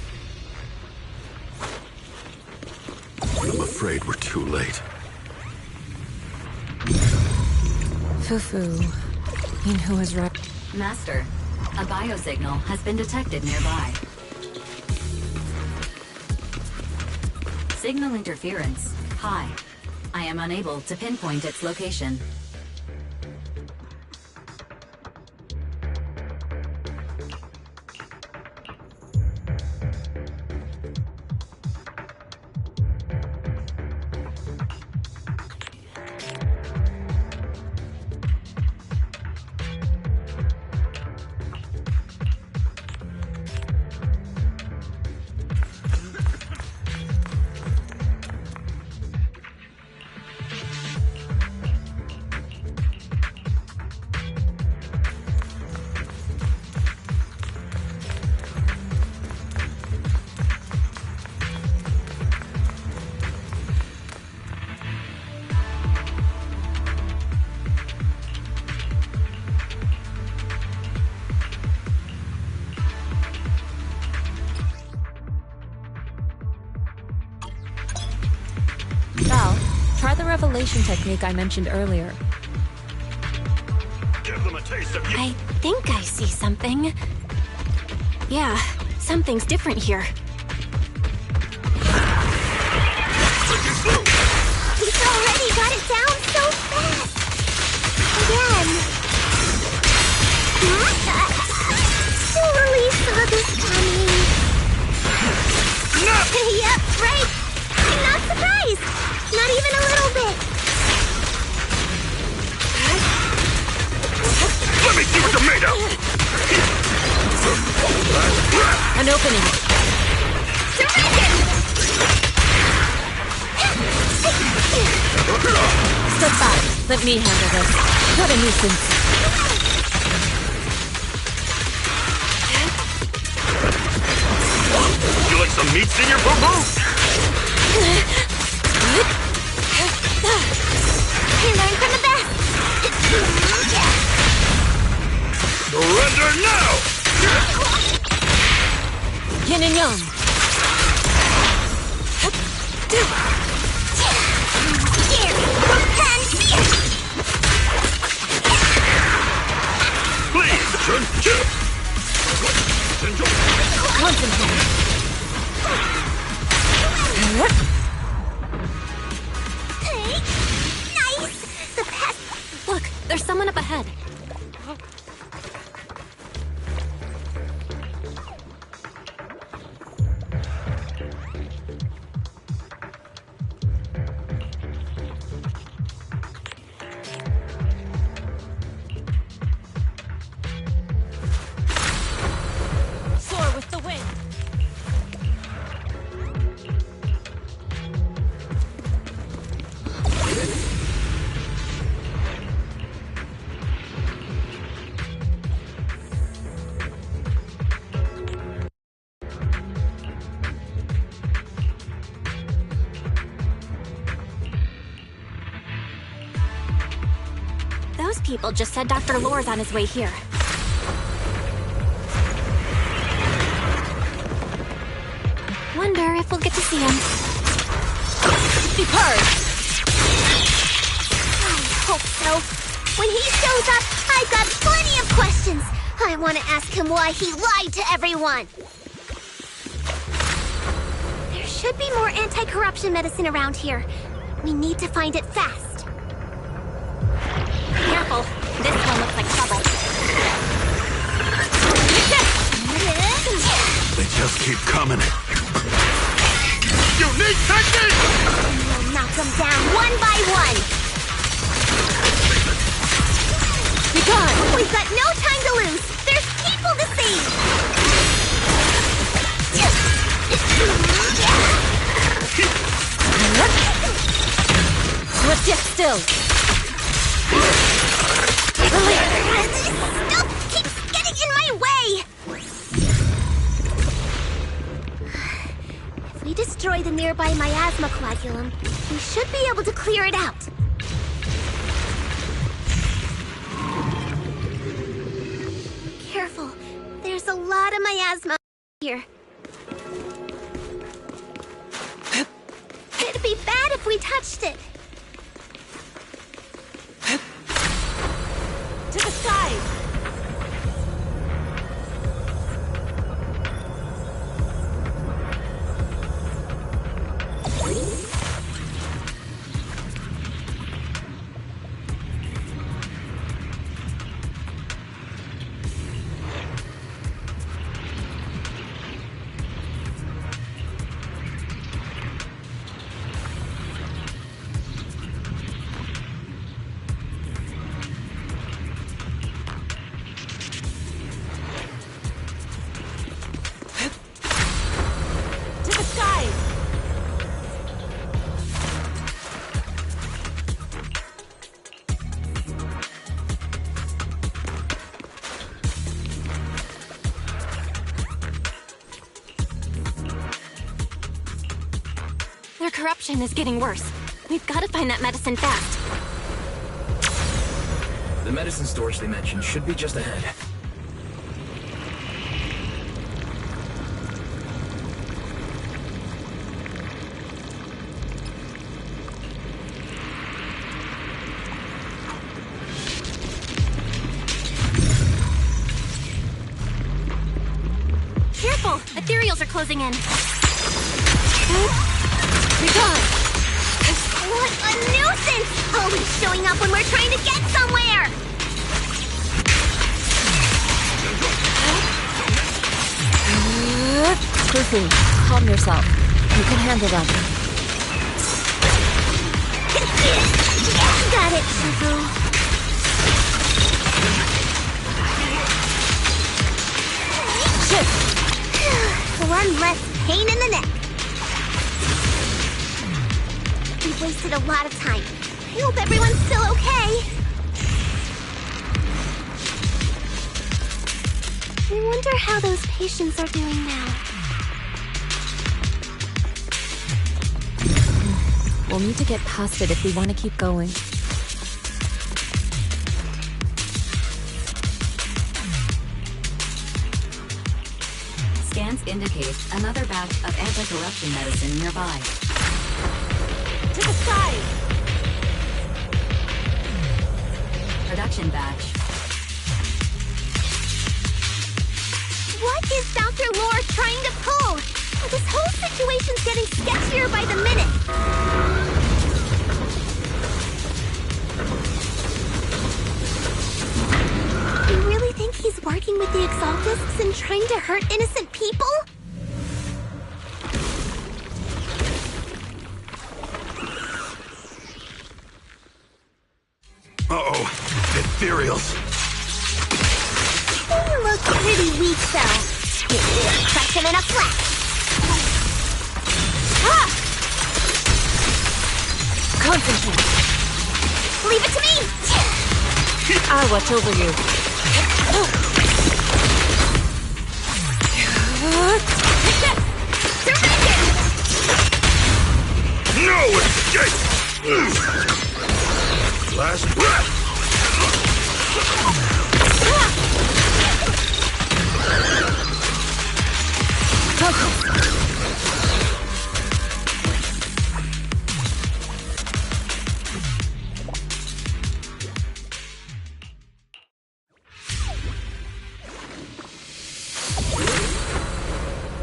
I'm afraid we're too late. Fufu, Yinhu is right. Master, a biosignal has been detected nearby. Signal interference high. I am unable to pinpoint its location. Val, try the revelation technique I mentioned earlier. Give them a taste of you. I think I see something. Yeah, something's different here. He's already got it down so fast! Again. Surely saw this coming. Yep, right. I'm not surprised. Not even a little bit. Let me see what you're made of! An opening. Step back. Let me handle this. What a nuisance. Would you like some meat, Senior Boo-Boo? You learn from the best. Surrender now! Yin and Yang. Look, there's someone up ahead. Soar with the wind. Those people just said Dr. Lore's on his way here. Wonder if we'll get to see him. Depart! I hope so. When he shows up, I've got plenty of questions. I want to ask him why he lied to everyone. There should be more anti-corruption medicine around here. We need to find it fast. Careful. This one looks like trouble. They just keep coming. Unique technique! We'll knock them down one by one. Be gone! We've got no time to lose. There's people to save. Sit still. Stuff keeps getting in my way. If we destroy the nearby miasma coagulum, we should be able to clear it out. Careful. There's a lot of miasma here. It'd be bad if we touched it. To the side! Their corruption is getting worse. We've got to find that medicine fast. The medicine storage they mentioned should be just ahead. Careful! Ethereals are closing in. Be gone! What a nuisance! Always showing up when we're trying to get somewhere! Fufu, calm yourself. You can handle them. Got it, Shifu. Shift! One less pain in the neck. We've wasted a lot of time. I hope everyone's still okay. I wonder how those patients are doing now. We'll need to get past it if we want to keep going. Scans indicate another batch of anti-corruption medicine nearby. To the skies! Production batch. What is Dr. Lore trying to pull? This whole situation's getting sketchier by the minute. You really think he's working with the Exaltists and trying to hurt innocent people? Uh-oh, ethereals. You look pretty weak, though. You will crush him in a flash. Ah! Concentrate. Leave it to me! I'll watch over you. No escape! Last breath!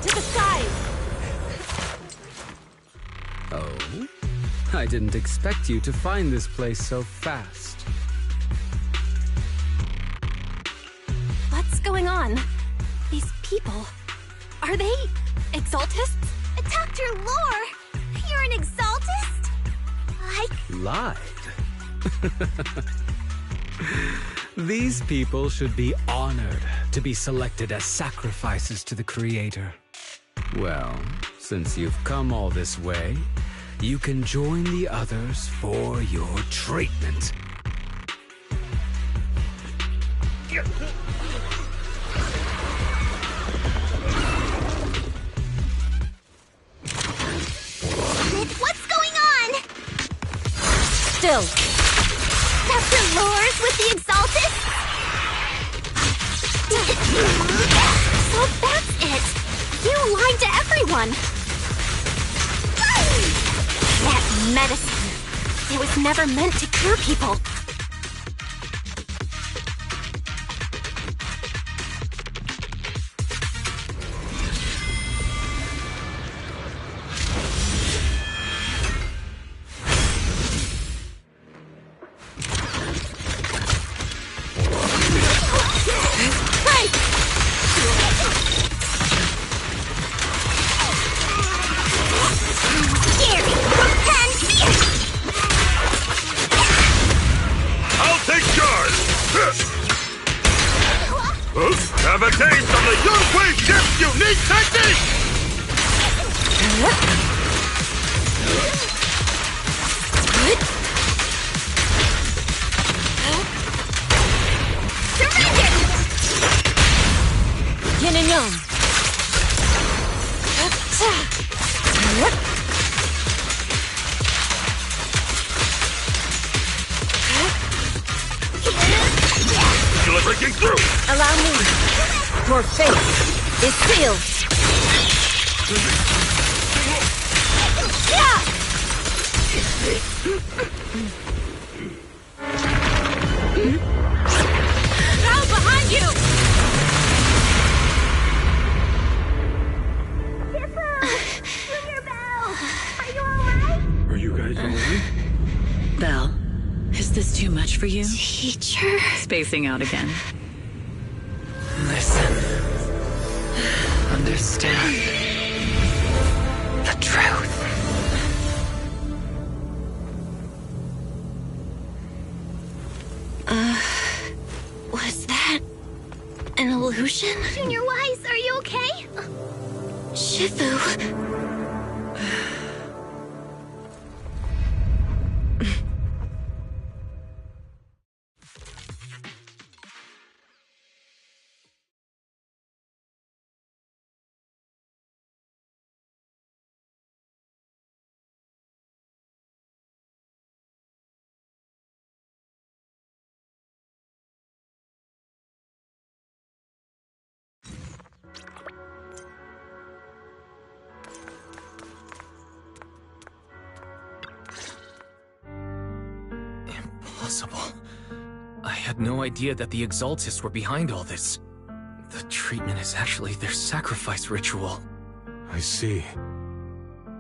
To the skies! Oh? I didn't expect you to find this place so fast. What's going on? These people, are they Exaltists? Dr. Lore! You're an Exaltist? Lied. These people should be honored to be selected as sacrifices to the Creator. Well, since you've come all this way, you can join the others for your treatment. What's going on? Still. Dr. Lore's with the Exaltists? So that's it! You lied to everyone! That medicine, it was never meant to cure people. I'll take charge! Have a taste of the Yunhui Ship's unique technique! Yin and yang. Feel it breaking through! Allow me. Your fate is sealed. Now behind you! Are you guys alright? Belle, is this too much for you? Teacher. Spacing out again. Listen. Understand. The truth. Was that an illusion? Junior Wise, are you okay? Shifu. possible? I had no idea that the Exaltists were behind all this. The treatment is actually their sacrifice ritual. I see.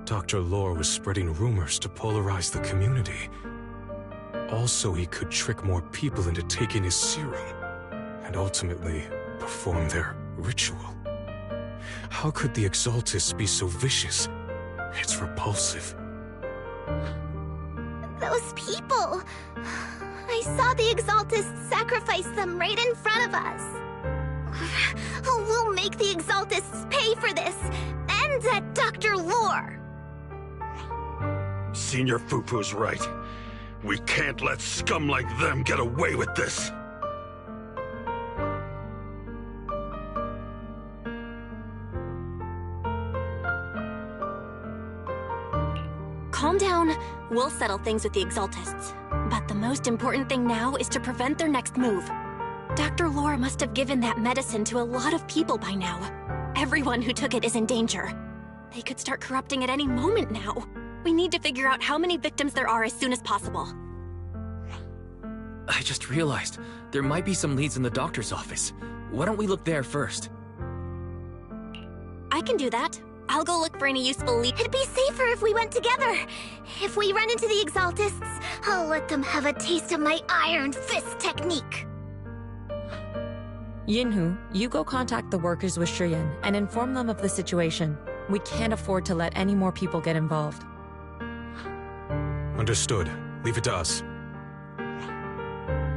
Dr. Lore was spreading rumors to polarize the community. Also, he could trick more people into taking his serum, and ultimately perform their ritual. How could the Exaltists be so vicious? It's repulsive. Those people! I saw the Exaltists sacrifice them right in front of us. We'll make the Exaltists pay for this, and that Dr. Lore! Senior Fufu's right. We can't let scum like them get away with this. Calm down. We'll settle things with the Exaltists. But the most important thing now is to prevent their next move. Dr. Lore must have given that medicine to a lot of people by now. Everyone who took it is in danger. They could start corrupting at any moment now. We need to figure out how many victims there are as soon as possible. I just realized there might be some leads in the doctor's office. Why don't we look there first? I can do that. I'll go look for any useful leads. It'd be safer if we went together. If we run into the Exaltists, I'll let them have a taste of my Iron Fist technique. Yinhu, you go contact the workers with Shiyan and inform them of the situation. We can't afford to let any more people get involved. Understood. Leave it to us.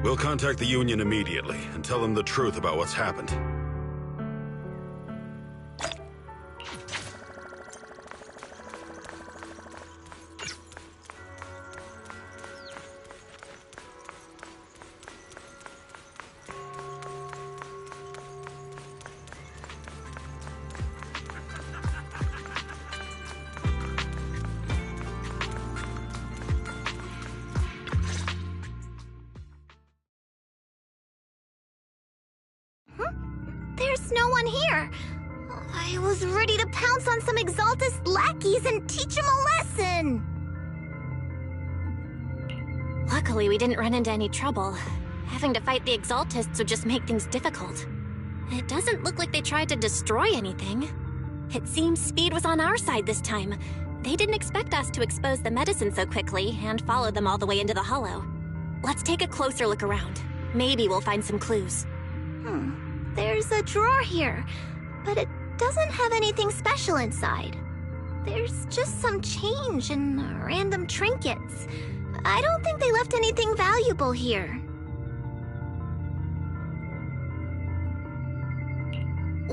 We'll contact the Union immediately and tell them the truth about what's happened. There's no one here. I was ready to pounce on some Exaltist lackeys and teach them a lesson. Luckily, we didn't run into any trouble. Having to fight the Exaltists would just make things difficult. It doesn't look like they tried to destroy anything. It seems speed was on our side this time. They didn't expect us to expose the medicine so quickly and follow them all the way into the hollow. Let's take a closer look around. Maybe we'll find some clues. There's a drawer here, but it doesn't have anything special inside. There's just some change and random trinkets. I don't think they left anything valuable here.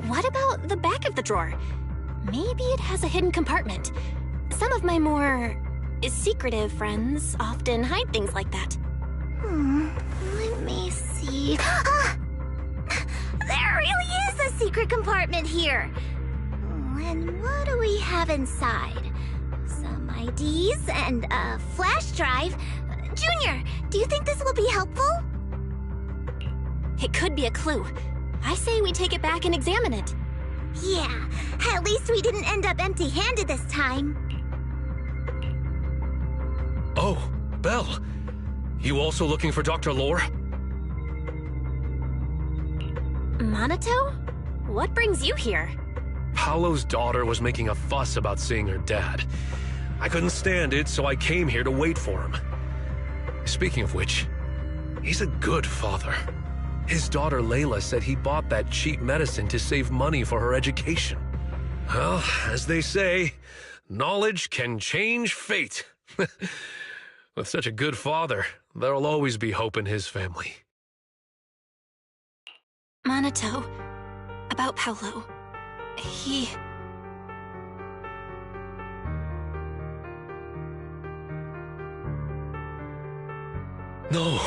What about the back of the drawer? Maybe it has a hidden compartment. Some of my more secretive friends often hide things like that. Let me see. Ah! There really is a secret compartment here. And what do we have inside? Some IDs and a flash drive. Junior, do you think this will be helpful? It could be a clue. I say we take it back and examine it. Yeah, at least we didn't end up empty-handed this time. Oh, Belle. You also looking for Dr. Lore? Minato? What brings you here? Paolo's daughter was making a fuss about seeing her dad. I couldn't stand it, so I came here to wait for him. Speaking of which, he's a good father. His daughter Layla said he bought that cheap medicine to save money for her education. Well, as they say, knowledge can change fate. With such a good father, there'll always be hope in his family. Minato, about Paolo. He... No.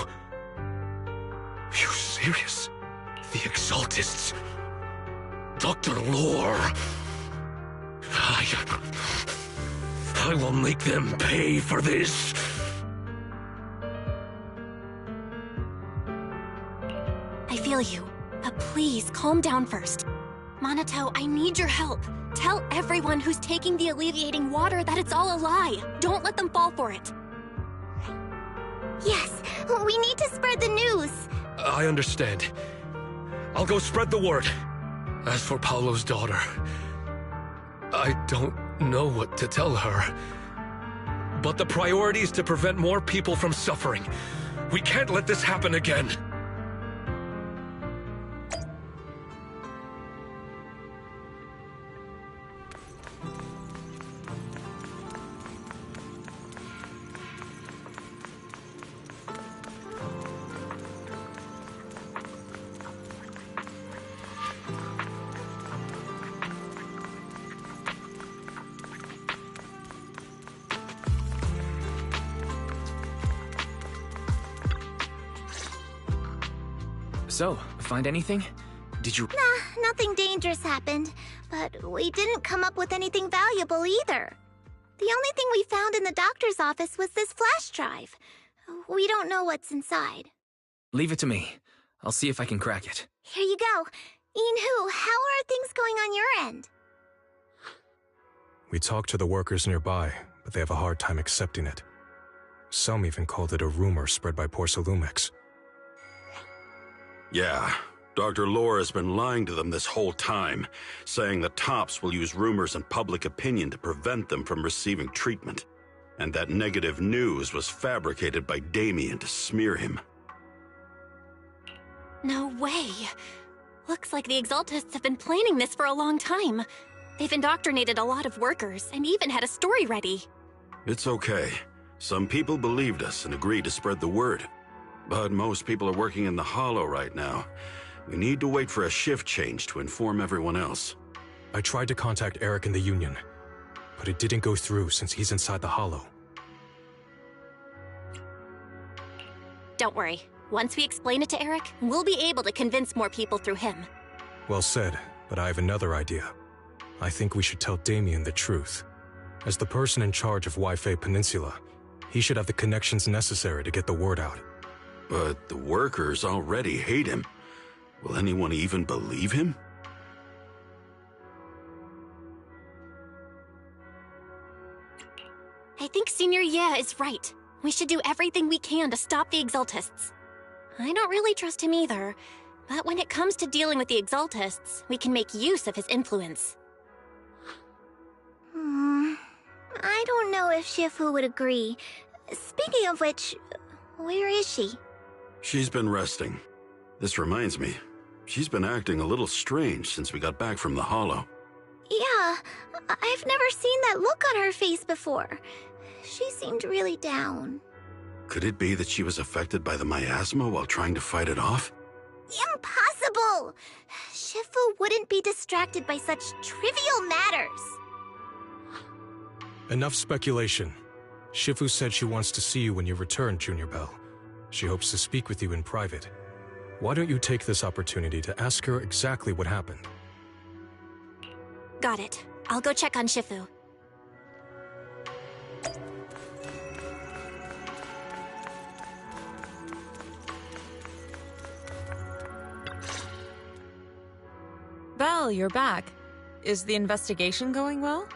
Are you serious? The Exaltists. Dr. Lore. I will make them pay for this. I feel you, but please calm down first. Minato, I need your help. Tell everyone who's taking the alleviating water that it's all a lie. Don't let them fall for it. Yes, we need to spread the news. I understand. I'll go spread the word. As for Paolo's daughter, I don't know what to tell her. But the priority is to prevent more people from suffering. We can't let this happen again. So, find anything? Did you— Nah, nothing dangerous happened, but we didn't come up with anything valuable either. The only thing we found in the doctor's office was this flash drive. We don't know what's inside. Leave it to me. I'll see if I can crack it. Here you go. Inhu, how are things going on your end? We talked to the workers nearby, but they have a hard time accepting it. Some even called it a rumor spread by Porsalumex. Yeah, Dr. Lore has been lying to them this whole time, saying the Tops will use rumors and public opinion to prevent them from receiving treatment. And that negative news was fabricated by Damien to smear him. No way. Looks like the Exaltists have been planning this for a long time. They've indoctrinated a lot of workers and even had a story ready. It's okay. Some people believed us and agreed to spread the word. But most people are working in the Hollow right now. We need to wait for a shift change to inform everyone else. I tried to contact Eric in the Union, but it didn't go through since he's inside the Hollow. Don't worry. Once we explain it to Eric, we'll be able to convince more people through him. Well said, but I have another idea. I think we should tell Damien the truth. As the person in charge of Wi-Fi Peninsula, he should have the connections necessary to get the word out. But the workers already hate him. Will anyone even believe him? I think Senior Ye is right. We should do everything we can to stop the Exaltists. I don't really trust him either, but when it comes to dealing with the Exaltists, we can make use of his influence. I don't know if Shifu would agree. Speaking of which, where is she? She's been resting. This reminds me, she's been acting a little strange since we got back from the Hollow. Yeah, I've never seen that look on her face before. She seemed really down. Could it be that she was affected by the miasma while trying to fight it off? Impossible! Shifu wouldn't be distracted by such trivial matters. Enough speculation. Shifu said she wants to see you when you return, Junior Bell. She hopes to speak with you in private. Why don't you take this opportunity to ask her exactly what happened? Got it. I'll go check on Shifu. Belle, you're back. Is the investigation going well?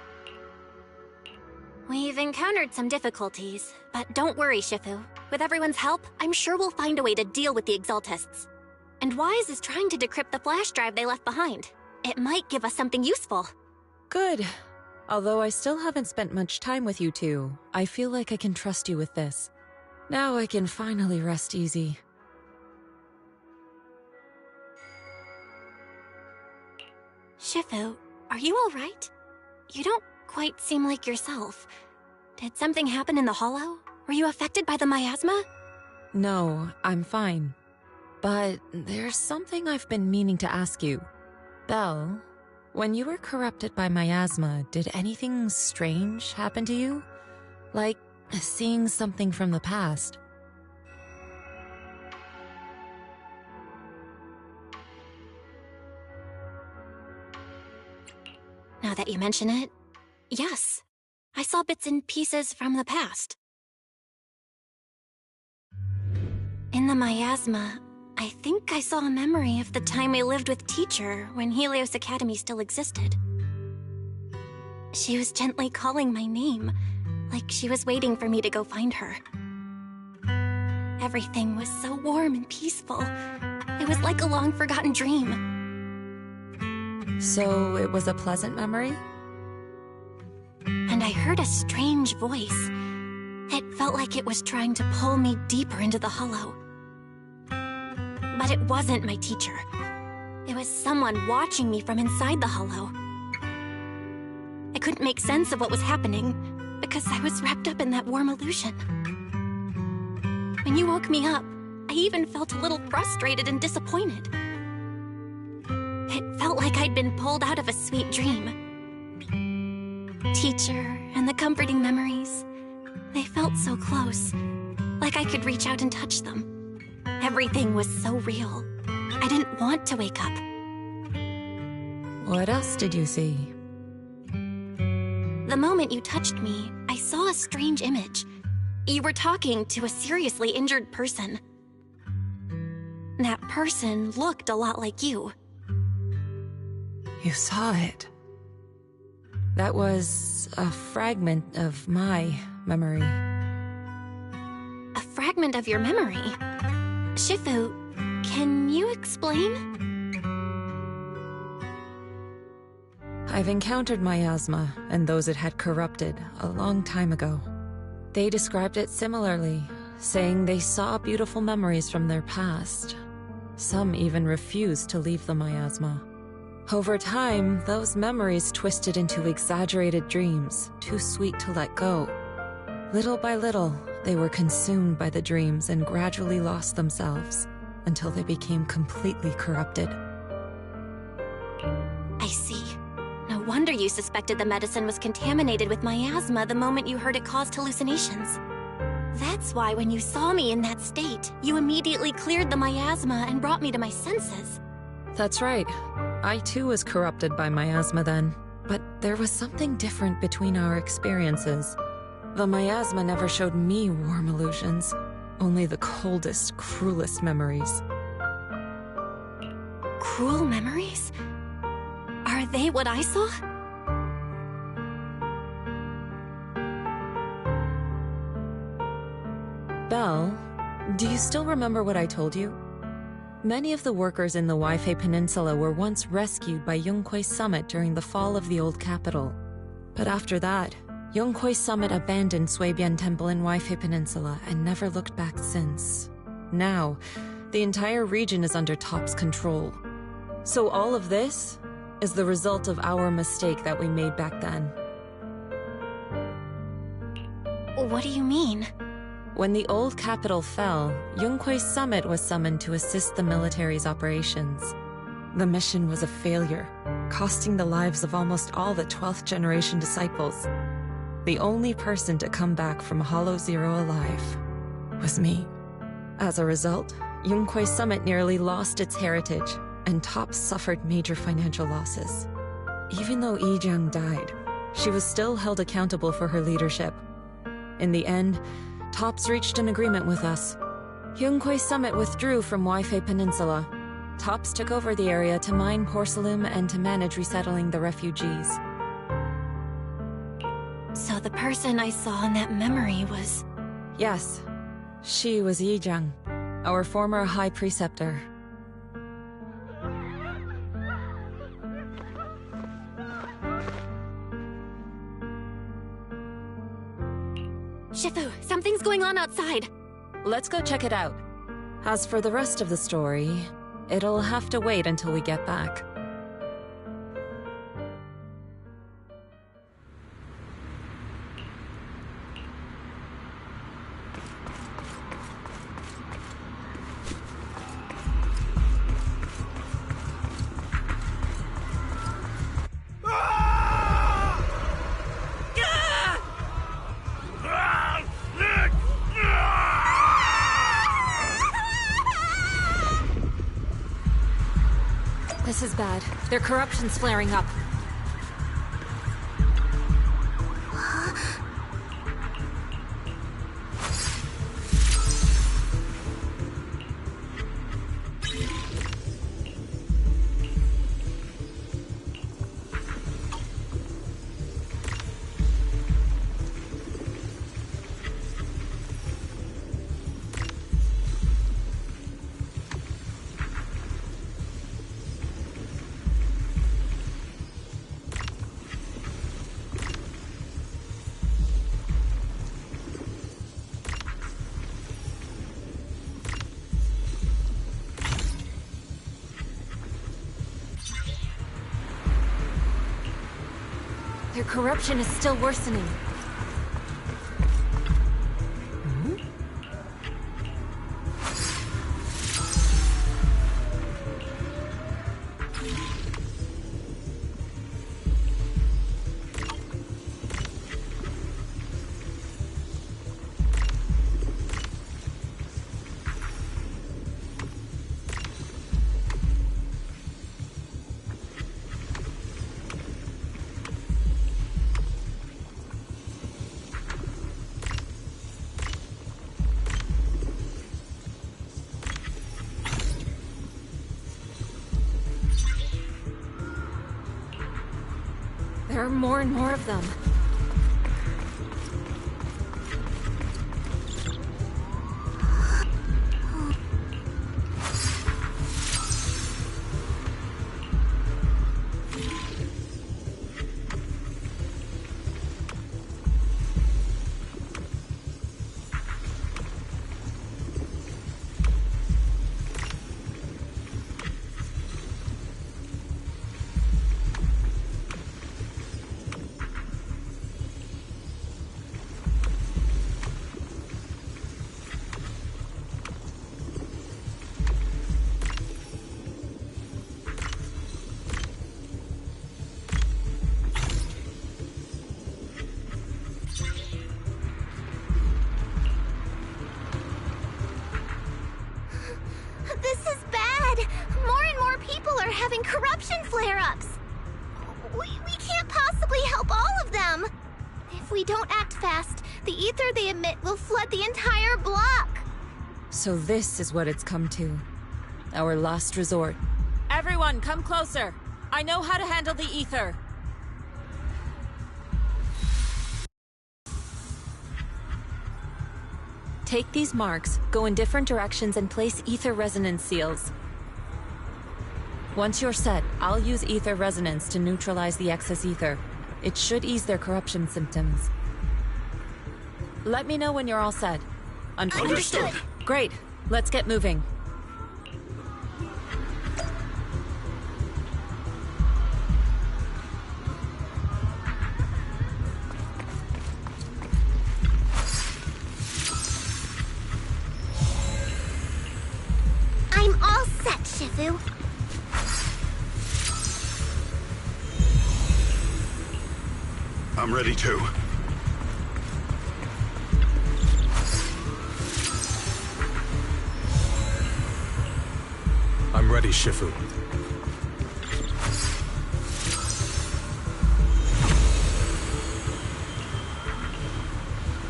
We've encountered some difficulties, but don't worry, Shifu. With everyone's help, I'm sure we'll find a way to deal with the Exaltists. And Wise is trying to decrypt the flash drive they left behind. It might give us something useful. Good. Although I still haven't spent much time with you two, I feel like I can trust you with this. Now I can finally rest easy. Shifu, are you all right? You don't quite seem like yourself. Did something happen in the Hollow? Were you affected by the miasma? No, I'm fine. But there's something I've been meaning to ask you. Belle, when you were corrupted by miasma, did anything strange happen to you? Like seeing something from the past? Now that you mention it, yes. I saw bits and pieces from the past. In the miasma, I think I saw a memory of the time we lived with Teacher when Helios Academy still existed. She was gently calling my name, like she was waiting for me to go find her. Everything was so warm and peaceful. It was like a long-forgotten dream. So it was a pleasant memory? And I heard a strange voice. It felt like it was trying to pull me deeper into the hollow. But it wasn't my teacher. It was someone watching me from inside the hollow. I couldn't make sense of what was happening because I was wrapped up in that warm illusion. When you woke me up, I even felt a little frustrated and disappointed. It felt like I'd been pulled out of a sweet dream. Teacher and the comforting memories, they felt so close, like I could reach out and touch them. Everything was so real. I didn't want to wake up. What else did you see? The moment you touched me, I saw a strange image. You were talking to a seriously injured person. That person looked a lot like you. You saw it. That was a fragment of my memory. A fragment of your memory? Shifu, can you explain? I've encountered miasma and those it had corrupted a long time ago. They described it similarly, saying they saw beautiful memories from their past. Some even refused to leave the miasma. Over time, those memories twisted into exaggerated dreams, too sweet to let go. Little by little, they were consumed by the dreams and gradually lost themselves, until they became completely corrupted. I see. No wonder you suspected the medicine was contaminated with miasma the moment you heard it caused hallucinations. That's why when you saw me in that state, you immediately cleared the miasma and brought me to my senses. That's right. I too was corrupted by miasma then, but there was something different between our experiences. The miasma never showed me warm illusions, only the coldest, cruelest memories. Cruel memories? Are they what I saw? Belle, do you still remember what I told you? Many of the workers in the Waifei Peninsula were once rescued by Yunquei Summit during the fall of the old capital. But after that, Yunquei Summit abandoned Suibian Temple in Waifei Peninsula and never looked back since. Now, the entire region is under TOP's control. So all of this is the result of our mistake that we made back then. What do you mean? When the old capital fell, Yunquei Summit was summoned to assist the military's operations. The mission was a failure, costing the lives of almost all the 12th generation disciples. The only person to come back from Hollow Zero alive was me. As a result, Yunquei Summit nearly lost its heritage, and TOP suffered major financial losses. Even though Yijiang died, she was still held accountable for her leadership. In the end, TOPS reached an agreement with us. Yunquei Summit withdrew from Waifei Peninsula. TOPS took over the area to mine porcelain and to manage resettling the refugees. So the person I saw in that memory was... Yes, she was Yijiang, our former High Preceptor. Shifu, something's going on outside. Let's go check it out. As for the rest of the story, it'll have to wait until we get back. This is bad. Their corruption's flaring up. Their corruption is still worsening. There are more and more of them. This is bad! More and more people are having corruption flare-ups! We can't possibly help all of them! If we don't act fast, the ether they emit will flood the entire block! So this is what it's come to. Our last resort. Everyone, come closer! I know how to handle the ether! Take these marks, go in different directions, and place ether resonance seals. Once you're set, I'll use ether resonance to neutralize the excess ether. It should ease their corruption symptoms. Let me know when you're all set. Understood. Great. Let's get moving. I'm all set, Shifu. I'm ready too. I'm ready, Shifu.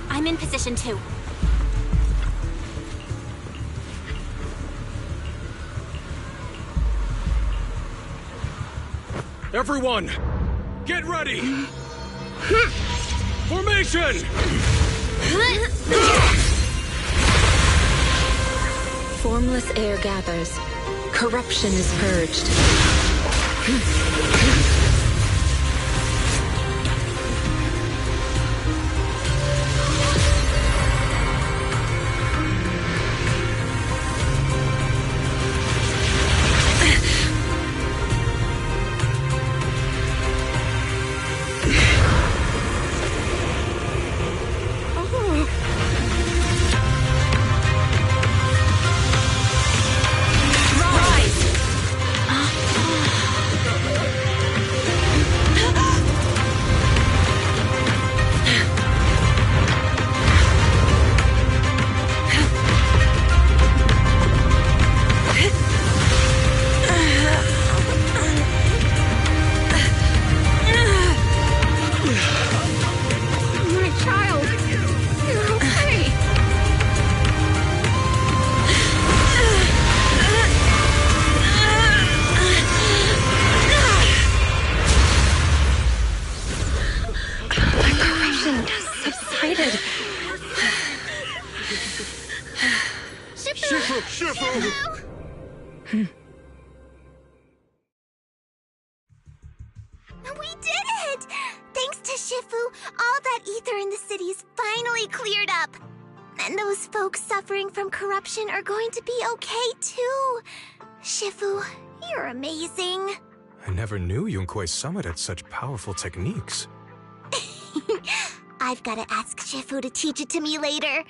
I'm in position too. Everyone, get ready! Formation! Formless air gathers. Corruption is purged. We did it! Thanks to Shifu, all that ether in the city's finally cleared up. And those folks suffering from corruption are going to be okay too. Shifu, you're amazing. I never knew Yunque's summit had such powerful techniques. I've gotta ask Shifu to teach it to me later.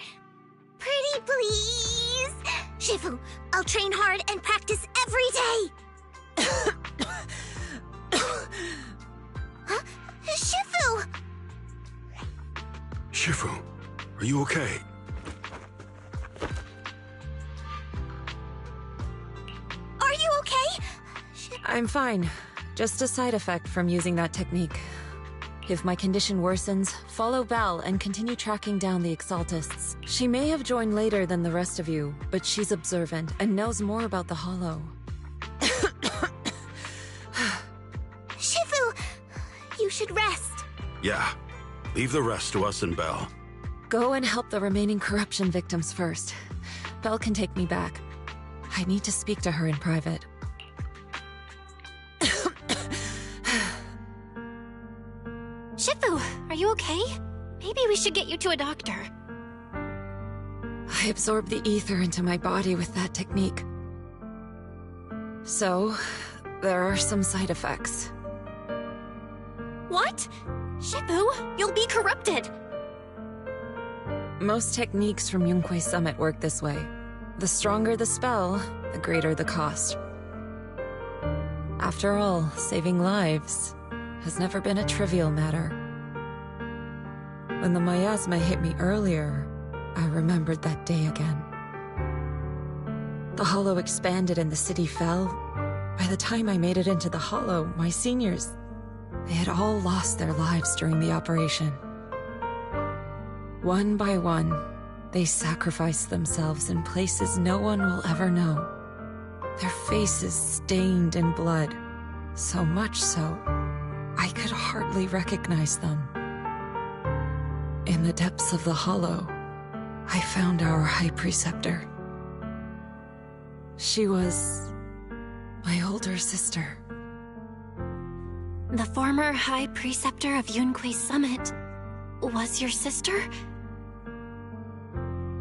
Pretty please! Shifu, I'll train hard and practice every day! Huh? Shifu! Shifu, are you okay? Are you okay? I'm fine. Just a side effect from using that technique. If my condition worsens, follow Belle and continue tracking down the Exaltists. She may have joined later than the rest of you, but she's observant and knows more about the Hollow. Shifu! You should rest. Yeah. Leave the rest to us and Belle. Go and help the remaining corruption victims first. Belle can take me back. I need to speak to her in private. Shifu, are you okay? Maybe we should get you to a doctor. I absorbed the ether into my body with that technique. So, there are some side effects. What? Shifu, you'll be corrupted! Most techniques from Yunquei Summit work this way. The stronger the spell, the greater the cost. After all, saving lives has never been a trivial matter. When the miasma hit me earlier, I remembered that day again. The Hollow expanded and the city fell. By the time I made it into the Hollow, my seniors, they had all lost their lives during the operation. One by one, they sacrificed themselves in places no one will ever know. Their faces stained in blood, so much so, I could hardly recognize them. In the depths of the Hollow, I found our High Preceptor. She was my older sister. The former High Preceptor of Yunquei Summit was your sister?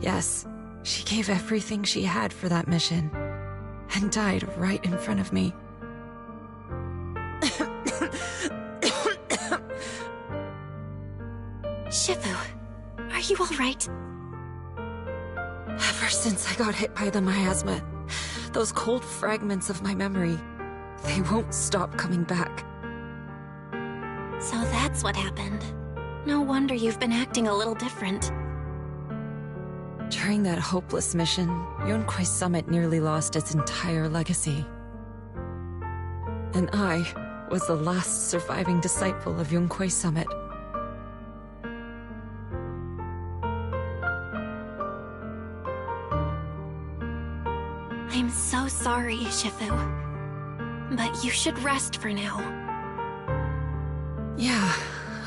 Yes, she gave everything she had for that mission, and died right in front of me. Shifu, are you alright? Ever since I got hit by the miasma, those cold fragments of my memory, they won't stop coming back. So that's what happened. No wonder you've been acting a little different. During that hopeless mission, Yunquei Summit nearly lost its entire legacy. And I was the last surviving disciple of Yunquei Summit. I'm so sorry, Shifu. But you should rest for now. Yeah,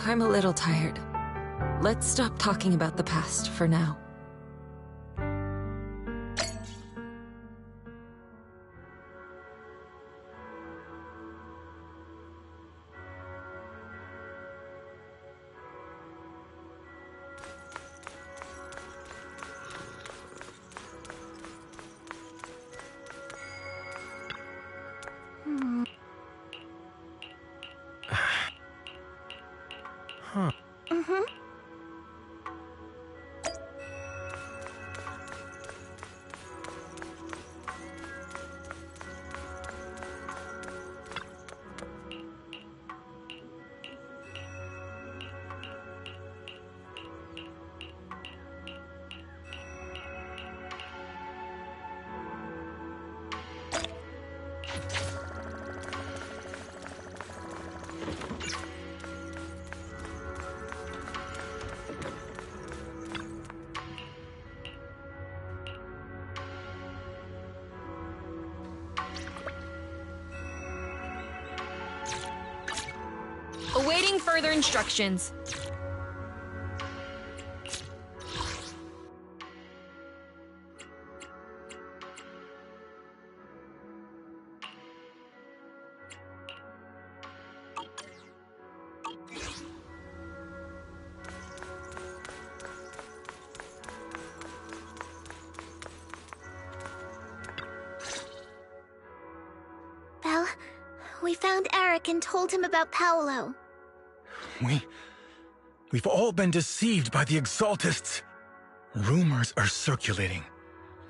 I'm a little tired. Let's stop talking about the past for now. Huh. Mm-hmm. Awaiting further instructions. We found Eric and told him about Paolo. We've all been deceived by the Exaltists. Rumors are circulating.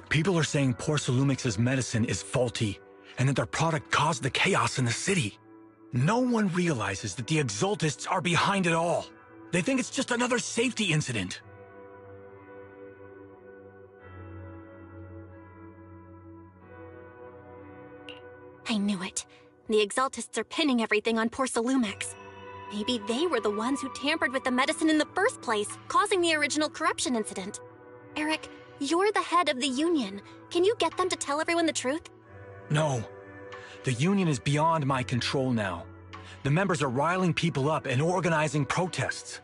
People are saying Porcelumix's medicine is faulty, and that their product caused the chaos in the city. No one realizes that the Exaltists are behind it all. They think it's just another safety incident. I knew it. The Exaltists are pinning everything on Porcelumix. Maybe they were the ones who tampered with the medicine in the first place, causing the original corruption incident. Eric, you're the head of the Union. Can you get them to tell everyone the truth? No. The Union is beyond my control now. The members are riling people up and organizing protests.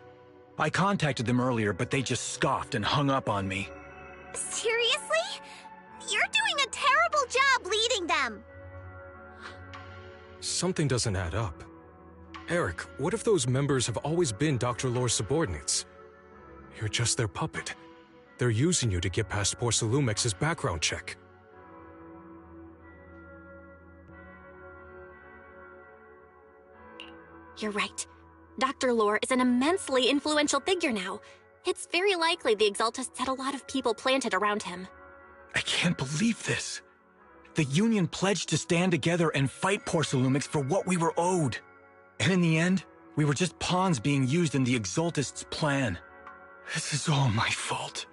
I contacted them earlier, but they just scoffed and hung up on me. Seriously? You're doing a terrible job leading them. Something doesn't add up. Eric, what if those members have always been Dr. Lore's subordinates? You're just their puppet. They're using you to get past Porcelumix's background check. You're right. Dr. Lore is an immensely influential figure now. It's very likely the Exaltists had a lot of people planted around him. I can't believe this. The Union pledged to stand together and fight Porcelumix for what we were owed. And in the end, we were just pawns being used in the Exaltists' plan. This is all my fault.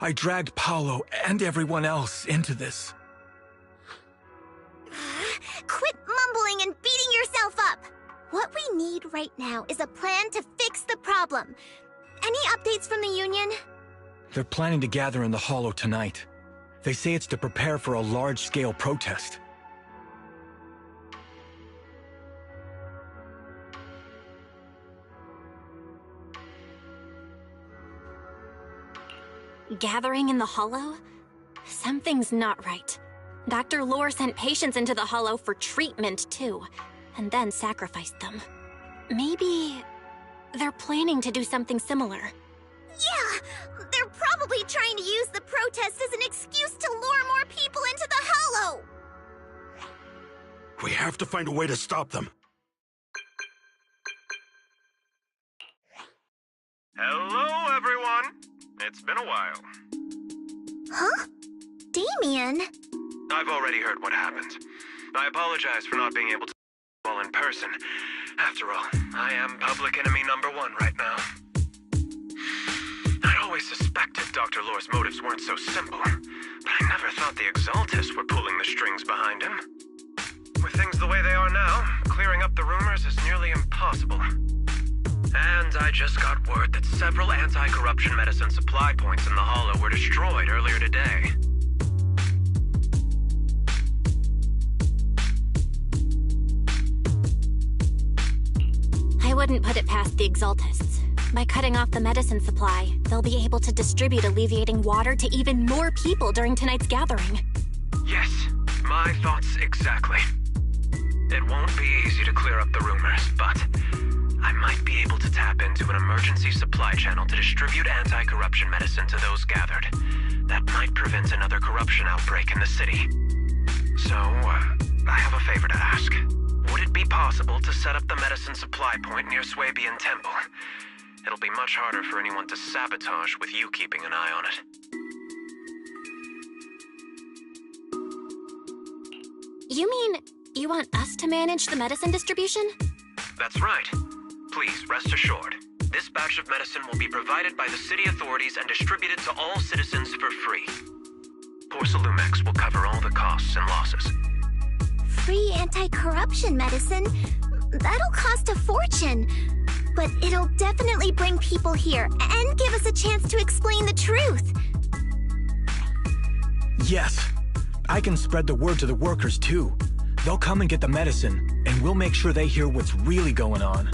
I dragged Paolo and everyone else into this. Quit mumbling and beating yourself up. What we need right now is a plan to fix the problem. Any updates from the Union? They're planning to gather in the Hollow tonight. They say it's to prepare for a large-scale protest. Gathering in the Hollow? Something's not right. Dr. Lore sent patients into the Hollow for treatment, too, and then sacrificed them. Maybe they're planning to do something similar. Yeah, they're probably trying to use the protest as an excuse to lure more people into the Hollow. We have to find a way to stop them. Hello, everyone. It's been a while. Huh? Damien? I've already heard what happened. I apologize for not being able to all in person. After all, I am public enemy #1 right now. I'd always suspected Dr. Lore's motives weren't so simple, but I never thought the Exaltists were pulling the strings behind him. With things the way they are now, clearing up the rumors is nearly impossible. And I just got word that several anti-corruption medicine supply points in the Hollow were destroyed earlier today. I wouldn't put it past the Exaltists. By cutting off the medicine supply, they'll be able to distribute alleviating water to even more people during tonight's gathering. Yes, my thoughts exactly. It won't be easy to clear up the rumors, but I might be able to tap into an emergency supply channel to distribute anti-corruption medicine to those gathered. That might prevent another corruption outbreak in the city. So, I have a favor to ask. Would it be possible to set up the medicine supply point near Swabian Temple? It'll be much harder for anyone to sabotage with you keeping an eye on it. You mean you want us to manage the medicine distribution? That's right. Please, rest assured. This batch of medicine will be provided by the city authorities and distributed to all citizens for free. Porcelumix will cover all the costs and losses. Free anti-corruption medicine? That'll cost a fortune. But it'll definitely bring people here and give us a chance to explain the truth. Yes. I can spread the word to the workers, too. They'll come and get the medicine, and we'll make sure they hear what's really going on.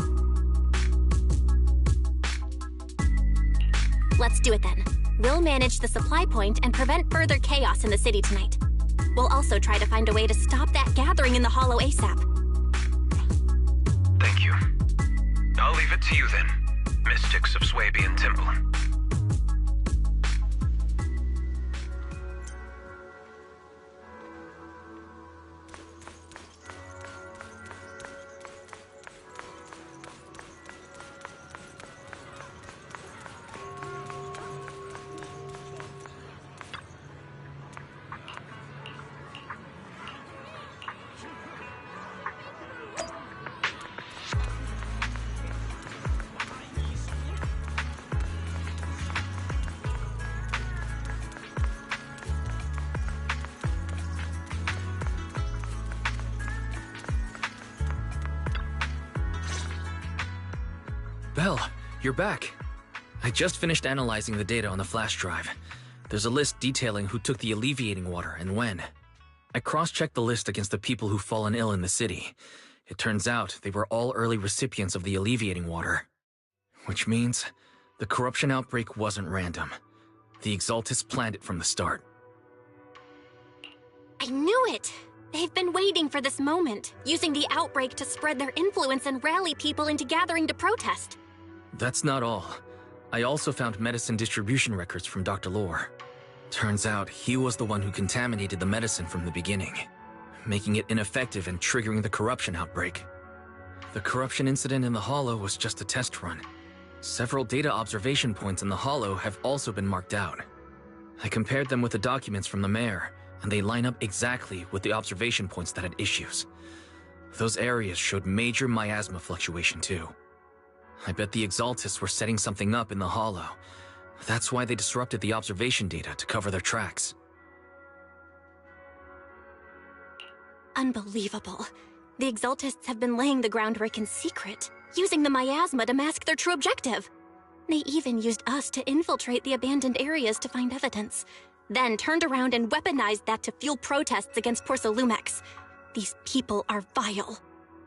Let's do it then. We'll manage the supply point and prevent further chaos in the city tonight. We'll also try to find a way to stop that gathering in the Hollow ASAP. Thank you. I'll leave it to you then, Mystics of Swabian Temple. Belle, you're back. I just finished analyzing the data on the flash drive. There's a list detailing who took the alleviating water and when. I cross-checked the list against the people who've fallen ill in the city. It turns out they were all early recipients of the alleviating water. Which means the corruption outbreak wasn't random. The Exaltists planned it from the start. I knew it! They've been waiting for this moment, using the outbreak to spread their influence and rally people into gathering to protest. That's not all. I also found medicine distribution records from Dr. Lore. Turns out he was the one who contaminated the medicine from the beginning, making it ineffective and triggering the corruption outbreak. The corruption incident in the Hollow was just a test run. Several data observation points in the Hollow have also been marked out. I compared them with the documents from the mayor, and they line up exactly with the observation points that had issues. Those areas showed major miasma fluctuation too. I bet the Exaltists were setting something up in the Hollow. That's why they disrupted the observation data to cover their tracks. Unbelievable. The Exaltists have been laying the groundwork in secret, using the miasma to mask their true objective. They even used us to infiltrate the abandoned areas to find evidence, then turned around and weaponized that to fuel protests against Porsalumex. These people are vile.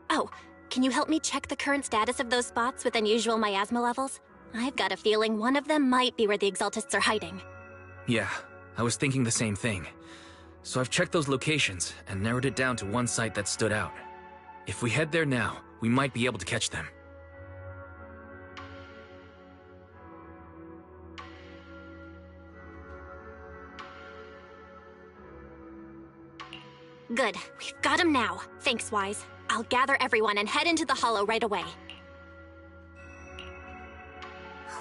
Oh, can you help me check the current status of those spots with unusual miasma levels? I've got a feeling one of them might be where the Exaltists are hiding. Yeah, I was thinking the same thing. So I've checked those locations and narrowed it down to one site that stood out. If we head there now, we might be able to catch them. Good, we've got him now. Thanks, Wise. I'll gather everyone and head into the Hollow right away.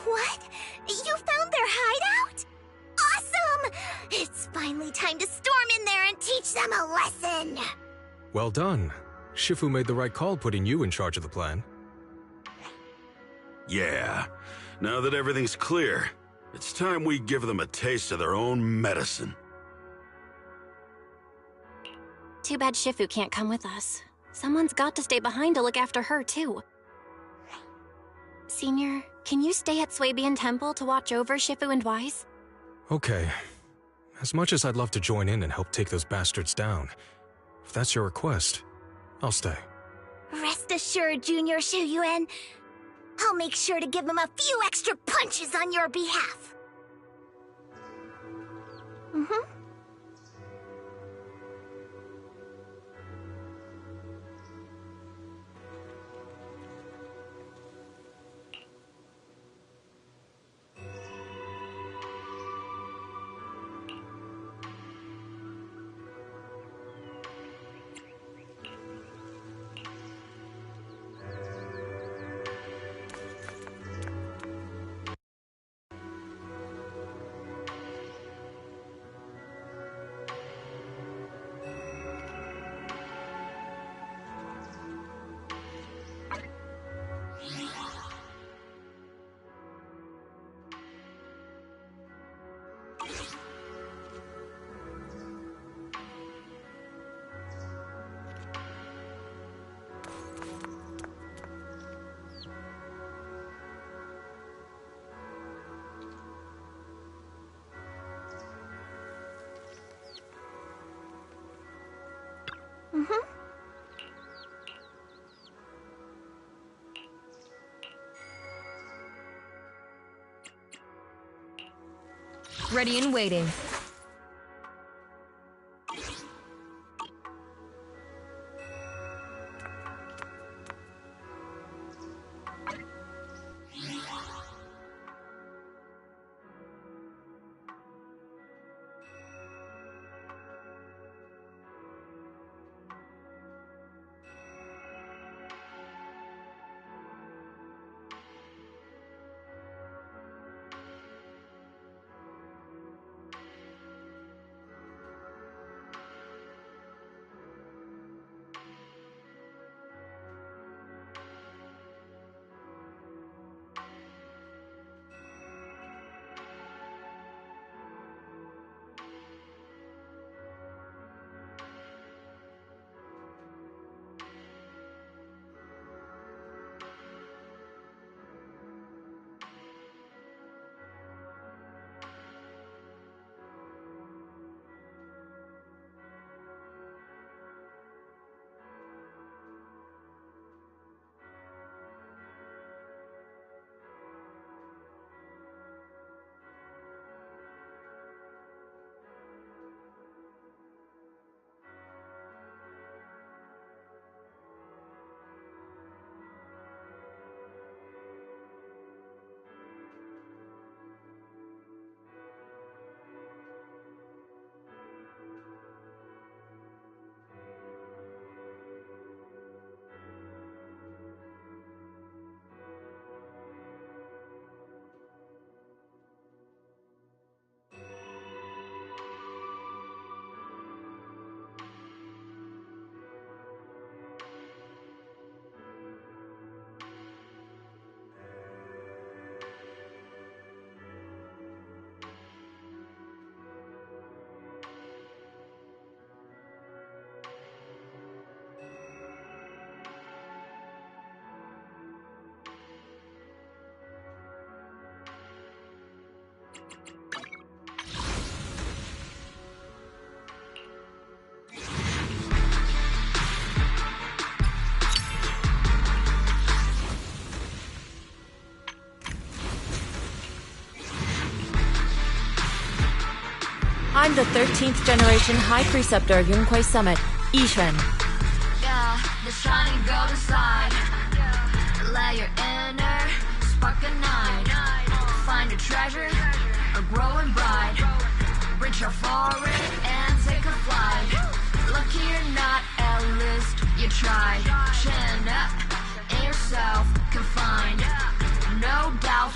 What? You found their hideout? Awesome! It's finally time to storm in there and teach them a lesson! Well done. Shifu made the right call putting you in charge of the plan. Yeah. Now that everything's clear, it's time we give them a taste of their own medicine. Too bad Shifu can't come with us. Someone's got to stay behind to look after her, too. Senior, can you stay at Swabian Temple to watch over Shifu and Wise? Okay. As much as I'd love to join in and help take those bastards down, if that's your request, I'll stay. Rest assured, Junior Shuyuan. I'll make sure to give him a few extra punches on your behalf. Mm-hmm. Mm-hmm. Ready and waiting. I'm the 13th generation High Preceptor of Yunkwei Summit, Yixuan. Yeah, the shining golden side. Let your inner spark ignite. Find a treasure, or growing bright. Reach out for it and take a flight. Lucky or not, at least you tried. Chin up, in yourself confined. No doubt.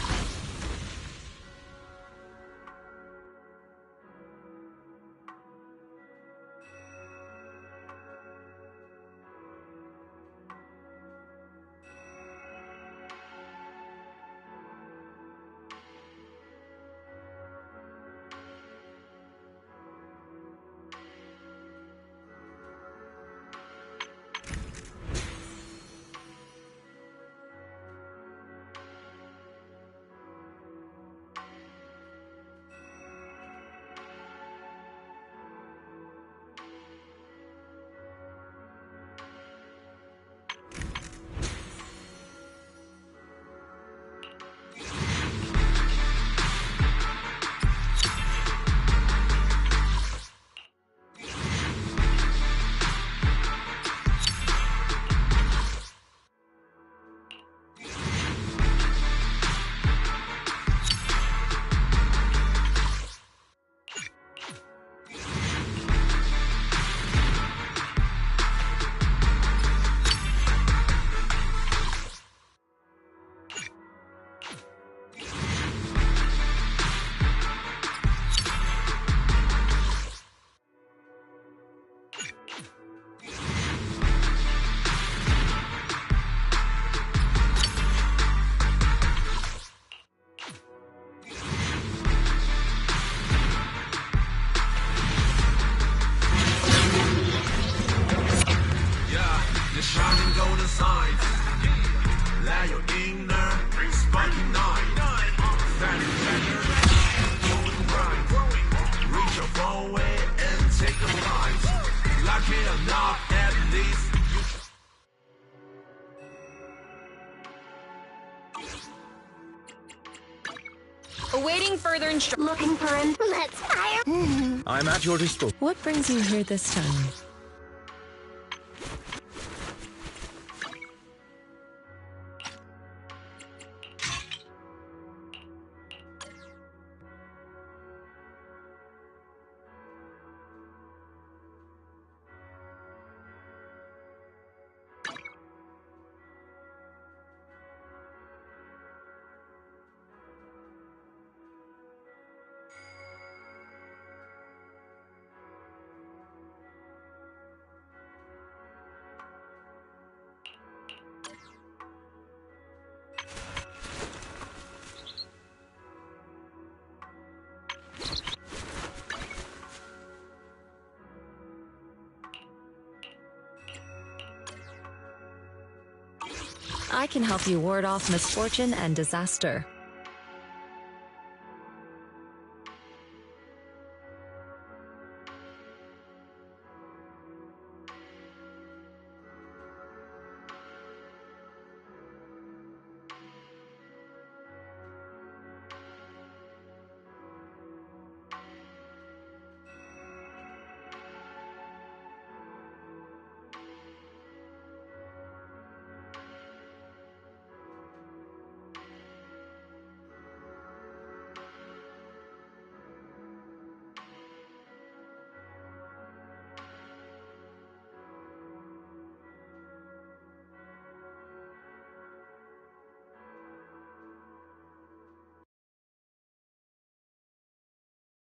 Awaiting further instructions. Looking for him. Let's fire. I'm at your disposal. What brings you here this time? I can help you ward off misfortune and disaster.